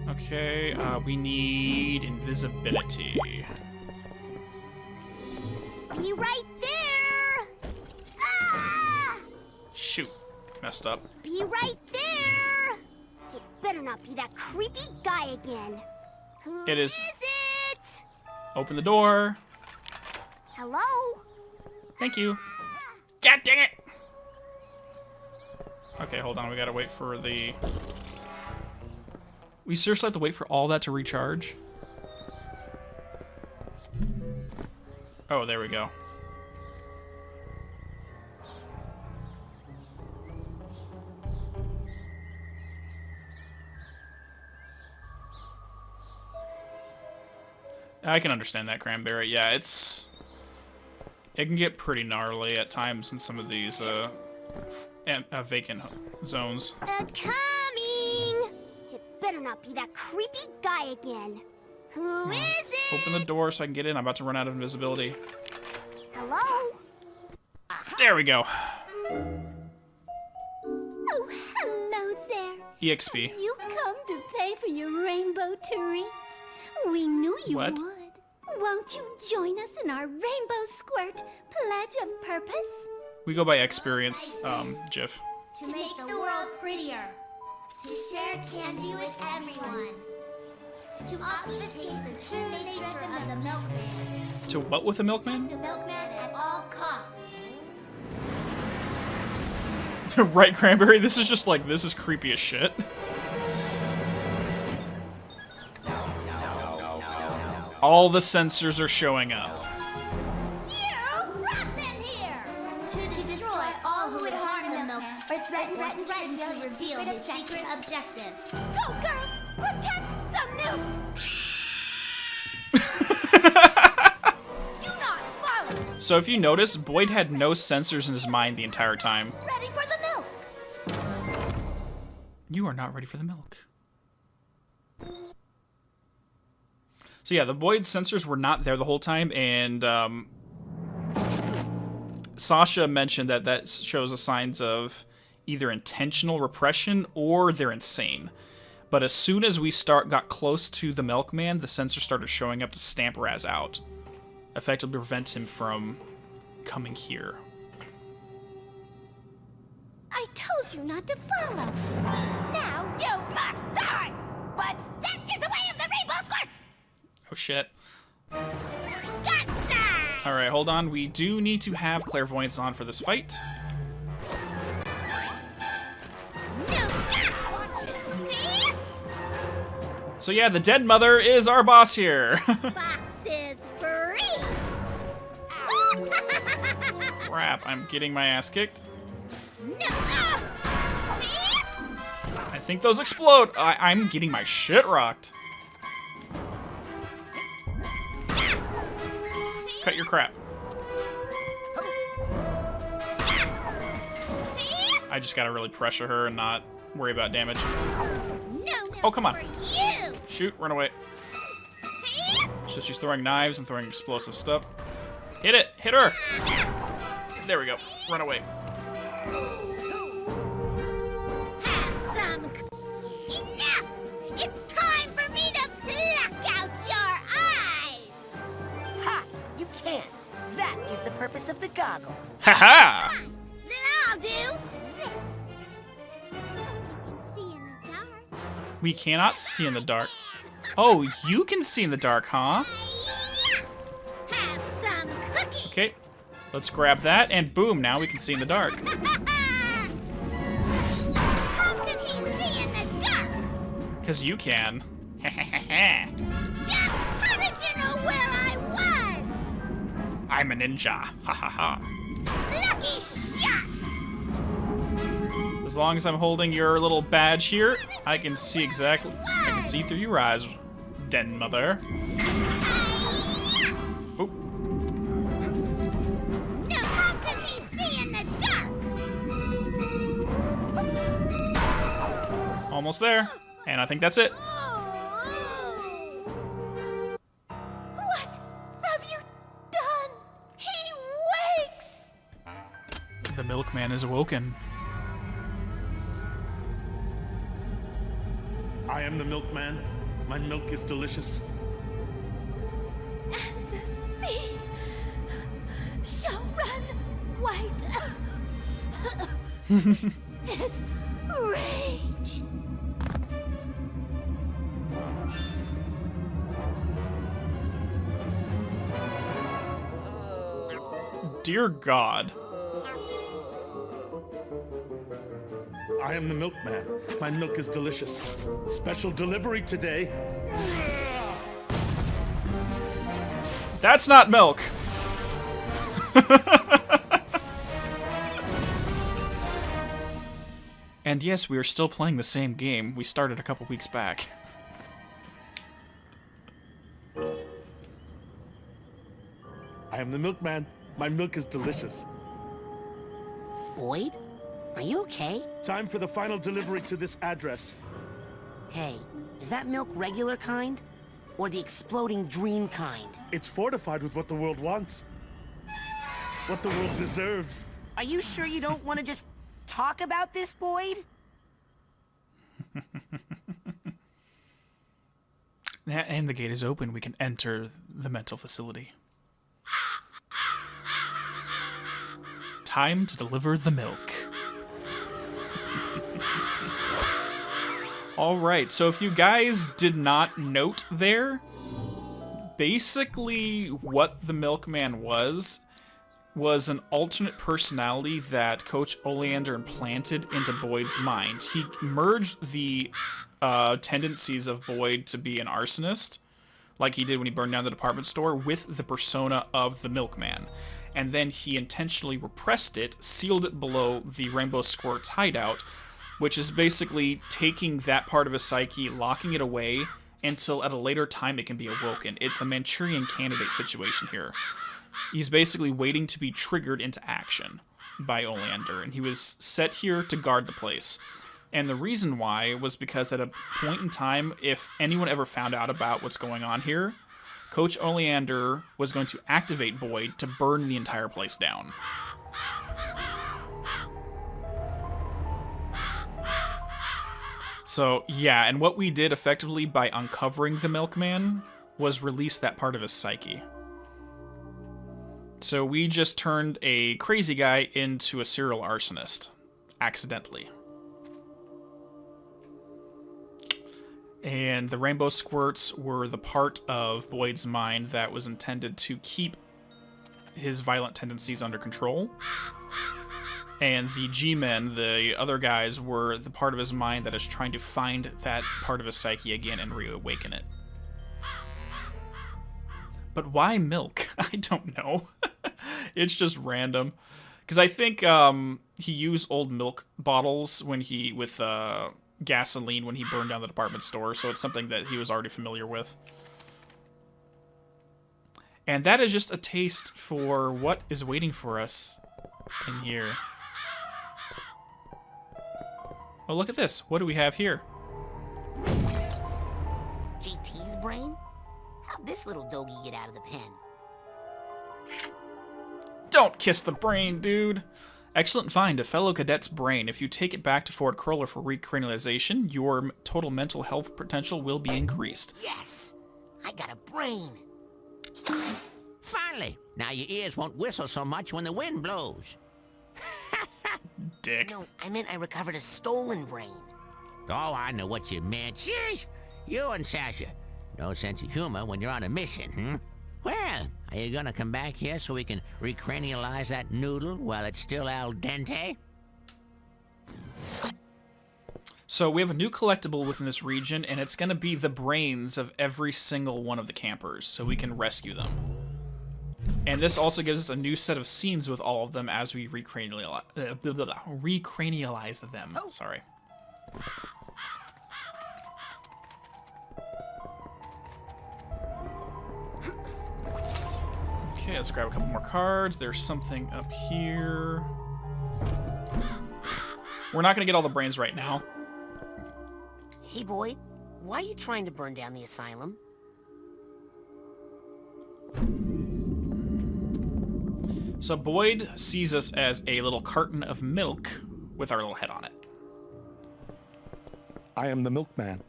A: Okay, we need invisibility.
H: Be right there! Ah!
A: Shoot, messed up.
H: Be right there! It better not be that creepy guy again. Who
A: It is.
H: Is it?
A: Open the door.
H: Hello?
A: Thank you. God dang it! Okay, hold on. We gotta wait for the... We seriously have to wait for all that to recharge? Oh, there we go. I can understand that, Cranberry. Yeah, it can get pretty gnarly at times in some of these vacant zones.
H: Coming! It better not be that creepy guy again. Who is it?
A: Open the door so I can get in. I'm about to run out of invisibility.
H: Hello?
A: There we go.
J: Oh, hello there.
A: EXP.
J: You come to pay for your rainbow treats? We knew you
A: What?
J: would. Won't you join us in our Rainbow Squirt Pledge of Purpose?
A: We go by experience, GIF.
H: To make the world prettier. To share candy with everyone. To obfuscate the true nature of the milkman.
A: To what with the milkman?
H: The milkman at all costs.
A: Right, Cranberry? This is just like, this is creepy as shit. All the sensors are showing up.
H: You brought them here! To destroy all who would harm the milk or threaten to reveal his secret objective.
J: Go, girls! Protect the milk! Do not follow!
A: So if you notice, Boyd had no sensors in his mind the entire time.
J: Ready for the milk!
A: You are not ready for the milk. So yeah, the Boyd sensors were not there the whole time, and Sasha mentioned that that shows the signs of either intentional repression or they're insane. But as soon as we got close to the milkman, the sensor started showing up to stamp Raz out, effectively prevent him from coming here.
J: I told you not to follow. Now you must die! But that is the way of the Rainbow Squirts!
A: Oh shit. Alright, hold on. We do need to have clairvoyance on for this fight. So yeah, the dead mother is our boss here.
H: Box is free!
A: Crap, I'm getting my ass kicked. I think those explode. I'm getting my shit rocked. Cut your crap. I just gotta really pressure her and not worry about damage. Oh, come on. Shoot, run away. So she's throwing knives and throwing explosive stuff. Hit it! Hit her! There we go. Run away.
H: Enough! It's time for me to pluck out your eyes!
B: Ha! You can't. That is the purpose of the goggles.
A: Ha-ha!
H: Then I'll do this. See in the dark.
A: We cannot see in the dark. Oh, you can see in the dark, huh?
H: Have some cookies.
A: Okay, let's grab that, and boom, now we can see in the dark.
H: How can he see in the dark?
A: Because you can.
H: How did you know where I was?
A: I'm a ninja. Ha ha ha.
H: Lucky shot!
A: As long as I'm holding your little badge here, I can see exactly. I can see through your eyes, den mother. Oh.
J: Now how can he see in the dark?
A: Almost there. And I think that's it.
J: What have you done? He wakes!
A: The milkman is awoken.
O: I am the milkman. My milk is delicious.
J: And the sea shall run white. His rage.
A: Dear God.
O: I am the milkman. My milk is delicious. Special delivery today.
A: That's not milk. And yes, we are still playing the same game we started a couple weeks back.
O: I am the milkman. My milk is delicious.
B: Boyd? Are you okay?
O: Time for the final delivery to this address.
B: Hey, is that milk regular kind? Or the exploding dream kind?
O: It's fortified with what the world wants. What the world deserves.
B: Are you sure you don't want to just talk about this, Boyd?
A: And the gate is open. We can enter the mental facility. Time to deliver the milk. Alright, so if you guys did not note there, basically what the milkman was an alternate personality that Coach Oleander implanted into Boyd's mind. He merged the tendencies of Boyd to be an arsonist, like he did when he burned down the department store, with the persona of the milkman. And then he intentionally repressed it, sealed it below the Rainbow Squirt's hideout, which is basically taking that part of his psyche, locking it away, until at a later time it can be awoken. It's a Manchurian Candidate situation here. He's basically waiting to be triggered into action by Oleander, and he was set here to guard the place. And the reason why was because at a point in time, if anyone ever found out about what's going on here, Coach Oleander was going to activate Boyd to burn the entire place down. So, yeah, and what we did effectively by uncovering the milkman was release that part of his psyche. So we just turned a crazy guy into a serial arsonist. Accidentally. And the rainbow squirts were the part of Boyd's mind that was intended to keep his violent tendencies under control. And the G-men, the other guys, were the part of his mind that is trying to find that part of his psyche again and reawaken it. But why milk? I don't know. It's just random. Because I think he used old milk bottles when he with gasoline when he burned down the department store, so it's something that he was already familiar with. And that is just a taste for what is waiting for us in here. Oh, look at this. What do we have here?
B: JT's brain? How'd this little doggy get out of the pen?
A: Don't kiss the brain, dude! Excellent find, a fellow cadet's brain. If you take it back to Fort Cruller for recranialization, your total mental health potential will be increased.
B: Yes! I got a brain!
D: Finally! Now your ears won't whistle so much when the wind blows.
A: Dick.
B: No, I meant I recovered a stolen brain.
D: Oh, I know what you meant. Sheesh! You and Sasha. No sense of humor when you're on a mission, hmm? Well, are you gonna come back here so we can recranialize that noodle while it's still al dente?
A: So we have a new collectible within this region, and it's gonna be the brains of every single one of the campers, so we can rescue them. And this also gives us a new set of scenes with all of them as we recranialize them. Oh. Sorry. Okay, let's grab a couple more cards. There's something up here. We're not gonna get all the brains right now.
B: Hey, Boyd, why are you trying to burn down the asylum?
A: So Boyd sees us as a little carton of milk with our little head on it.
O: I am the milkman.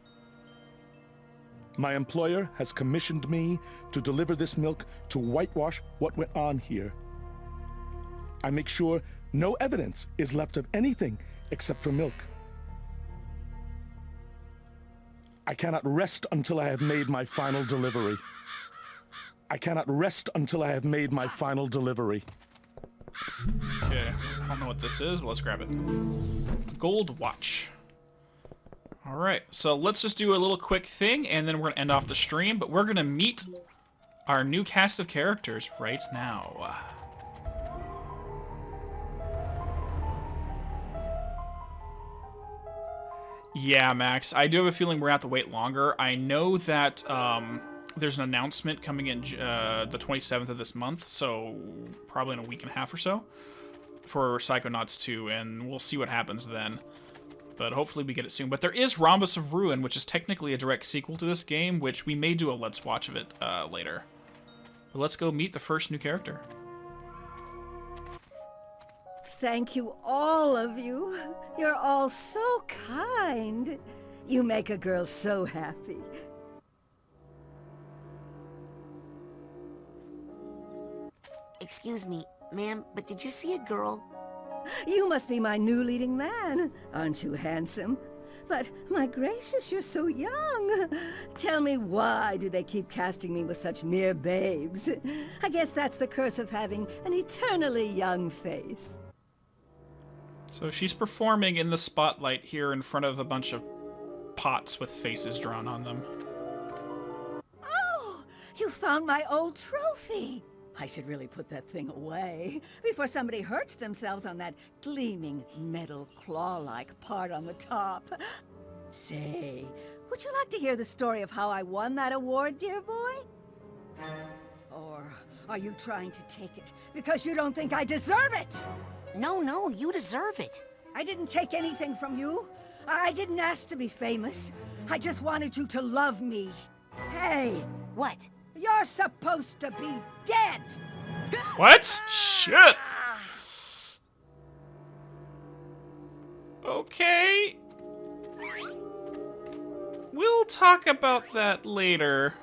O: My employer has commissioned me to deliver this milk to whitewash what went on here. I make sure no evidence is left of anything except for milk. I cannot rest until I have made my final delivery. I cannot rest until I have made my final delivery.
A: Okay, I don't know what this is, but let's grab it. Gold watch. Alright, so let's just do a little quick thing, and then we're going to end off the stream, but we're going to meet our new cast of characters right now. Yeah, Max, I do have a feeling we're going to have to wait longer. I know that there's an announcement coming in the 27th of this month, so probably in a week and a half or so, for Psychonauts 2, and we'll see what happens then. But hopefully we get it soon. But there is Rhombus of Ruin, which is technically a direct sequel to this game, which we may do a Let's Watch of it later. But let's go meet the first new character.
Q: Thank you, all of you. You're all so kind. You make a girl so happy.
B: Excuse me, ma'am, but did you see a girl?
Q: You must be my new leading man. Aren't you handsome? But, my gracious, you're so young. Tell me, why do they keep casting me with such mere babes? I guess that's the curse of having an eternally young face.
A: So she's performing in the spotlight here in front of a bunch of pots with faces drawn on them.
Q: Oh, you found my old trophy. I should really put that thing away before somebody hurts themselves on that gleaming metal claw-like part on the top. Say, would you like to hear the story of how I won that award, dear boy? Or are you trying to take it because you don't think I deserve it?
B: No, you deserve it.
Q: I didn't take anything from you. I didn't ask to be famous. I just wanted you to love me. Hey!
B: What?
Q: You're supposed to be dead!
A: What? Shit! Okay. We'll talk about that later.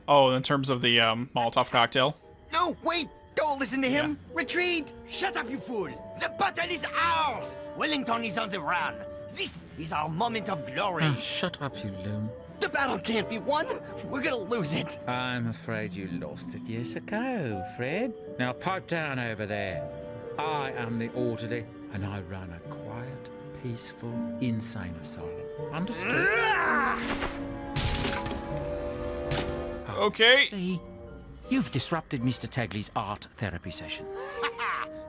A: Oh, in terms of the Molotov cocktail?
R: No, wait! Don't listen to him!
A: Yeah.
R: Retreat! Shut up, you fool! The battle is ours! Wellington is on the run! This is our moment of glory!
S: Oh, shut up, you loon.
R: The battle can't be won! We're gonna lose it!
S: I'm afraid you lost it years ago, Fred. Now pipe down over there. I am the orderly, and I run a quiet, peaceful, insane asylum. Understood?
A: Okay.
S: See? You've disrupted Mr. Tagley's art therapy session.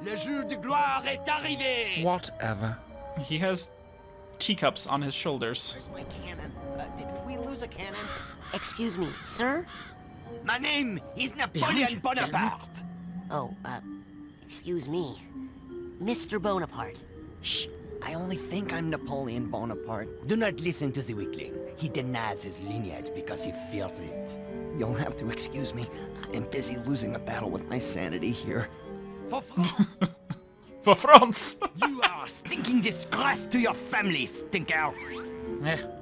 R: Le jour de gloire est arrivé!
S: Whatever.
A: He has teacups on his shoulders.
R: Where's my cannon? Did we lose a cannon?
B: Excuse me, sir?
R: My name is Napoleon Bonaparte!
B: Oh, excuse me. Mr. Bonaparte.
R: Shh, I only think I'm Napoleon Bonaparte. Do not listen to the weakling. He denies his lineage because he fears it. You'll have to excuse me. I'm busy losing a battle with my sanity here. For France!
A: For France!
R: You are a stinking disgrace to your family, stinker!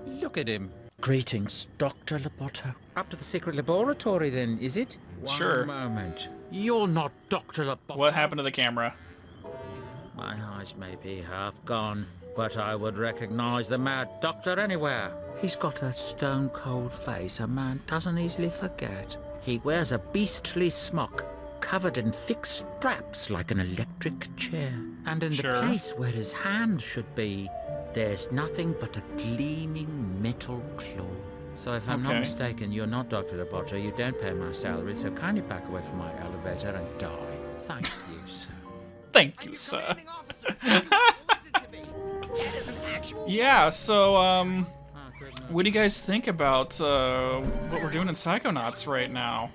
S: Look at him. Greetings, Dr. Loboto. Up to the secret laboratory, then, is it?
A: Sure.
S: One moment. You're not Dr. Loboto.
A: What happened to the camera?
S: My eyes may be half gone, but I would recognize the mad doctor anywhere. He's got that stone-cold face a man doesn't easily forget. He wears a beastly smock, covered in thick straps like an electric chair. And in the place where his hand should be, there's nothing but a gleaming metal claw. So if I'm not mistaken, you're not Dr. Loboto. You don't pay my salary, so kindly back away from my elevator and die. Thank you, sir.
A: Thank you, sir.
R: That isn't
A: Yeah, so, what do you guys think about what we're doing in Psychonauts right now?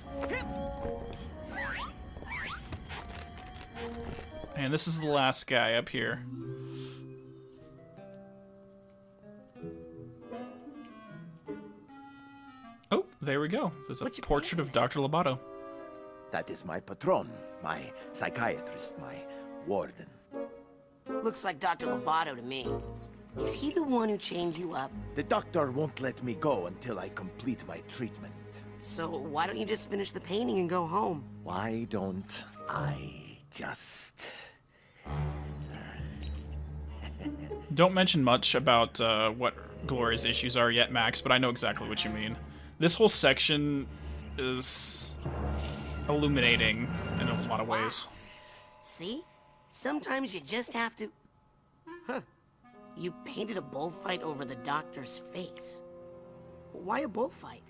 A: And this is the last guy up here. Oh, there we go. There's a portrait of Dr. Lobato.
T: That is my patron, my psychiatrist, my warden.
B: Looks like Dr. Lobato to me. Is he the one who chained you up?
T: The doctor won't let me go until I complete my treatment.
B: So why don't you just finish the painting and go home?
T: Why don't I just...
A: Don't mention much about what Gloria's issues are yet, Max, but I know exactly what you mean. This whole section is illuminating in a lot of ways.
B: See? Sometimes you just have to... Huh. You painted a bullfight over the doctor's face. Why a bullfight?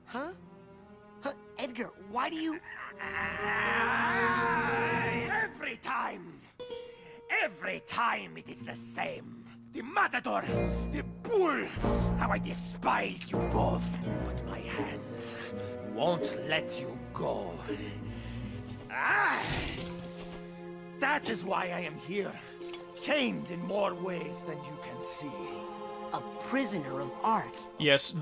B: Huh? Huh? Edgar, why do you...
T: Every time it is the same. The matador, the bull, how I despise you both. But my hands won't let you go. That is why I am here, chained in more ways than you can see.
B: A prisoner of art.
A: Yes,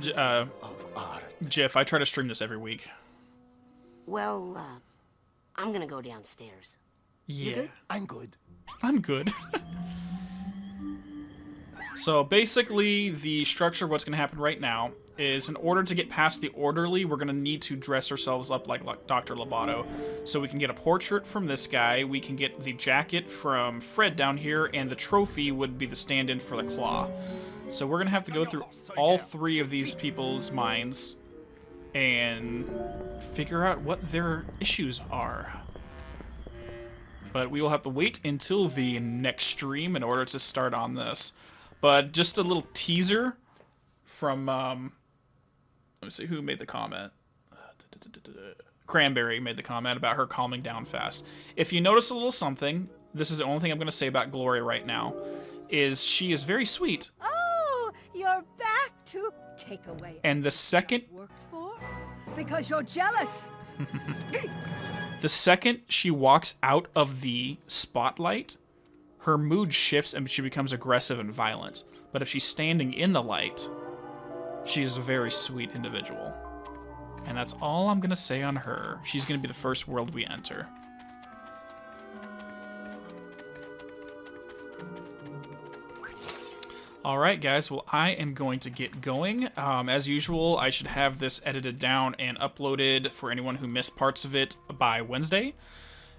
A: Jeff, I try to stream this every week.
B: Well, I'm gonna go downstairs.
A: Yeah.
B: You good?
T: I'm good.
A: I'm good. So basically, the structure of what's going to happen right now is in order to get past the orderly, we're going to need to dress ourselves up like Dr. Lobato. So we can get a portrait from this guy, we can get the jacket from Fred down here, and the trophy would be the stand-in for the claw. So we're going to have to go through all three of these people's minds and figure out what their issues are. But we will have to wait until the next stream in order to start on this. But just a little teaser from, let me see, who made the comment? Cranberry made the comment about her calming down fast. If you notice a little something, this is the only thing I'm going to say about Gloria right now, is she is very sweet.
Q: Oh, you're back to take away.
A: And the second...
Q: Worked for? Because you're jealous.
A: The second she walks out of the spotlight, her mood shifts and she becomes aggressive and violent. But if she's standing in the light, she's a very sweet individual. And that's all I'm going to say on her. She's going to be the first world we enter. Alright guys, well I am going to get going. As usual, I should have this edited down and uploaded for anyone who missed parts of it by Wednesday.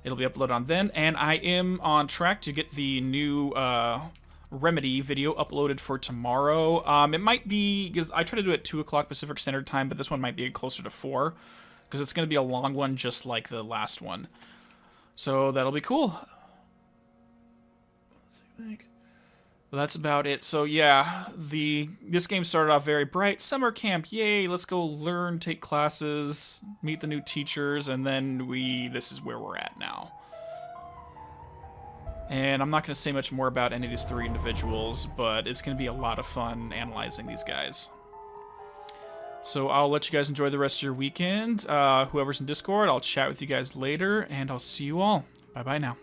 A: It'll be uploaded on then, and I am on track to get the new Remedy video uploaded for tomorrow. It might be, because I try to do it at 2 o'clock Pacific Standard Time, but this one might be closer to 4, because it's going to be a long one just like the last one. So that'll be cool. Well, that's about it. So yeah, this game started off very bright. Summer camp, yay, let's go learn, take classes, meet the new teachers, and then this is where we're at now. And I'm not going to say much more about any of these three individuals, but it's going to be a lot of fun analyzing these guys. So I'll let you guys enjoy the rest of your weekend. Whoever's in Discord, I'll chat with you guys later, and I'll see you all. Bye-bye now.